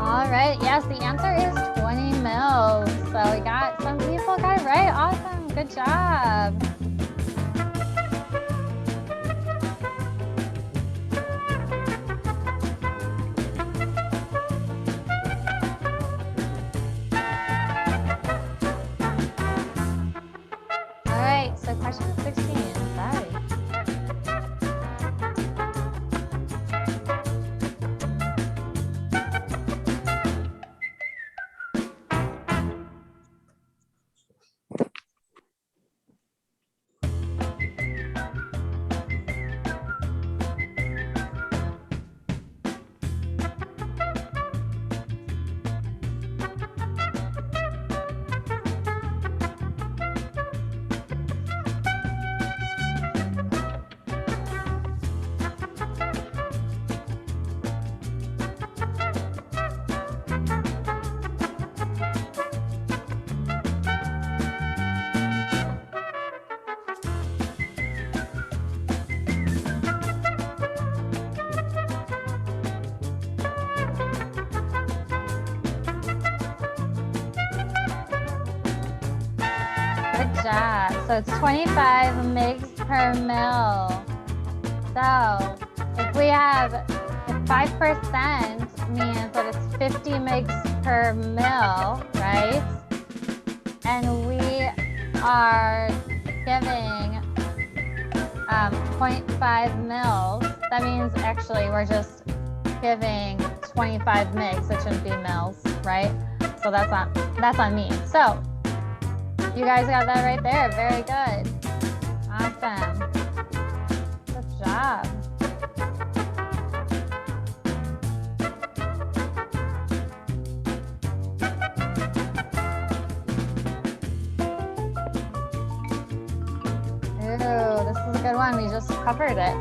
All right, yes, the answer is 20 mils. So we got some people got it right. Awesome, good job. All right, so question 16, sorry. job. So it's 25 mgs per mil. So if we have 5% means that it's 50 mgs per mil, right? And we are giving 0.5 mils. That means actually we're just giving 25 mgs. It shouldn't be mils, right? So that's on me. So you guys got that right there. Very good. Awesome. Good job. Ooh, this is a good one. We just covered it.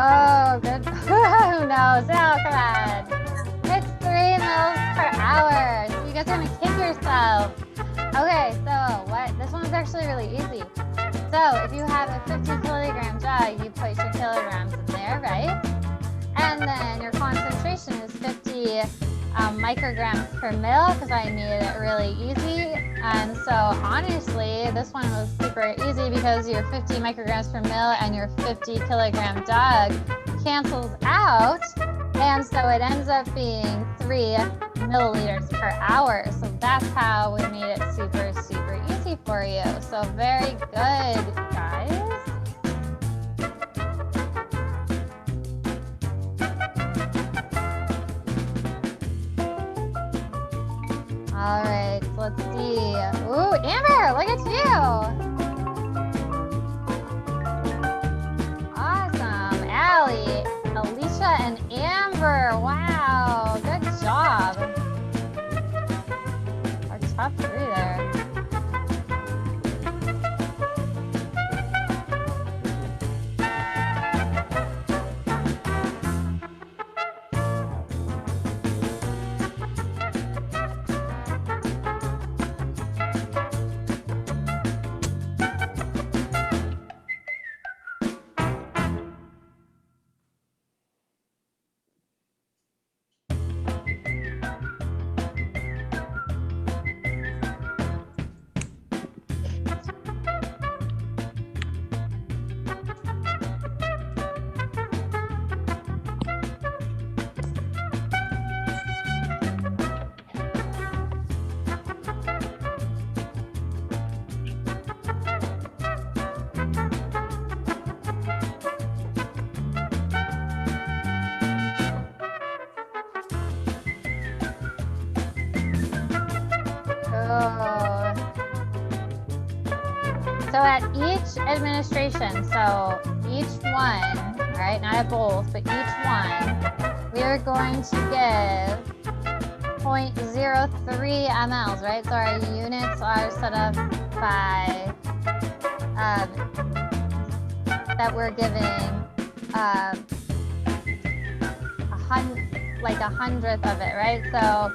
Oh, good. Who knows? Oh, come on. It's 3 mils per hour. So you guys are gonna kick yourself. Okay, so what? This one's actually really easy. So if you have a 50 kilogram jug, you put your kilograms in there, right? And then your concentration is 50 micrograms per mil, because I made it really easy. And so honestly, this one was super easy because your 50 micrograms per mil and your 50 kilogram jug cancels out. And so it ends up being 3 milliliters per hour. So that's how we made it super, super easy for you. So very good, guys. All right, so let's see. Ooh, Amber, look at you. Awesome. Allie, Alicia, and Amber. Wow, good job. Our top 3 there. So at each administration, so each one, right, not at both, but each one, we are going to give 0.03 mLs, right? So our units are set up by, that we're giving like 100th of it, right? So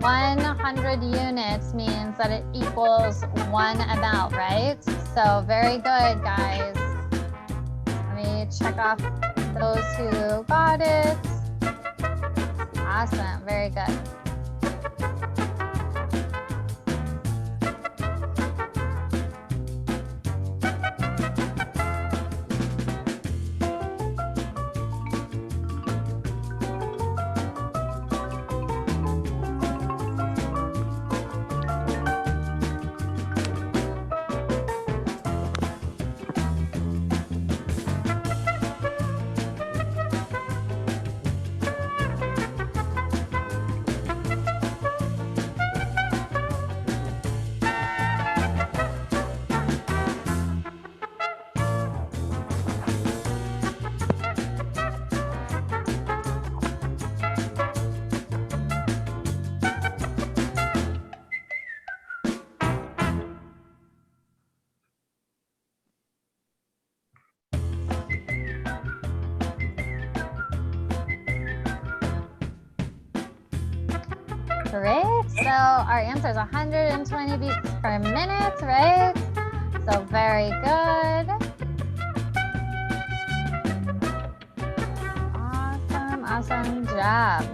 100 units means that it equals 1 ml, right? So very good, guys. Let me check off those who got it. Awesome, very good. Great. So our answer is 120 beats per minute, right? So very good. Awesome, awesome job.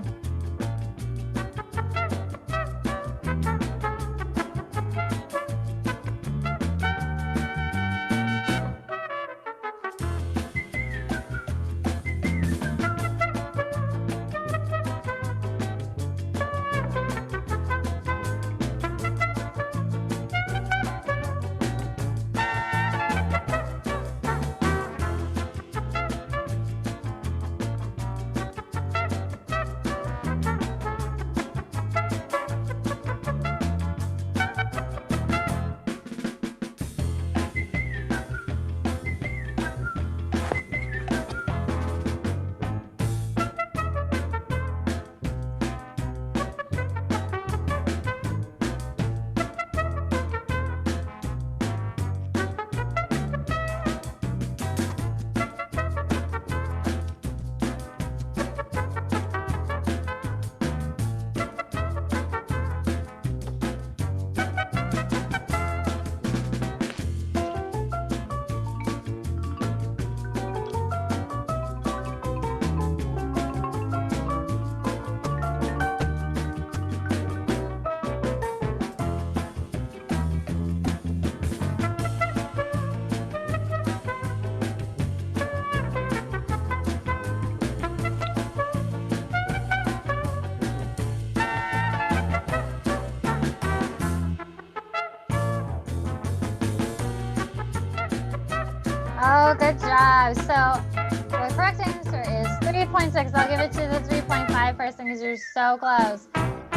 Oh, good job. So the correct answer is 3.6. I'll give it to the 3.5 person because you're so close.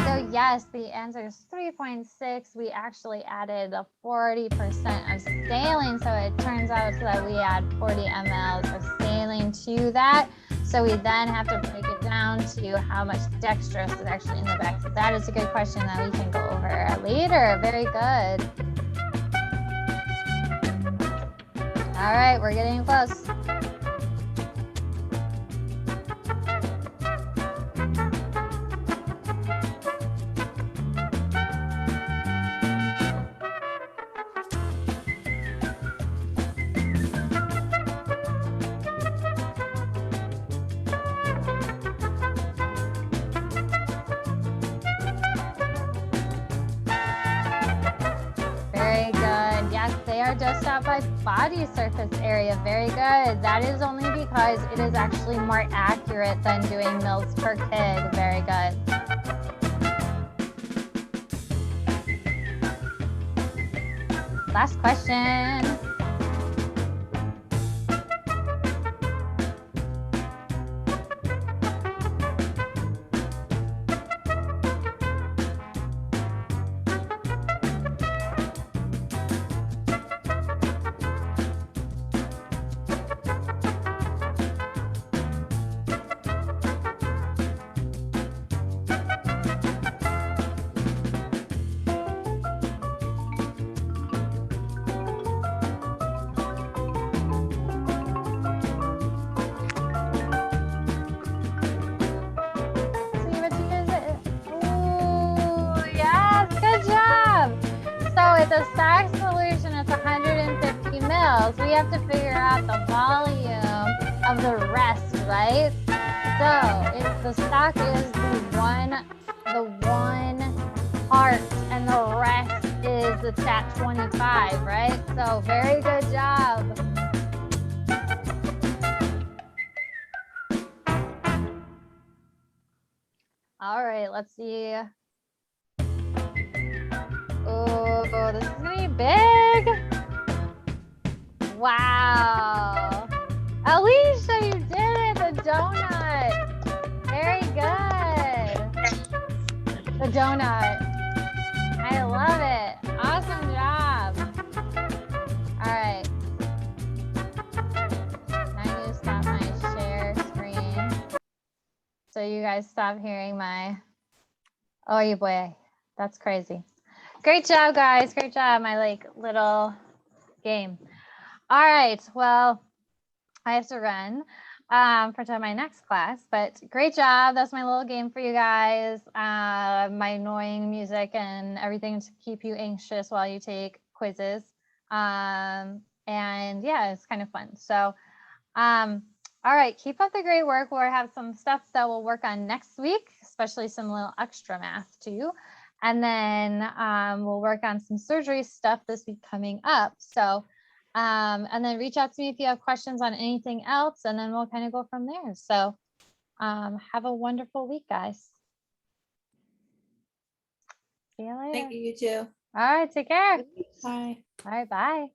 So yes, the answer is 3.6. We actually added a 40% of saline. So it turns out that we add 40 mLs of saline to that. So we then have to break it down to how much dextrose is actually in the back. So that is a good question that we can go over later. Very good. All right, we're getting close. Very good. Yes, they are dosed out by body surface area. Very good. That is only because it is actually more accurate than doing mils per kg. Very good. Last question. With a stock solution, it's 150 mils. We have to figure out the volume of the rest, right? So if the stock is the one part, and the rest is the chat 25, right? So very good job. All right, let's see. Oh, this is gonna be big. Wow. Alicia, you did it, the donut. Very good. The donut. I love it. Awesome job. All right. I need to stop my share screen so you guys stop hearing my, oh, you boy, that's crazy. Great job, guys. Great job. My little game. All right. Well, I have to run. for my next class. But great job. That's my little game for you guys. My annoying music and everything to keep you anxious while you take quizzes. And yeah, it's kind of fun. So, all right, keep up the great work. We'll have some stuff that we'll work on next week, especially some little extra math too. And then we'll work on some surgery stuff this week coming up. So, and then reach out to me if you have questions on anything else, and then we'll kind of go from there. So have a wonderful week, guys. See you later. Thank you, you too. All right, take care. Bye. All right, bye.